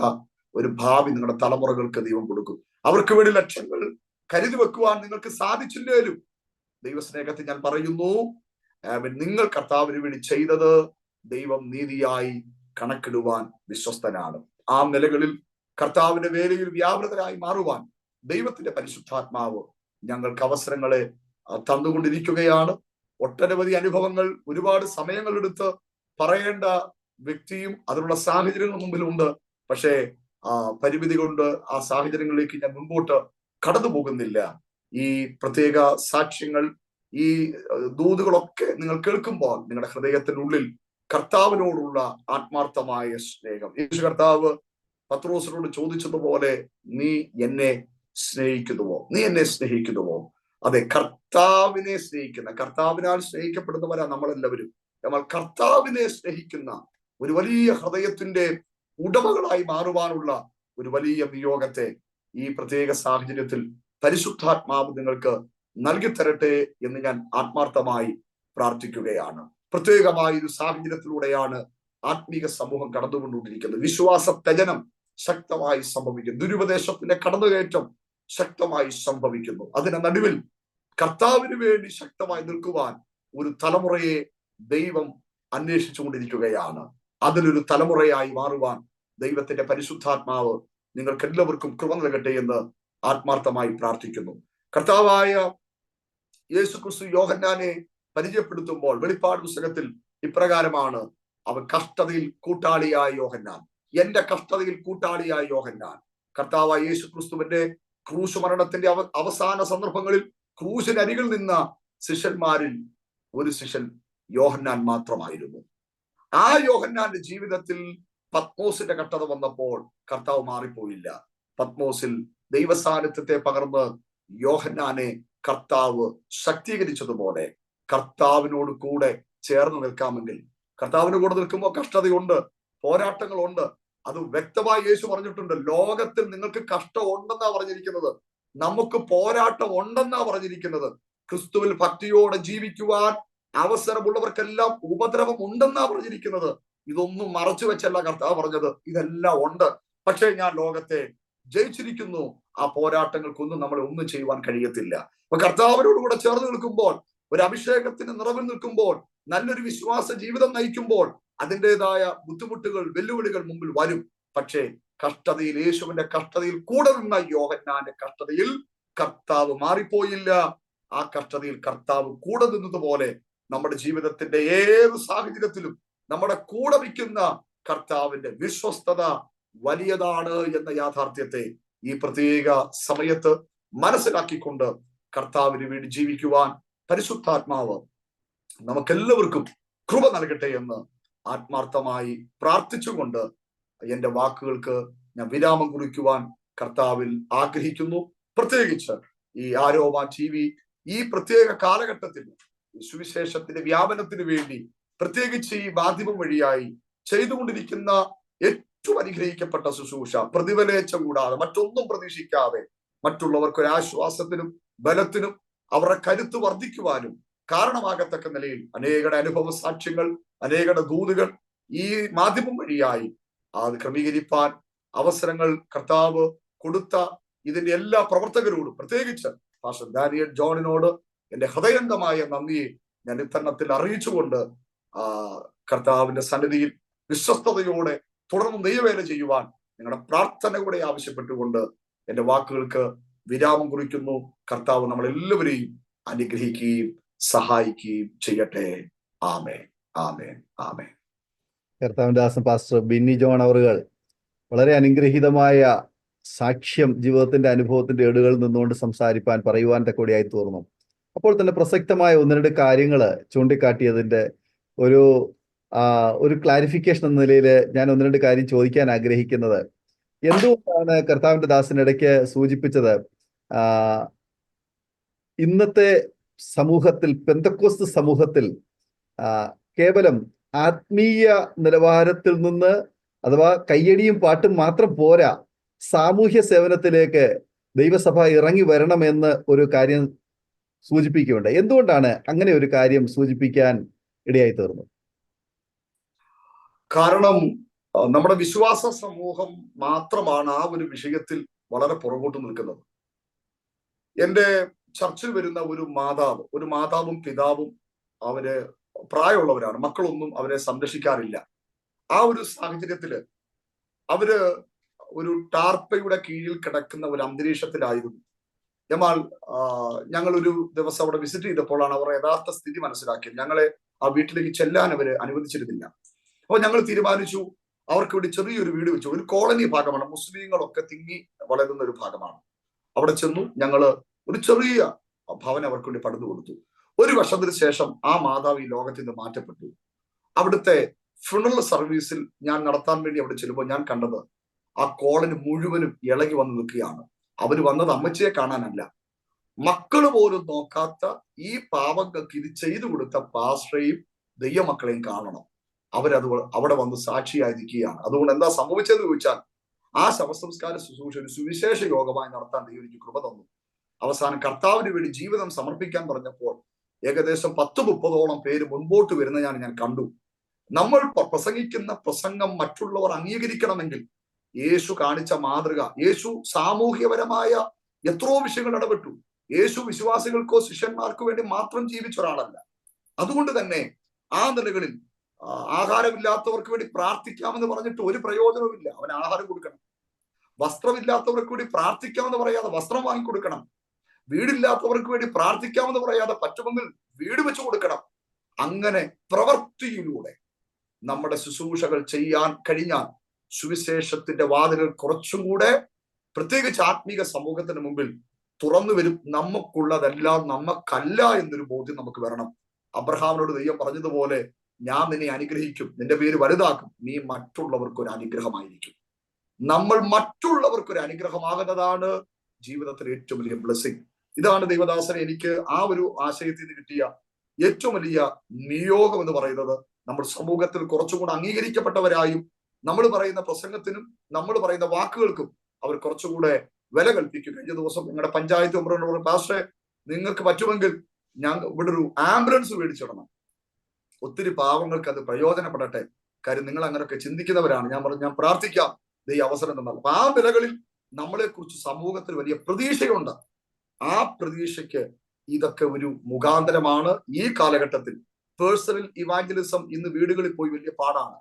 ഒരു ഭാവി നിങ്ങളുടെ തലമുറകൾക്ക് ദൈവം കൊടുക്കും. അവർക്ക് വേണ്ടി ലക്ഷ്യങ്ങൾ കരുതി വെക്കുവാൻ നിങ്ങൾക്ക് സാധിച്ചില്ലേലും ദൈവസ്നേഹത്തിൽ ഞാൻ പറയുന്നു, നിങ്ങൾ കർത്താവിന് വേണ്ടി ചെയ്തത് ദൈവം നീതിയായി കണക്കിടുവാൻ വിശ്വസ്തനാണ്. ആ നിലകളിൽ കർത്താവിന്റെ വേലയിൽ വ്യാപൃതരായി മാറുവാൻ ദൈവത്തിന്റെ പരിശുദ്ധാത്മാവ് ഞങ്ങൾക്ക് അവസരങ്ങളെ തന്നുകൊണ്ടിരിക്കുകയാണ്. ഒട്ടനവധി അനുഭവങ്ങൾ, ഒരുപാട് സമയങ്ങളെടുത്ത് പറയേണ്ട വ്യക്തിയും അതിനുള്ള സാഹചര്യങ്ങൾ മുമ്പിലുണ്ട്. പക്ഷേ പരിമിതി കൊണ്ട് ആ സാഹചര്യങ്ങളിലേക്ക് ഞാൻ മുൻപോട്ട് കടന്നു പോകുന്നില്ല. ഈ പ്രത്യേക സാക്ഷ്യങ്ങൾ, ഈ ദൂതുകളൊക്കെ നിങ്ങൾ കേൾക്കുമ്പോൾ നിങ്ങളുടെ ഹൃദയത്തിനുള്ളിൽ കർത്താവിനോടുള്ള ആത്മാർത്ഥമായ സ്നേഹം, യേശു കർത്താവ് പത്രോസിനോട് ചോദിച്ചതുപോലെ, നീ എന്നെ സ്നേഹിക്കുന്നുവോ? നീ എന്നെ സ്നേഹിക്കുന്നുവോ? അതെ, കർത്താവിനെ സ്നേഹിക്കുന്ന, കർത്താവിനാൽ സ്നേഹിക്കപ്പെടുന്നവരാ നമ്മളെല്ലാവരും. നമ്മൾ കർത്താവിനെ സ്നേഹിക്കുന്ന ഒരു വലിയ ഹൃദയത്തിന്റെ ഉടമകളായി മാറുവാനുള്ള ഒരു വലിയ നിയോഗത്തെ ഈ പ്രത്യേക സാഹചര്യത്തിൽ പരിശുദ്ധാത്മാവ് നിങ്ങൾക്ക് നൽകിത്തരട്ടെ എന്ന് ഞാൻ ആത്മാർത്ഥമായി പ്രാർത്ഥിക്കുകയാണ്. പ്രത്യേകമായ ഒരു സാഹചര്യത്തിലൂടെയാണ് ആത്മീക സമൂഹം കടന്നുകൊണ്ടുകൊണ്ടിരിക്കുന്നത്. വിശ്വാസ ത്യജനം ശക്തമായി സംഭവിക്കുന്നു. ദുരുപദേശത്തിന്റെ കടന്നുകയറ്റം ശക്തമായി സംഭവിക്കുന്നു. അതിന്റെ നടുവിൽ കർത്താവിന് വേണ്ടി ശക്തമായി നിൽക്കുവാൻ ഒരു തലമുറയെ ദൈവം അന്വേഷിച്ചുകൊണ്ടിരിക്കുകയാണ്. അതിലൊരു തലമുറയായി മാറുവാൻ ദൈവത്തിന്റെ പരിശുദ്ധാത്മാവ് നിങ്ങൾക്ക് എല്ലാവർക്കും കൃപ നൽകട്ടെ എന്ന് ആത്മാർത്ഥമായി പ്രാർത്ഥിക്കുന്നു. കർത്താവായ യേശുക്രിസ്തു യോഹന്നാനെ പരിചയപ്പെടുത്തുമ്പോൾ വെളിപ്പാട് പുസ്തകത്തിൽ ഇപ്രകാരമാണ്, അവൻ കഷ്ടതയിൽ കൂട്ടാളിയായ യോഹന്നാൻ, എന്റെ കഷ്ടതയിൽ കൂട്ടാളിയായ യോഹന്നാൻ. കർത്താവായ യേശുക്രിസ്തുവിന്റെ ക്രൂശ് മരണത്തിന്റെ അവസാന സന്ദർഭങ്ങളിൽ ക്രൂശിനരികിൽ നിന്ന ശിഷ്യന്മാരിൽ ഒരു ശിഷ്യൻ യോഹന്നാൻ മാത്രമായിരുന്നു. ആ യോഹന്നാന്റെ ജീവിതത്തിൽ പത്മോസിന്റെ കഷ്ടത വന്നപ്പോൾ കർത്താവ് മാറിപ്പോയില്ല. പത്മോസിൽ ദൈവസാന്നിധ്യത്തെ പകർന്ന് യോഹന്നാനെ കർത്താവ് ശക്തീകരിച്ചതുപോലെ കർത്താവിനോട് കൂടെ ചേർന്ന് നിൽക്കാമെങ്കിൽ, കർത്താവിന് കൂടെ നിൽക്കുമ്പോൾ കഷ്ടതയുണ്ട്, പോരാട്ടങ്ങളുണ്ട്. അത് വ്യക്തമായി യേശു പറഞ്ഞിട്ടുണ്ട്. ലോകത്തിൽ നിങ്ങൾക്ക് കഷ്ടം ഉണ്ടെന്നാ പറഞ്ഞിരിക്കുന്നത്, നമുക്ക് പോരാട്ടം ഉണ്ടെന്നാ പറഞ്ഞിരിക്കുന്നത്. ക്രിസ്തുവിൽ ഭക്തിയോടെ ജീവിക്കുവാൻ അവസരമുള്ളവർക്കെല്ലാം ഉപദ്രവം ഉണ്ടെന്നാ പറഞ്ഞിരിക്കുന്നത്. ഇതൊന്നും മറച്ചു വെച്ചല്ല കർത്താവ് പറഞ്ഞത്, ഇതെല്ലാം ഉണ്ട്. പക്ഷേ ഞാൻ ലോകത്തെ ജയിച്ചിരിക്കുന്നു. ആ പോരാട്ടങ്ങൾക്കൊന്നും നമ്മളെ ഒന്നും ചെയ്യുവാൻ കഴിയത്തില്ല. അപ്പൊ കർത്താവിനോട് കൂടെ ചേർന്ന് നിൽക്കുമ്പോൾ, ഒരു അഭിഷേകത്തിന് നിറവിൽ നിൽക്കുമ്പോൾ, നല്ലൊരു വിശ്വാസ ജീവിതം നയിക്കുമ്പോൾ അതിൻ്റെതായ ബുദ്ധിമുട്ടുകൾ, വെല്ലുവിളികൾ മുമ്പിൽ വരും. പക്ഷേ കഷ്ടതയിൽ, യേശുവിന്റെ കഷ്ടതയിൽ കൂടെ നിന്ന യോഹന്നാന്റെ കഷ്ടതയിൽ കർത്താവ് മാറിപ്പോയില്ല. ആ കഷ്ടതയിൽ കർത്താവ് കൂടെ നിന്നതുപോലെ നമ്മുടെ ജീവിതത്തിന്റെ ഏത് സാഹചര്യത്തിലും നമ്മുടെ കൂടെ നിൽക്കുന്ന കർത്താവിന്റെ വിശ്വസ്തത വലിയതാണ് എന്ന യാഥാർത്ഥ്യത്തെ ഈ പ്രത്യേക സമയത്ത് മനസ്സിലാക്കിക്കൊണ്ട് കർത്താവിന് വേണ്ടി ജീവിക്കുവാൻ പരിശുദ്ധാത്മാവ് നമുക്കെല്ലാവർക്കും കൃപ നൽകട്ടെ എന്ന് ആത്മാർത്ഥമായി പ്രാർത്ഥിച്ചുകൊണ്ട് എന്റെ വാക്കുകൾക്ക് ഞാൻ വിരാമം കുറിക്കുവാൻ കർത്താവിൽ ആഗ്രഹിക്കുന്നു. പ്രത്യേകിച്ച് ഈ ആരോമ TV ഈ പ്രത്യേക കാലഘട്ടത്തിൽ സുവിശേഷത്തിന്റെ വ്യാപനത്തിന് വേണ്ടി പ്രത്യേകിച്ച് ഈ മാധ്യമം വഴിയായി ചെയ്തുകൊണ്ടിരിക്കുന്ന ഏറ്റവും അനുഗ്രഹിക്കപ്പെട്ട ശുശ്രൂഷ, പ്രതിഫലേച്ഛ കൂടാതെ മറ്റൊന്നും പ്രതീക്ഷിക്കാതെ മറ്റുള്ളവർക്ക് ഒരു ആശ്വാസത്തിനും ബലത്തിനും അവരുടെ കരുത്ത് വർദ്ധിക്കുവാനും കാരണമാകത്തക്ക നിലയിൽ അനേകരുടെ അനുഭവ സാക്ഷ്യങ്ങൾ, അനേകരുടെ ദൂതുകൾ ഈ മാധ്യമം വഴിയായി അത് ക്രമീകരിപ്പാൻ അവസരങ്ങൾ കർത്താവ് കൊടുത്ത ഇതിന്റെ എല്ലാ പ്രവർത്തകരോടും, പ്രത്യേകിച്ച് പാസ്റ്റർ ഡാനിയൽ ജോണിനോട് എന്റെ ഹൃദയംഗമായ നന്ദിയെ ഞാൻ ഇത്തരണത്തിൽ അറിയിച്ചുകൊണ്ട് കർത്താവിന്റെ സന്നിധിയിൽ വിശ്വസ്തയോടെ തുടർന്ന് ദൈവവേല ചെയ്യുവാൻ നിങ്ങളുടെ പ്രാർത്ഥന കൂടെ ആവശ്യപ്പെട്ടുകൊണ്ട് എന്റെ വാക്കുകൾക്ക് വിരാമം കുറിക്കുന്നു. കർത്താവ് നമ്മളെല്ലാവരെയും അനുഗ്രഹിക്കുകയും സഹായിക്കുകയും ചെയ്യട്ടെ. ആമേൻ, ആമേൻ, ആമേൻ. കർത്താവിന്റെ ദാസൻ പാസ്റ്റർ ബിന്നി ജോൺ അവറുകൾ വളരെ അനുഗ്രഹീതമായ സാക്ഷ്യം, ജീവിതത്തിന്റെ അനുഭവത്തിന്റെ ഏടുകളിൽ നിന്നുകൊണ്ട് സംസാരിപ്പാൻ, പറയുവാൻ തക്കോടിയായി തീർന്നു. അപ്പോൾ തന്നെ പ്രസക്തമായ ഒന്ന് രണ്ട് കാര്യങ്ങൾ ചൂണ്ടിക്കാട്ടിയതിന്റെ ഒരു ക്ലാരിഫിക്കേഷൻ എന്ന നിലയിൽ ഞാൻ ഒന്ന് രണ്ട് കാര്യം ചോദിക്കാൻ ആഗ്രഹിക്കുന്നത്, എന്തുകൊണ്ടാണ് കർത്താവിന്റെ ദാസൻ ഇടയ്ക്ക് സൂചിപ്പിച്ചത് ഇന്നത്തെ സമൂഹത്തിൽ, പെന്തക്കോസ്ത് സമൂഹത്തിൽ കേവലം ആത്മീയ നിലവാരത്തിൽ നിന്ന്, അഥവാ കയ്യടിയും പാട്ടും മാത്രം പോരാ, സാമൂഹ്യ സേവനത്തിലേക്ക് ദൈവസഭ ഇറങ്ങി വരണമെന്ന് ഒരു കാര്യം സൂചിപ്പിക്കുകയുണ്ട്. എന്തുകൊണ്ടാണ് അങ്ങനെ ഒരു കാര്യം സൂചിപ്പിക്കാൻ ഇടയായി തീർന്നത്? കാരണം നമ്മുടെ വിശ്വാസ സമൂഹം മാത്രമാണ് ആ ഒരു വിഷയത്തിൽ വളരെ പുറകോട്ട് നിൽക്കുന്നത്. എന്റെ ചർച്ചിൽ വരുന്ന ഒരു മാതാവും പിതാവും അവര് പ്രായമുള്ളവരാണ്, മക്കളൊന്നും അവരെ സംരക്ഷിക്കാറില്ല. ആ ഒരു സാഹചര്യത്തില് അവര് ഒരു ടാർപ്പയുടെ കീഴിൽ കിടക്കുന്ന ഒരു അന്തരീക്ഷത്തിലായിരുന്നു. എന്നാൽ ഞങ്ങൾ ഒരു ദിവസം അവിടെ വിസിറ്റ് ചെയ്തപ്പോഴാണ് അവർ യഥാർത്ഥ സ്ഥിതി മനസ്സിലാക്കിയത്. ഞങ്ങളെ ആ വീട്ടിലേക്ക് ചെല്ലാൻ അവര് അനുവദിച്ചിരുന്നില്ല. അപ്പോൾ ഞങ്ങൾ തീരുമാനിച്ചു അവർക്ക് വേണ്ടി ചെറിയൊരു വീട് വെച്ചു. ഒരു കോളനി ഭാഗമാണ്, മുസ്ലിങ്ങളൊക്കെ തിങ്ങി വളരുന്ന ഒരു ഭാഗമാണ്. അവിടെ ചെന്നു ഞങ്ങള് ഒരു ചെറിയ ഭവനം അവർക്ക് വേണ്ടി പണിതു കൊടുത്തു. ഒരു വർഷത്തിന് ശേഷം ആ മാതാവ് ഈ ലോകത്തിൽ നിന്ന് മാറ്റപ്പെട്ടു. അവിടുത്തെ ഫ്യൂണറൽ സർവീസിൽ ഞാൻ നടത്താൻ വേണ്ടി അവിടെ ചെല്ലുമ്പോൾ ഞാൻ കണ്ടത് ആ കോളനി മുഴുവനും ഇളകി വന്ന് നിൽക്കുകയാണ്. അവര് വന്നത് അമ്മച്ചിയെ കാണാനല്ല, മക്കള് പോലും നോക്കാത്ത ഈ പാവങ്ങൾക്ക് ഇത് ചെയ്തു കൊടുത്ത പാസ്റ്ററെയും ദൈവമക്കളെയും കാണണം. അവരത് അവിടെ വന്ന് സാക്ഷിയായി നിൽക്കുകയാണ്. അതുകൊണ്ട് എന്താ സംഭവിച്ചതെന്ന് ചോദിച്ചാൽ, ആ ശവസംസ്കാര ശുശ്രൂഷ ഒരു സുവിശേഷ യോഗമായി നടത്താൻ ദൈവം എനിക്ക് കൃപ തന്നു. അവസാനം കർത്താവിന് വേണ്ടി ജീവിതം സമർപ്പിക്കാൻ പറഞ്ഞപ്പോൾ ഏകദേശം 10-30ഓളം പേര് മുൻപോട്ട് വരുന്ന ഞാൻ കണ്ടു. നമ്മൾ പ്രസംഗിക്കുന്ന പ്രസംഗം മറ്റുള്ളവർ അംഗീകരിക്കണമെങ്കിൽ യേശു കാണിച്ച മാതൃക, യേശു സാമൂഹ്യപരമായ എത്രയോ വിഷയങ്ങൾ ഇടപെട്ടു. യേശു വിശ്വാസികൾക്കോ ശിഷ്യന്മാർക്കോ വേണ്ടി മാത്രം ജീവിച്ച ഒരാളല്ല. അതുകൊണ്ട് തന്നെ ആ നിലകളിൽ ആഹാരമില്ലാത്തവർക്ക് വേണ്ടി പ്രാർത്ഥിക്കാമെന്ന് പറഞ്ഞിട്ട് ഒരു പ്രയോജനവുമില്ല. അവൻ ആഹാരം കൊടുക്കണം. വസ്ത്രമില്ലാത്തവർക്ക് വേണ്ടി പ്രാർത്ഥിക്കാമെന്ന് പറയാതെ വസ്ത്രം വാങ്ങിക്കൊടുക്കണം. വീടില്ലാത്തവർക്ക് വേണ്ടി പ്രാർത്ഥിക്കാമെന്ന് പറയാതെ പറ്റുമെങ്കിൽ വീട് വെച്ചു കൊടുക്കണം. അങ്ങനെ പ്രവൃത്തിയിലൂടെ നമ്മുടെ ശുശ്രൂഷകൾ ചെയ്യാൻ കഴിഞ്ഞാൽ സുവിശേഷത്തിന്റെ വാതിലുകൾ കുറച്ചും കൂടെ, പ്രത്യേകിച്ച് ആത്മീക സമൂഹത്തിന് മുമ്പിൽ തുറന്നു വരും. നമുക്കുള്ളതെല്ലാം നമുക്കല്ല എന്നൊരു ബോധ്യം നമുക്ക് വരണം. അബ്രഹാമിനോട് ദൈവം പറഞ്ഞതുപോലെ, ഞാൻ നിന്നെ അനുഗ്രഹിക്കും, നിന്റെ പേര് വലുതാക്കും, നീ മറ്റുള്ളവർക്ക് ഒരു അനുഗ്രഹമായിരിക്കും. നമ്മൾ മറ്റുള്ളവർക്ക് ഒരു അനുഗ്രഹമാകുന്നതാണ് ജീവിതത്തിലെ ഏറ്റവും വലിയ ബ്ലെസ്സിങ്. ഇതാണ് ദൈവദാസനെ എനിക്ക് ആ ഒരു ആശയത്തിൽ നിന്ന് കിട്ടിയ ഏറ്റവും വലിയ നിയോഗം എന്ന് പറയുന്നത്. നമ്മൾ സമൂഹത്തിൽ കുറച്ചുകൂടെ അംഗീകരിക്കപ്പെട്ടവരായും നമ്മൾ പറയുന്ന പ്രസംഗത്തിനും നമ്മൾ പറയുന്ന വാക്കുകൾക്കും അവർ കുറച്ചുകൂടെ വില കൽപ്പിക്കും. കഴിഞ്ഞ ദിവസം നിങ്ങളുടെ പഞ്ചായത്ത് മെമ്പറിനോട് പറഞ്ഞു, പാസ്റ്ററെ നിങ്ങൾക്ക് പറ്റുമെങ്കിൽ ഇവിടെ ഒരു ആംബുലൻസ് മേടിച്ചിടണം, ഒത്തിരി പാവങ്ങൾക്ക് അത് പ്രയോജനപ്പെടട്ടെ, കാര്യം നിങ്ങൾ അങ്ങനെയൊക്കെ ചിന്തിക്കുന്നവരാണ്. ഞാൻ പറഞ്ഞു, ഞാൻ പ്രാർത്ഥിക്കാം, ഈ അവസരം തന്നാൽ. അപ്പൊ ആ നിലകളിൽ നമ്മളെ കുറിച്ച് സമൂഹത്തിൽ വലിയ പ്രതീക്ഷയുണ്ട്. ആ പ്രതീക്ഷയ്ക്ക് ഇതൊക്കെ ഒരു മുഖാന്തരമാണ്. ഈ കാലഘട്ടത്തിൽ പേഴ്സണൽ ഇവാഞ്ചലിസം ഇന്ന് വീടുകളിൽ പോയി വലിയ പാടാണ്,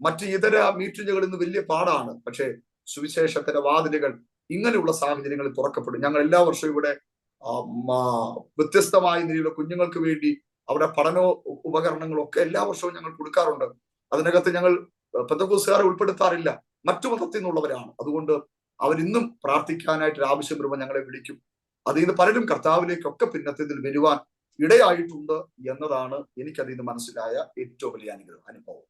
മറ്റ് ഇതര മീറ്റിങ്ങുകൾ ഇന്ന് വലിയ പാടാണ്. പക്ഷേ സുവിശേഷത്തിന്റെ വാതിലുകൾ ഇങ്ങനെയുള്ള സാഹചര്യങ്ങളിൽ തുറക്കപ്പെടും. ഞങ്ങൾ എല്ലാ വർഷവും ഇവിടെ വ്യത്യസ്തമായ നിലയിലുള്ള കുഞ്ഞുങ്ങൾക്ക് വേണ്ടി അവിടെ പഠന ഉപകരണങ്ങളൊക്കെ എല്ലാ വർഷവും ഞങ്ങൾ കൊടുക്കാറുണ്ട്. അതിനകത്ത് ഞങ്ങൾ പെന്തക്കോസ്തുകാരെ ഉൾപ്പെടുത്താറില്ല, മറ്റു മതത്തിൽ നിന്നുള്ളവരാണ്. അതുകൊണ്ട് അവരിന്നും പ്രാർത്ഥിക്കാനായിട്ട് ആവശ്യം വരുമ്പോൾ ഞങ്ങളെ വിളിക്കും. അതിൽ നിന്ന് പലരും കർത്താവിലേക്കൊക്കെ പിന്നത്തിൽ വരുവാൻ ഇടയായിട്ടുണ്ട് എന്നതാണ് എനിക്കതിൽ നിന്ന് മനസ്സിലായ ഏറ്റവും വലിയ അനുഭവം.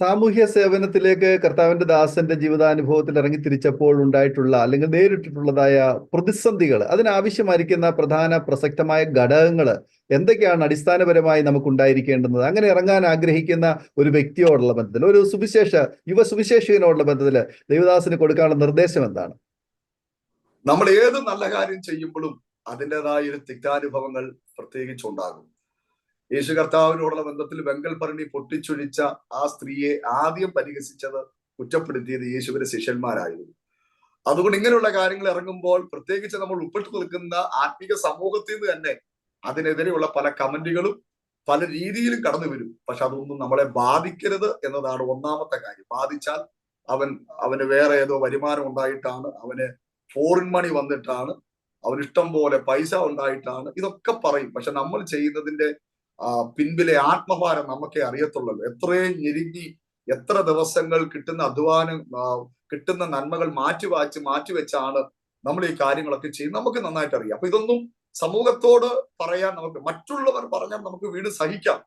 സാമൂഹ്യ സേവനത്തിലേക്ക് കർത്താവിന്റെ ദാസന്റെ ജീവിതാനുഭവത്തിൽ ഇറങ്ങി തിരിച്ചപ്പോൾ ഉണ്ടായിട്ടുള്ള അല്ലെങ്കിൽ നേരിട്ടിട്ടുള്ളതായ പ്രതിസന്ധികൾ, അതിനാവശ്യമായിരിക്കുന്ന പ്രധാന പ്രസക്തമായ ഘടകങ്ങൾ എന്തൊക്കെയാണ് അടിസ്ഥാനപരമായി നമുക്ക് ഉണ്ടായിരിക്കേണ്ടുന്നത്? അങ്ങനെ ഇറങ്ങാൻ ആഗ്രഹിക്കുന്ന ഒരു വ്യക്തിയോടുള്ള ബന്ധത്തിൽ, ഒരു യുവ സുവിശേഷകനോടുള്ള ബന്ധത്തിൽ ദൈവദാസന് കൊടുക്കാനുള്ള നിർദ്ദേശം എന്താണ്? നമ്മൾ ഏത് നല്ല കാര്യം ചെയ്യുമ്പോഴും അതിൻ്റെതായ ഒരു തിക്താനുഭവങ്ങൾ പ്രത്യേകിച്ചുണ്ടാകും. യേശു കർത്താവിനോടുള്ള ബന്ധത്തിൽ വെങ്കൽ ഭരണി പൊട്ടിച്ചൊഴിച്ച ആ സ്ത്രീയെ ആദ്യം പരിഹസിച്ചത്, കുറ്റപ്പെടുത്തിയത് യേശുവിന്റെ ശിഷ്യന്മാരായിരുന്നു. അതുകൊണ്ട് ഇങ്ങനെയുള്ള കാര്യങ്ങൾ ഇറങ്ങുമ്പോൾ പ്രത്യേകിച്ച് നമ്മൾ ഉൾപ്പെട്ടു നിൽക്കുന്ന ആത്മീക സമൂഹത്തിൽ നിന്ന് തന്നെ അതിനെതിരെയുള്ള പല കമന്റുകളും പല രീതിയിലും കടന്നു വരും. പക്ഷെ അതൊന്നും നമ്മളെ ബാധിക്കരുത് എന്നതാണ് ഒന്നാമത്തെ കാര്യം. ബാധിച്ചാൽ അവന് വേറെ ഏതോ വരുമാനം ഉണ്ടായിട്ടാണ്, അവന് ഫോറിൻ മണി വന്നിട്ടാണ്, അവന് ഇഷ്ടം പോലെ പൈസ ഉണ്ടായിട്ടാണ്, ഇതൊക്കെ പറയും. പക്ഷെ നമ്മൾ ചെയ്യുന്നതിന്റെ പിൻപിലെ ആത്മഭാരം നമുക്കേ അറിയത്തുള്ളൂ. എത്രയും ഞെരുങ്ങി എത്ര ദിവസങ്ങൾ കിട്ടുന്ന അധ്വാനം, കിട്ടുന്ന നന്മകൾ മാറ്റിവെച്ചാണ് നമ്മൾ ഈ കാര്യങ്ങളൊക്കെ ചെയ്യുന്നത്. നമുക്ക് നന്നായിട്ട് അറിയാം. അപ്പൊ ഇതൊന്നും സമൂഹത്തോട് പറയാൻ നമുക്ക്, മറ്റുള്ളവർ പറഞ്ഞാൽ നമുക്ക് വീണ്ടും സഹിക്കാം.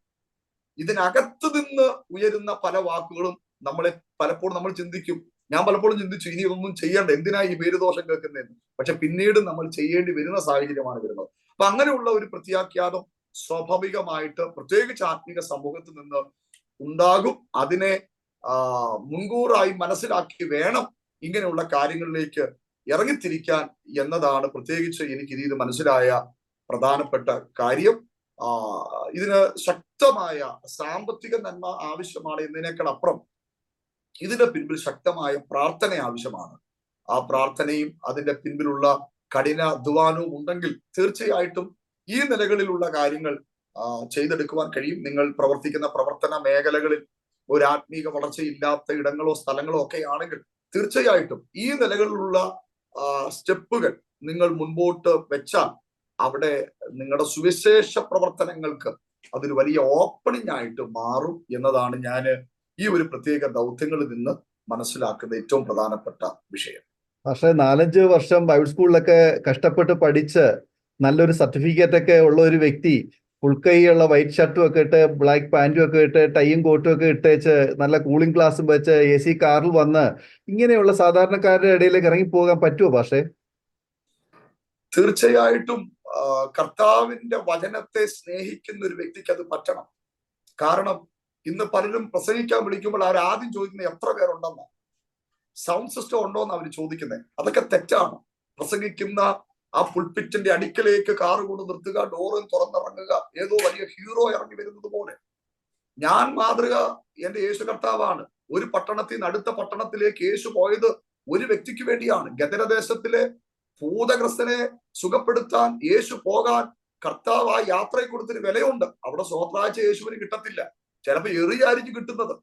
ഇതിനകത്ത് നിന്ന് ഉയരുന്ന പല വാക്കുകളും നമ്മളെ പലപ്പോഴും നമ്മൾ ചിന്തിക്കും. ഞാൻ പലപ്പോഴും ചിന്തിച്ചു, ഇനി ഇതൊന്നും ചെയ്യണ്ട, എന്തിനാ ഈ പേരുദോഷം കേൾക്കുന്നതെന്ന്. പക്ഷെ പിന്നീട് നമ്മൾ ചെയ്യേണ്ടി വരുന്ന സാഹചര്യമാണ് വരുന്നത്. അപ്പൊ അങ്ങനെയുള്ള ഒരു പ്രത്യാഖ്യാതം സ്വാഭാവികമായിട്ട് പ്രത്യേകിച്ച് ആത്മീക സമൂഹത്തിൽ നിന്ന് ഉണ്ടാകും. അതിനെ മുൻകൂറായി മനസ്സിലാക്കി വേണം ഇങ്ങനെയുള്ള കാര്യങ്ങളിലേക്ക് ഇറങ്ങിത്തിരിക്കാൻ എന്നതാണ് പ്രത്യേകിച്ച് എനിക്ക് ഇത് മനസ്സിലായ പ്രധാനപ്പെട്ട കാര്യം. ഇതിന് ശക്തമായ സാമ്പത്തിക നന്മ ആവശ്യമാണ് എന്നതിനേക്കാൾ അപ്പുറം ഇതിന്റെ പിൻപിൽ ശക്തമായ പ്രാർത്ഥന ആവശ്യമാണ്. ആ പ്രാർത്ഥനയും അതിന്റെ പിൻപിലുള്ള കഠിന അധ്വാനവും ഉണ്ടെങ്കിൽ തീർച്ചയായിട്ടും ഈ നിലകളിലുള്ള കാര്യങ്ങൾ ചെയ്തെടുക്കുവാൻ കഴിയും. നിങ്ങൾ പ്രവർത്തിക്കുന്ന പ്രവർത്തന മേഖലകളിൽ ഒരു ആത്മീക വളർച്ചയില്ലാത്ത ഇടങ്ങളോ സ്ഥലങ്ങളോ ഒക്കെ ആണെങ്കിൽ തീർച്ചയായിട്ടും ഈ നിലകളിലുള്ള സ്റ്റെപ്പുകൾ നിങ്ങൾ മുൻപോട്ട് വെച്ചാൽ അവിടെ നിങ്ങളുടെ സുവിശേഷ പ്രവർത്തനങ്ങൾക്ക് അതൊരു വലിയ ഓപ്പണിംഗ് ആയിട്ട് മാറും എന്നതാണ് ഞാൻ ഈ ഒരു പ്രത്യേക ദൗത്യങ്ങളിൽ നിന്ന് മനസ്സിലാക്കുന്ന ഏറ്റവും പ്രധാനപ്പെട്ട വിഷയം. പക്ഷേ 4-5 വർഷം ബൈബിൾ സ്കൂളിലൊക്കെ കഷ്ടപ്പെട്ട് പഠിച്ച് നല്ലൊരു സർട്ടിഫിക്കറ്റ് ഒക്കെ ഉള്ള ഒരു വ്യക്തി ഫുൾക്കൈയുള്ള വൈറ്റ് ഷർട്ടും ഒക്കെ ഇട്ട് ബ്ലാക്ക് പാൻറ്റും ഒക്കെ ഇട്ട് ടൈയും കോട്ടും ഒക്കെ ഇട്ടേച്ച് നല്ല കൂളിംഗ് ഗ്ലാസും വെച്ച് AC കാറിൽ വന്ന് ഇങ്ങനെയുള്ള സാധാരണക്കാരുടെ ഇടയിലേക്ക് ഇറങ്ങിപ്പോകാൻ പറ്റുമോ? പക്ഷേ തീർച്ചയായിട്ടും കർത്താവിന്റെ വചനത്തെ സ്നേഹിക്കുന്ന ഒരു വ്യക്തിക്ക് അത് പറ്റണം. കാരണം ഇന്ന് പലരും പ്രസംഗിക്കാൻ വിളിക്കുമ്പോൾ അവർ ആദ്യം ചോദിക്കുന്നത് എത്ര പേരുണ്ടെന്ന, സൗണ്ട് സിസ്റ്റം ഉണ്ടോ എന്ന് അവർ ചോദിക്കുന്നത്. അതൊക്കെ തെറ്റാണ്. പ്രസംഗിക്കുന്ന ആ പുൾപിറ്റിന്റെ അടുക്കലേക്ക് കാറ് കൊണ്ട് നിർത്തുക, ഡോറും തുറന്നിറങ്ങുക, ഏതോ വലിയ ഹീറോ ഇറങ്ങി വരുന്നത് പോലെ. ഞാൻ മാതൃക എന്റെ യേശു കർത്താവാണ്. ഒരു പട്ടണത്തിൽ നിന്ന് അടുത്ത പട്ടണത്തിലേക്ക് യേശു പോയത് ഒരു വ്യക്തിക്ക് വേണ്ടിയാണ്. ഗദരദേശത്തിലെ ഭൂതഗ്രസ്തനെ സുഖപ്പെടുത്താൻ യേശു പോകാൻ കർത്താവ് ആ യാത്രയെ കൊടുത്തൊരു വിലയുണ്ട്. അവിടെ സ്വത്രാഴ്ച യേശുവിന് കിട്ടത്തില്ല, ചിലപ്പോൾ എറിയായിരിക്കും കിട്ടുന്നത്.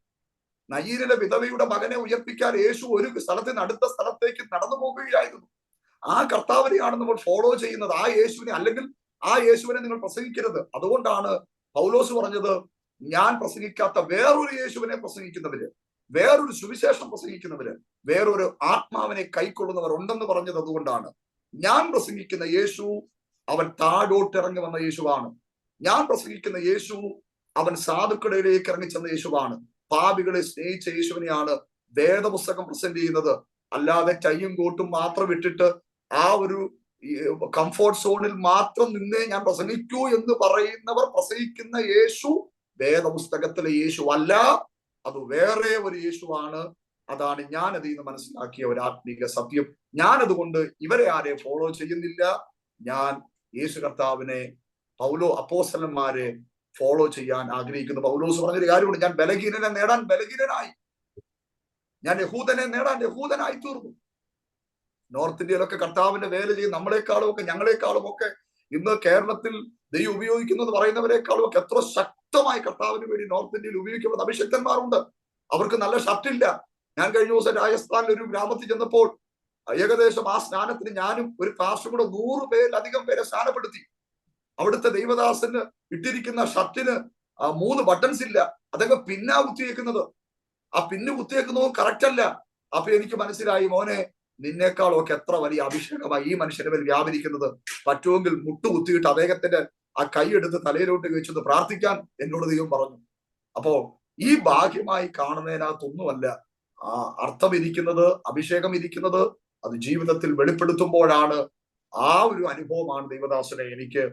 നയീരിലെ വിധവയുടെ മകനെ ഉയർപ്പിക്കാൻ യേശു ഒരു സ്ഥലത്ത് നിന്ന് അടുത്ത സ്ഥലത്തേക്ക് നടന്നു പോകുകയായിരുന്നു. ആ കർത്താവിനെയാണ് നമ്മൾ ഫോളോ ചെയ്യുന്നത്, ആ യേശുവിനെ. അല്ലെങ്കിൽ ആ യേശുവിനെ നിങ്ങൾ പ്രസംഗിക്കരുത്. അതുകൊണ്ടാണ് പൗലോസ് പറഞ്ഞത്, ഞാൻ പ്രസംഗിക്കാത്ത വേറൊരു യേശുവിനെ പ്രസംഗിക്കുന്നവര്, വേറൊരു സുവിശേഷം പ്രസംഗിക്കുന്നവര്, വേറൊരു ആത്മാവിനെ കൈക്കൊള്ളുന്നവർ ഉണ്ടെന്ന് പറഞ്ഞത് അതുകൊണ്ടാണ്. ഞാൻ പ്രസംഗിക്കുന്ന യേശു അവൻ താഴോട്ടിറങ്ങി വന്ന യേശുവാണ്. ഞാൻ പ്രസംഗിക്കുന്ന യേശു അവൻ സാധുക്കളിലേക്ക് ഇറങ്ങിച്ചെന്ന യേശുവാണ്. പാപികളെ സ്നേഹിച്ച യേശുവിനെയാണ് വേദപുസ്തകം പ്രസന്റ് ചെയ്യുന്നത്. അല്ലാതെ ടൈയും കോട്ടും മാത്രം ഇട്ടിട്ട് ആ ഒരു കംഫോർട്ട് സോണിൽ മാത്രം നിന്നേ ഞാൻ പ്രസംഗിക്കൂ എന്ന് പറയുന്നവർ പ്രസംഗിക്കുന്ന യേശു വേദപുസ്തകത്തിലെ യേശു അല്ല, അത് വേറെ ഒരു യേശുവാണ്. അതാണ് ഞാൻ അതിൽ നിന്ന് മനസ്സിലാക്കിയ ഒരു ആത്മീക സത്യം. ഞാൻ അതുകൊണ്ട് ഇവരെ ആരെ ഫോളോ ചെയ്യുന്നില്ല. ഞാൻ യേശു കർത്താവിനെ, അപ്പോസ്തലന്മാരെ ഫോളോ ചെയ്യാൻ ആഗ്രഹിക്കുന്നു. പൗലോസ് പറഞ്ഞൊരു കാര്യമുണ്ട്, ഞാൻ ബലഹീനനെ നേടാൻ ബലഹീനനായി, ഞാൻ യഹൂദനെ നേടാൻ യഹൂദനായി തീർന്നു. നോർത്ത് ഇന്ത്യയിലൊക്കെ കർത്താവിന്റെ വേല ചെയ്യും നമ്മളെക്കാളും ഒക്കെ, ഞങ്ങളെക്കാളും ഒക്കെ ഇന്ന് കേരളത്തിൽ ദൈവം ഉപയോഗിക്കുന്നത് പറയുന്നവരെക്കാളും ഒക്കെ എത്ര ശക്തമായി കർത്താവിന് വേണ്ടി നോർത്ത് ഇന്ത്യയിൽ ഉപയോഗിക്കപ്പെടുന്ന അഭിഷക്തന്മാരുണ്ട്. അവർക്ക് നല്ല ഷർട്ടില്ല. ഞാൻ കഴിഞ്ഞ ദിവസം രാജസ്ഥാനിൽ ഒരു ഗ്രാമത്തിൽ ചെന്നപ്പോൾ ഏകദേശം ആ സ്നാനത്തിന് ഞാനും ഒരു പാസ്റ്ററും കൂടെ 100 പേരിലധികം പേരെ സ്നാനപ്പെടുത്തി. അവിടുത്തെ ദൈവദാസന് ഇട്ടിരിക്കുന്ന ഷർട്ടിന് 3 ബട്ടൺസ് ഇല്ല, അതൊക്കെ പിന്നാ കുത്തിയേക്കുന്നത്. ആ പിന്ന് കുത്തിയേക്കുന്നതും കറക്റ്റ് അല്ല. അപ്പൊ എനിക്ക് മനസ്സിലായി, മോനെ നിന്നേക്കാളും ഒക്കെ എത്ര വലിയ അഭിഷേകമായി ഈ മനുഷ്യന്റെ മേൽ വ്യാപരിക്കുന്നത്. പറ്റുമെങ്കിൽ മുട്ടുകുത്തിയിട്ട് അദ്ദേഹത്തിന്റെ ആ കൈ എടുത്ത് തലയിലോട്ട് വെച്ചത് പ്രാർത്ഥിക്കാൻ എന്നോട് ദൈവം പറഞ്ഞു. അപ്പോ ഈ ഭാഗ്യമായി കാണുന്നതിനകത്തൊന്നുമല്ല അർത്ഥം ഇരിക്കുന്നത്, അഭിഷേകം ഇരിക്കുന്നത്. അത് ജീവിതത്തിൽ വെളിപ്പെടുത്തുമ്പോഴാണ്. ആ ഒരു അനുഭവമാണ് ദൈവദാസനെ എനിക്ക്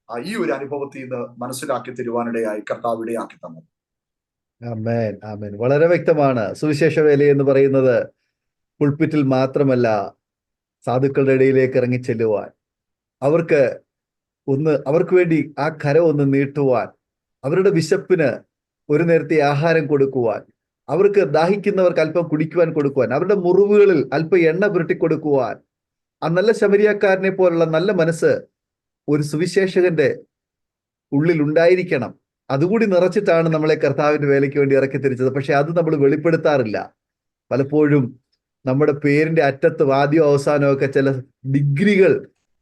ഈ ഒരു അനുഭവത്തിൽ നിന്ന് മനസ്സിലാക്കി തരുവാനിടയായി കർത്താവ് ഇടയാക്കി തന്നത്. ആമേൻ, ആമേൻ. വളരെ വ്യക്തമാണ്. സുവിശേഷ വേല എന്ന് പറയുന്നത് പുൾപിറ്റിൽ മാത്രമല്ല, സാധുക്കളുടെ ഇടയിലേക്ക് ഇറങ്ങി ചെല്ലുവാൻ, അവർക്ക് വേണ്ടി ആ കരം ഒന്ന് നീട്ടുവാൻ, അവരുടെ വിശപ്പിന് ഒരു നേരത്തെ ആഹാരം കൊടുക്കുവാൻ, അവർക്ക് ദാഹിക്കുന്നവർക്ക് അല്പം കുടിക്കുവാൻ കൊടുക്കുവാൻ, അവരുടെ മുറിവുകളിൽ അല്പം എണ്ണ പുരട്ടി കൊടുക്കുവാൻ. ആ നല്ല ശമരിയക്കാരനെ പോലുള്ള നല്ല മനസ്സ് ഒരു സുവിശേഷകന്റെ ഉള്ളിൽ ഉണ്ടായിരിക്കണം. അതുകൂടി നിറച്ചിട്ടാണ് നമ്മളെ കർത്താവിന്റെ വേലയ്ക്ക് വേണ്ടി ഇറക്കി തിരിച്ചത്. പക്ഷെ അത് നമ്മൾ വെളിപ്പെടുത്താറില്ല. പലപ്പോഴും നമ്മുടെ പേരിന്റെ അറ്റത്ത് ആദ്യം അവസാനവും ഒക്കെ ചില ഡിഗ്രികൾ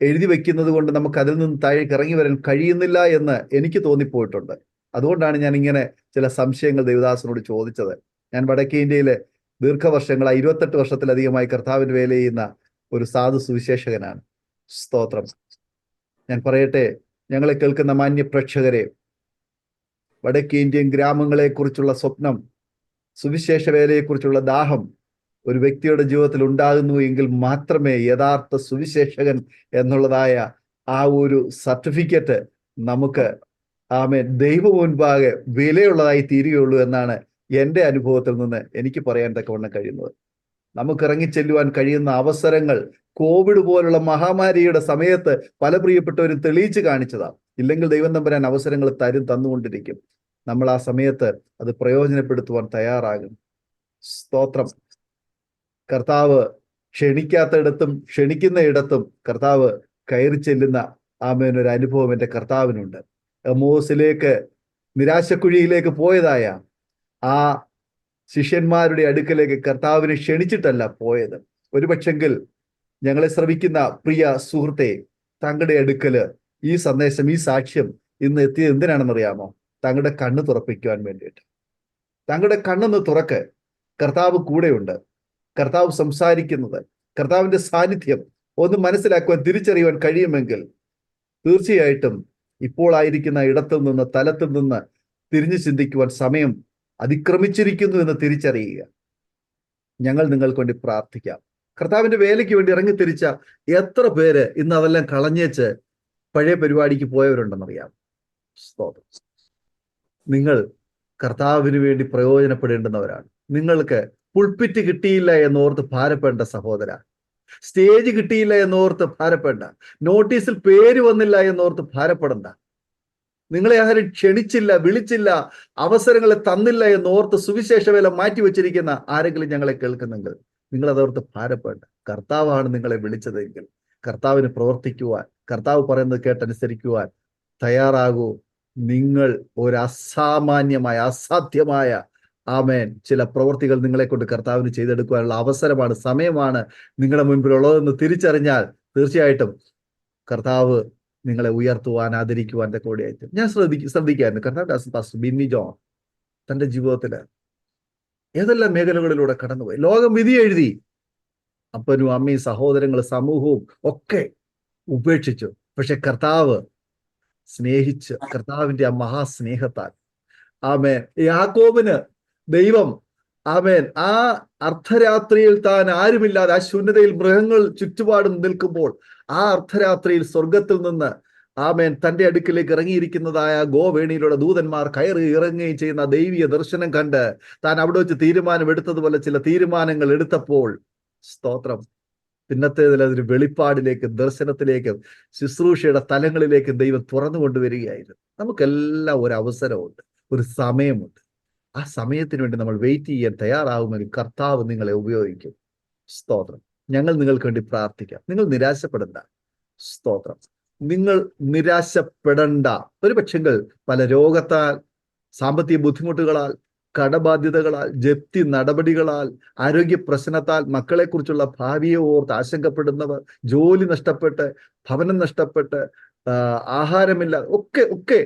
എഴുതി വെക്കുന്നത് കൊണ്ട് നമുക്ക് അതിൽ നിന്ന് താഴേക്ക് ഇറങ്ങി വരാൻ കഴിയുന്നില്ല എന്ന് എനിക്ക് തോന്നിപ്പോയിട്ടുണ്ട്. അതുകൊണ്ടാണ് ഞാൻ ഇങ്ങനെ ചില സംശയങ്ങൾ ദേവദാസനോട് ചോദിച്ചത്. ഞാൻ വടക്കേ ഇന്ത്യയിലെ ദീർഘവർഷങ്ങളായി 28 വർഷത്തിലധികമായി കർത്താവിന് വേല ചെയ്യുന്ന ഒരു സാധു സുവിശേഷകനാണ്. സ്തോത്രം. ഞാൻ പറയട്ടെ, ഞങ്ങളെ കേൾക്കുന്ന മാന്യ പ്രേക്ഷകരെ, വടക്കേ ഇന്ത്യൻ ഗ്രാമങ്ങളെക്കുറിച്ചുള്ള സ്വപ്നം, സുവിശേഷ വേലയെക്കുറിച്ചുള്ള ദാഹം ഒരു വ്യക്തിയുടെ ജീവിതത്തിൽ ഉണ്ടാകുന്നു എങ്കിൽ മാത്രമേ യഥാർത്ഥ സുവിശേഷകൻ എന്നുള്ളതായ ആ ഒരു സർട്ടിഫിക്കറ്റ് നമുക്ക് ദൈവം മുൻപാകെ വിലയുള്ളതായി തീരുകയുള്ളൂ എന്നാണ് എൻ്റെ അനുഭവത്തിൽ നിന്ന് എനിക്ക് പറയാൻ തക്കവണ്ണം കഴിയുന്നത്. നമുക്ക് ഇറങ്ങിച്ചെല്ലുവാൻ കഴിയുന്ന അവസരങ്ങൾ കോവിഡ് പോലുള്ള മഹാമാരിയുടെ സമയത്ത് പല പ്രിയപ്പെട്ടവരും തെളിയിച്ച് കാണിച്ചതാണ്. ഇല്ലെങ്കിൽ ദൈവം തമ്പുരാൻ അവസരങ്ങൾ തന്നുകൊണ്ടിരിക്കും. നമ്മൾ ആ സമയത്ത് അത് പ്രയോജനപ്പെടുത്തുവാൻ തയ്യാറാകും. സ്തോത്രം. കർത്താവ് ക്ഷണിക്കാത്തയിടത്തും ക്ഷണിക്കുന്ന ഇടത്തും കർത്താവ് കയറി ചെല്ലുന്ന ഒരു അനുഭവം എൻ്റെ കർത്താവിനുണ്ട്. എമ്മോസിലേക്ക്, നിരാശക്കുഴിയിലേക്ക് പോയതായ ആ ശിഷ്യന്മാരുടെ അടുക്കലേക്ക് കർത്താവിനെ ക്ഷണിച്ചിട്ടല്ല പോയത്. ഒരുപക്ഷെങ്കിൽ ഞങ്ങളെ ശ്രവിക്കുന്ന പ്രിയ സുഹൃത്തെ, താങ്കളുടെ അടുക്കല് ഈ സന്ദേശം, ഈ സാക്ഷ്യം ഇന്ന് എത്തിയത് എന്തിനാണെന്നറിയാമോ? താങ്കളുടെ കണ്ണ് തുറപ്പിക്കുവാൻ വേണ്ടിയിട്ട്. താങ്കളുടെ കണ്ണൊന്ന് തുറക്ക്. കർത്താവ് കൂടെയുണ്ട്. കർത്താവ് സംസാരിക്കുന്നത്, കർത്താവിന്റെ സാന്നിധ്യം ഒന്ന് മനസ്സിലാക്കുവാൻ, തിരിച്ചറിയുവാൻ കഴിയുമെങ്കിൽ തീർച്ചയായിട്ടും ഇപ്പോൾ ആയിരിക്കുന്ന ഇടത്തിൽ നിന്ന്, തലത്തിൽ നിന്ന് തിരിഞ്ഞു ചിന്തിക്കുവാൻ സമയം അതിക്രമിച്ചിരിക്കുന്നു എന്ന് തിരിച്ചറിയുക. ഞങ്ങൾ നിങ്ങൾക്ക് വേണ്ടി പ്രാർത്ഥിക്കാം. കർത്താവിന്റെ വേലയ്ക്ക് വേണ്ടി ഇറങ്ങിത്തിരിച്ച എത്ര പേര് ഇന്ന് അതെല്ലാം കളഞ്ഞേച്ച് പഴയ പരിപാടിക്ക് പോയവരുണ്ടെന്നറിയാം. നിങ്ങൾ കർത്താവിന് വേണ്ടി പ്രയോജനപ്പെടേണ്ടുന്നവരാണ്. നിങ്ങൾക്ക് പുൾപിറ്റ് കിട്ടിയില്ല എന്നോർത്ത് ഭാരപ്പെടേണ്ട സഹോദര, സ്റ്റേജ് കിട്ടിയില്ല എന്നോർത്ത് ഭാരപ്പെടേണ്ട, നോട്ടീസിൽ പേര് വന്നില്ല എന്നോർത്ത് ഭാരപ്പെടണ്ട. നിങ്ങളെ ആരും ക്ഷണിച്ചില്ല, വിളിച്ചില്ല, അവസരങ്ങളെ തന്നില്ല എന്നോർത്ത് സുവിശേഷ വേല മാറ്റിവെച്ചിരിക്കുന്ന ആരെങ്കിലും ഞങ്ങളെ കേൾക്കുന്നെങ്കിൽ നിങ്ങൾ അതോർത്ത് ഭാരപ്പെടേണ്ട. കർത്താവാണ് നിങ്ങളെ വിളിച്ചതെങ്കിൽ കർത്താവിന് പ്രവർത്തിക്കുവാൻ, കർത്താവ് പറയുന്നത് കേട്ടനുസരിക്കുവാൻ തയ്യാറാകൂ. നിങ്ങൾ ഒരു അസാമാന്യമായ, അസാധ്യമായ ചില പ്രവൃത്തികൾ നിങ്ങളെ കൊണ്ട് കർത്താവിന് ചെയ്തെടുക്കുവാനുള്ള അവസരമാണ്, സമയമാണ് നിങ്ങളുടെ മുൻപിലുള്ളതെന്ന് തിരിച്ചറിഞ്ഞാൽ തീർച്ചയായിട്ടും കർത്താവ് നിങ്ങളെ ഉയർത്തുവാൻ, ആദരിക്കുവാൻ കൂടെയായിട്ട്. ഞാൻ ശ്രദ്ധിക്കായിരുന്നു കർത്താവിന്റെ പാസ്റ്റർ ബിന്നി ജോൺ തന്റെ ജീവിതത്തില് ഏതെല്ലാം മേഖലകളിലൂടെ കടന്നുപോയി. ലോകം വിധി എഴുതി, അപ്പനും അമ്മയും സഹോദരങ്ങളും സമൂഹവും ഒക്കെ ഉപേക്ഷിച്ചു. പക്ഷെ കർത്താവ് സ്നേഹിച്ച്, കർത്താവിന്റെ ആ മഹാസ്നേഹത്താൽ യാക്കോബിന് ദൈവം ആ അർദ്ധരാത്രിയിൽ താൻ ആരുമില്ലാതെ ആ ശൂന്യതയിൽ മൃഗങ്ങൾ ചുറ്റുപാടും നിൽക്കുമ്പോൾ ആ അർദ്ധരാത്രിയിൽ സ്വർഗത്തിൽ നിന്ന് തന്റെ അടുക്കിലേക്ക് ഇറങ്ങിയിരിക്കുന്നതായ ഗോവേണിയിലുള്ള ദൂതന്മാർ കയറി ഇറങ്ങുകയും ചെയ്യുന്ന ദൈവീയ ദർശനം കണ്ട് താൻ അവിടെ വെച്ച് തീരുമാനം എടുത്തതുപോലെ ചില തീരുമാനങ്ങൾ എടുത്തപ്പോൾ, സ്തോത്രം, പിന്നത്തേതിൽ അതൊരു വെളിപ്പാടിലേക്ക്, ദർശനത്തിലേക്ക്, ശുശ്രൂഷയുടെ തലങ്ങളിലേക്ക് ദൈവം തുറന്നു കൊണ്ടുവരികയായിരുന്നു. നമുക്കെല്ലാം ഒരു അവസരമുണ്ട്, ഒരു സമയമുണ്ട്. ആ സമയത്തിന് വേണ്ടി നമ്മൾ വെയിറ്റ് ചെയ്യാൻ തയ്യാറാവുമെങ്കിൽ കർത്താവ് നിങ്ങളെ ഉപയോഗിക്കും. സ്തോത്രം. ഞങ്ങൾ നിങ്ങൾക്ക് വേണ്ടി പ്രാർത്ഥിക്കാം. നിങ്ങൾ നിരാശപ്പെടണ്ട. സ്തോത്രം. നിങ്ങൾ നിരാശപ്പെടണ്ട. ഒരു പക്ഷെങ്കിൽ പല രോഗത്താൽ, സാമ്പത്തിക ബുദ്ധിമുട്ടുകളാൽ, കടബാധ്യതകളാൽ, ജപ്തി നടപടികളാൽ, ആരോഗ്യ പ്രശ്നത്താൽ, മക്കളെക്കുറിച്ചുള്ള ഭാവിയെ ഓർത്ത് ആശങ്കപ്പെടുന്നവർ, ജോലി നഷ്ടപ്പെട്ട്, ഭവനം നഷ്ടപ്പെട്ട്, ആഹാരമില്ല, ഒക്കെ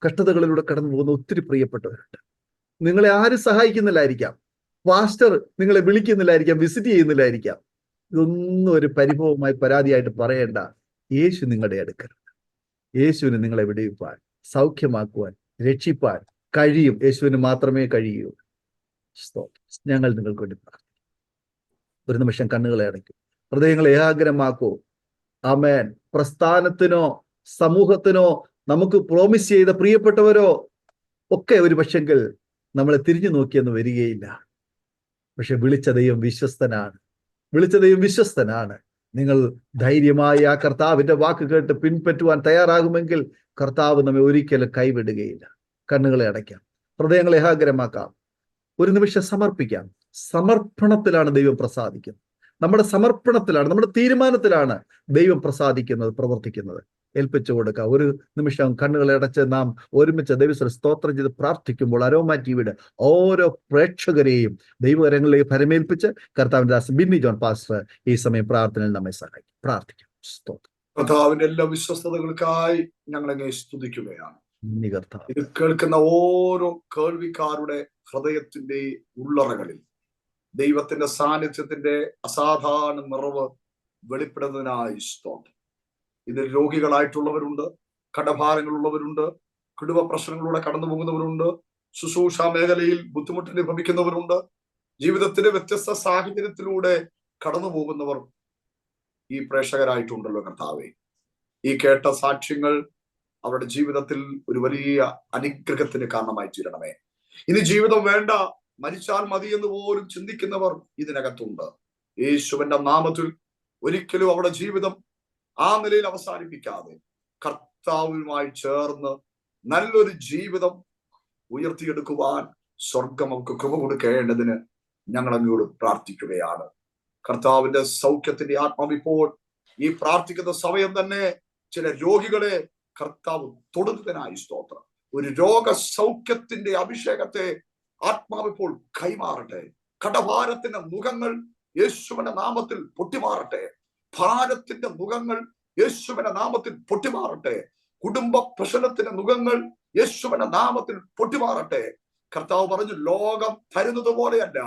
കഷ്ടതകളിലൂടെ കടന്നു പോകുന്ന ഒത്തിരി പ്രിയപ്പെട്ടവരുണ്ട്. നിങ്ങളെ ആരും സഹായിക്കുന്നില്ലായിരിക്കാം, പാസ്റ്റർ നിങ്ങളെ വിളിക്കുന്നില്ലായിരിക്കാം, വിസിറ്റ് ചെയ്യുന്നില്ലായിരിക്കാം. ഇതൊന്നും ഒരു പരിഭവമായി, പരാതിയായിട്ട് പറയേണ്ട. യേശു നിങ്ങളുടെ അടുക്കലുണ്ട്. യേശുവിന് നിങ്ങളെ വിടുവിപ്പാൻ, സൗഖ്യമാക്കുവാൻ, രക്ഷിപ്പാൻ കഴിയും. യേശുവിന് മാത്രമേ കഴിയൂ. ഞങ്ങൾ നിങ്ങൾക്ക് വേണ്ടി പ്രാർത്ഥിക്കും. ഒരു നിമിഷം കണ്ണുകളെ അടയ്ക്കും, ഹൃദയങ്ങളെ ഏകാഗ്രമാക്കൂ. ആമേൻ. പ്രസ്ഥാനത്തിനോ സമൂഹത്തിനോ നമുക്ക് പ്രോമിസ് ചെയ്ത പ്രിയപ്പെട്ടവരോ ഒക്കെ ഒരു പക്ഷെങ്കിൽ നമ്മളെ തിരിഞ്ഞു നോക്കിയെന്ന് വരികയില്ല. പക്ഷെ വിളിച്ച ദൈവം വിശ്വസ്തനാണ്. വിളിച്ച ദൈവം വിശ്വസ്തനാണ്. നിങ്ങൾ ധൈര്യമായി ആ കർത്താവിന്റെ വാക്ക് കേട്ട് പിൻപറ്റുവാൻ തയ്യാറാകുമെങ്കിൽ കർത്താവ് നമ്മെ ഒരിക്കലും കൈവിടുകയില്ല. കണ്ണുകളെ അടയ്ക്കാം, ഹൃദയങ്ങളെ ഏകാഗ്രമാക്കാം. ഒരു നിമിഷം സമർപ്പിക്കാം. സമർപ്പണത്തിലാണ് ദൈവം പ്രസാദിക്കുന്നത്. നമ്മുടെ സമർപ്പണത്തിലാണ്, നമ്മുടെ തീരുമാനത്തിലാണ് ദൈവം പ്രസാദിക്കുന്നത്, പ്രവർത്തിക്കുന്നത്. ഏൽപ്പിച്ചു കൊടുക്കുക. ഒരു നിമിഷം കണ്ണുകൾ അടച്ച് നാം ഒരുമിച്ച് ദൈവത്തിന് സ്തോത്രം ചെയ്ത് പ്രാർത്ഥിക്കുമ്പോൾ അരോമ ടിവിയുടെ ഓരോ പ്രേക്ഷകരെയും ദൈവകരങ്ങളിലേക്ക് പരമേൽപ്പിച്ച് കർത്താവിന്റെ ദാസൻ ബിന്നി ജോൺ പാസ്റ്റർ ഈ സമയം പ്രാർത്ഥനയിൽ നമ്മെ സഹായിക്കും. പ്രാർത്ഥിക്കാം. സ്തോത്രം. കർത്താവിന്റെ എല്ലാ വിശ്വസ്തതകൾക്കായി ഞങ്ങളെ സ്തുതിക്കുകയാണ്. കർത്താവ്, ഇത് കേൾക്കുന്ന ഓരോ കേൾവിക്കാരുടെ ഹൃദയത്തിന്റെ ഉള്ളറകളിൽ ദൈവത്തിന്റെ സാന്നിധ്യത്തിന്റെ അസാധാരണ നിറവ് വെളിപ്പെടുന്നതിനായി സ്തോത്രം. ഇതിൽ രോഗികളായിട്ടുള്ളവരുണ്ട്, കടഭാരങ്ങളുള്ളവരുണ്ട്, കുടുംബ പ്രശ്നങ്ങളിലൂടെ കടന്നു പോകുന്നവരുണ്ട്, ശുശ്രൂഷ മേഖലയിൽ ബുദ്ധിമുട്ട് അനുഭവിക്കുന്നവരുണ്ട്, ജീവിതത്തിന്റെ വ്യത്യസ്ത സാഹചര്യത്തിലൂടെ കടന്നു പോകുന്നവർ ഈ പ്രേക്ഷകരായിട്ടുണ്ടല്ലോ കർത്താവേ. ഈ കേട്ട സാക്ഷ്യങ്ങൾ അവരുടെ ജീവിതത്തിൽ ഒരു വലിയ അനുഗ്രഹത്തിന് കാരണമായി തീരണമേ. ഇനി ജീവിതം വേണ്ട, മരിച്ചാൽ മതി എന്ന് പോലും ചിന്തിക്കുന്നവർ ഇതിനകത്തുണ്ട്. യേശുവിന്റെ നാമത്തിൽ ഒരിക്കലും അവരുടെ ജീവിതം ആ നിലയിൽ അവസാനിപ്പിക്കാതെ കർത്താവുമായി ചേർന്ന് നല്ലൊരു ജീവിതം ഉയർത്തിയെടുക്കുവാൻ സ്വർഗം അവർക്ക് കൃപ കൊടുക്കേണ്ടതിന് ഞങ്ങൾ അങ്ങോട്ട് പ്രാർത്ഥിക്കുകയാണ്. കർത്താവിന്റെ സൗഖ്യത്തിന്റെ ആത്മാവ് ഇപ്പോൾ ഈ പ്രാർത്ഥിക്കുന്ന സമയം തന്നെ ചില രോഗികളെ കർത്താവ് തൊടുന്നതിനായി സ്തോത്രം. ഒരു രോഗസൗഖ്യത്തിന്റെ അഭിഷേകത്തെ ആത്മാവ് ഇപ്പോൾ കൈമാറട്ടെ. കടഭാരത്തിന്റെ മുഖങ്ങൾ യേശുവിന്റെ നാമത്തിൽ പൊട്ടിമാറട്ടെ. ഭാരത്തിന്റെ മുഖങ്ങൾ യേശുവിന്റെ നാമത്തിൽ പൊട്ടിമാറട്ടെ. കുടുംബ പ്രശ്നത്തിന്റെ മുഖങ്ങൾ യേശുവിന്റെ നാമത്തിൽ പൊട്ടിമാറട്ടെ. കർത്താവ് പറഞ്ഞു, ലോകം തരുന്നത് പോലെയല്ല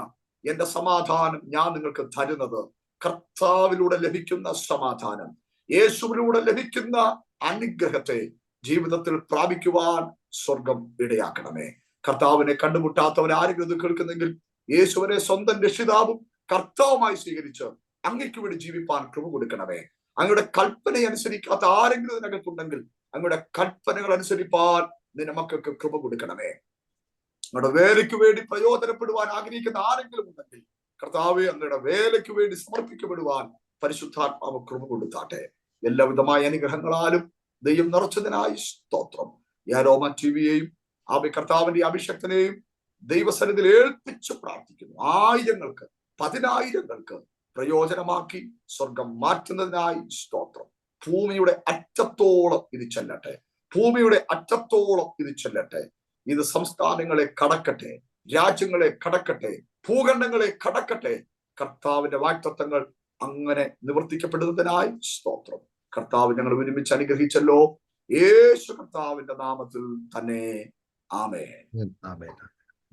എന്റെ സമാധാനം ഞാൻ നിങ്ങൾക്ക് തരുന്നത്. കർത്താവിലൂടെ ലഭിക്കുന്ന സമാധാനം, യേശുവിലൂടെ ലഭിക്കുന്ന അനുഗ്രഹത്തെ ജീവിതത്തിൽ പ്രാപിക്കുവാൻ സ്വർഗം ഇടയാക്കണമേ. കർത്താവിനെ കണ്ടുമുട്ടാത്തവർ ആരെങ്കിലും ഇത് കേൾക്കുന്നെങ്കിൽ യേശുവിനെ സ്വന്തം രക്ഷിതാവും കർത്താവുമായി സ്വീകരിച്ച് അങ്ങയ്ക്ക് വേണ്ടി ജീവിപ്പാൻ കൃപ കൊടുക്കണമേ. അങ്ങയുടെ കൽപ്പന അനുസരിക്കാത്ത ആരെങ്കിലും ഇതിനകത്തുണ്ടെങ്കിൽ അങ്ങയുടെ കൽപ്പനകൾ അനുസരിപ്പാൻ നിന്റെ മക്കൾക്ക് കൃപ കൊടുക്കണമേ. അങ്ങയുടെ വേലയ്ക്ക് വേണ്ടി പ്രയോജനപ്പെടുവാൻ ആഗ്രഹിക്കുന്ന ആരെങ്കിലും ഉണ്ടെങ്കിൽ കർത്താവെ അങ്ങയുടെ വേലയ്ക്ക് വേണ്ടി സമർപ്പിക്കപ്പെടുവാൻ പരിശുദ്ധാത്മാവ് കൃപ കൊടുത്താട്ടെ. എല്ലാവിധമായ അനുഗ്രഹങ്ങളാലും ദൈവം നിറച്ചതിനായി സ്തോത്രം. യാരോമ ടിവിയെയും കർത്താവിന്റെ അഭിഷക്തനെയും ദൈവസന്നിധിയിൽ ഏൽപ്പിച്ച് പ്രാർത്ഥിക്കുന്നു. ആയിരങ്ങൾക്ക്, പതിനായിരങ്ങൾക്ക് പ്രയോജനമാക്കി സ്വർഗം മാറ്റുന്നതിനായി സ്തോത്രം. ഭൂമിയുടെ അറ്റത്തോളം ഇത് ചെല്ലട്ടെ. ഭൂമിയുടെ അറ്റത്തോളം ഇത് ചെല്ലട്ടെ. ഇത് സംസ്ഥാനങ്ങളെ കടക്കട്ടെ, രാജ്യങ്ങളെ കടക്കട്ടെ, ഭൂഖണ്ഡങ്ങളെ കടക്കട്ടെ. കർത്താവിന്റെ വാഗ്ദത്തങ്ങൾ അങ്ങനെ നിവർത്തിക്കപ്പെടുന്നതിനായി സ്തോത്രം. കർത്താവ് ഞങ്ങൾ ഒരുമിച്ച് അനുഗ്രഹിച്ചല്ലോ. യേശു കർത്താവിന്റെ നാമത്തിൽ തന്നെ ആമേൻ. ആമേൻ.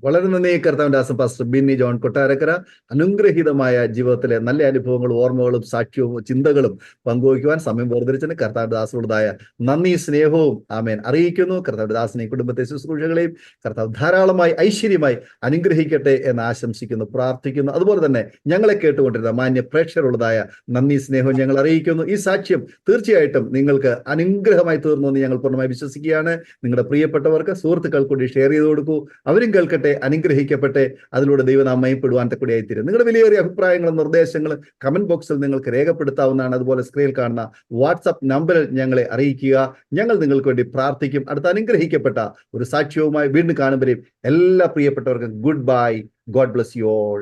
വളരെ നന്ദി കർത്താവിന്റെ ദാസൻ പാസ്റ്റർ ബിന്നി ജോൺ കൊട്ടാരക്കര. അനുഗ്രഹീതമായ ജീവിതത്തിലെ നല്ല അനുഭവങ്ങളും ഓർമ്മകളും സാക്ഷ്യവും ചിന്തകളും പങ്കുവയ്ക്കുവാൻ സമയം വേർതിരിച്ചതിന് കർത്താവിന്റെ ദാസനോടായ നന്ദി സ്നേഹവും ആമേൻ അറിയിക്കുന്നു. കർത്താവിന്റെ ദാസനെയും കുടുംബത്തെ ശുശ്രൂഷകളെയും കർത്താവ് ധാരാളമായി ഐശ്വര്യമായി അനുഗ്രഹിക്കട്ടെ എന്ന് ആശംസിക്കുന്നു, പ്രാർത്ഥിക്കുന്നു. അതുപോലെ തന്നെ ഞങ്ങളെ കേട്ടുകൊണ്ടിരുന്ന മാന്യ പ്രേക്ഷകരുള്ളതായ നന്ദി സ്നേഹവും ഞങ്ങൾ അറിയിക്കുന്നു. ഈ സാക്ഷ്യം തീർച്ചയായിട്ടും നിങ്ങൾക്ക് അനുഗ്രഹമായി തീർന്നു എന്ന് ഞങ്ങൾ പൂർണ്ണമായി വിശ്വസിക്കുകയാണ്. നിങ്ങളുടെ പ്രിയപ്പെട്ടവർക്ക്, സുഹൃത്തുക്കൾക്ക് കൂടി ഷെയർ ചെയ്ത് കൊടുക്കൂ. അവരും കേൾക്കട്ടെ, അനുഗ്രഹിക്കട്ടെ. അതിലൂടെ ദൈവനാമം മഹിമപ്പെടുവാൻ കൂടിയായിത്തീരും. നിങ്ങളുടെ വിലയേറിയ അഭിപ്രായങ്ങളും നിർദ്ദേശങ്ങളും കമന്റ് ബോക്സിൽ നിങ്ങൾക്ക് രേഖപ്പെടുത്താവുന്നതാണ്. അതുപോലെ സ്ക്രീനിൽ കാണുന്ന വാട്സ്ആപ്പ് നമ്പറിൽ ഞങ്ങളെ അറിയിക്കുക. ഞങ്ങൾ നിങ്ങൾക്ക് വേണ്ടി പ്രാർത്ഥിക്കും. അടുത്ത അനുഗ്രഹിക്കപ്പെട്ട ഒരു സാക്ഷ്യവുമായി വീണ്ടും കാണുമ്പോഴേയും എല്ലാ പ്രിയപ്പെട്ടവർക്കും good bye. God bless you all.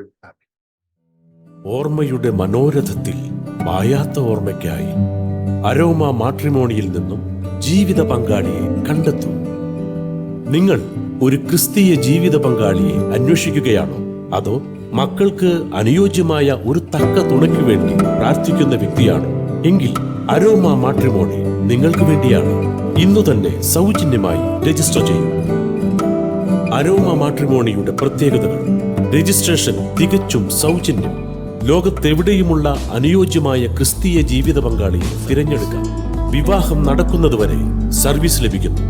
ഓർമ്മയുടെ മനോരഥത്തിൽ മായാത്ത ഓർമ്മയ്ക്കായി അരോമ മാട്രിമോണിയിൽ നിന്നും ജീവിത പങ്കാളിയെ കണ്ടെത്തൂ. നിങ്ങൾ ഒരു ക്രിസ്തീയ ജീവിത പങ്കാളിയെ അന്വേഷിക്കുകയാണോ? അതോ മക്കൾക്ക് അനുയോജ്യമായ ഒരു തക്ക തുണയ്ക്ക് വേണ്ടി പ്രാർത്ഥിക്കുന്ന വ്യക്തിയാണോ? എങ്കിൽ അരോമ മാട്രിമോണി നിങ്ങൾക്ക് വേണ്ടിയാണ്. ഇന്നു തന്നെ സൗജന്യമായി രജിസ്റ്റർ ചെയ്യൂ. അരോമ മാട്രിമോണിയുടെ പ്രത്യേകതകൾ: രജിസ്ട്രേഷൻ തികച്ചും സൗജന്യം. ലോകത്തെവിടെയുമുള്ള അനുയോജ്യമായ ക്രിസ്തീയ ജീവിത പങ്കാളിയെ തിരഞ്ഞെടുക്കാം. വിവാഹം നടക്കുന്നതുവരെ സർവീസ് ലഭിക്കുന്നു.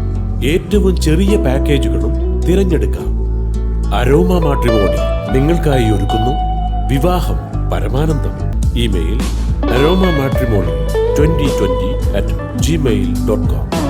ഏറ്റവും ചെറിയ പാക്കേജുകളും തിരഞ്ഞെടുക്കാം. അരോമ മാട്രിമോണി നിങ്ങൾക്കായി ഒരുക്കുന്നു വിവാഹം പരമാനന്ദം. Email aroma matrimony2020@gmail.com.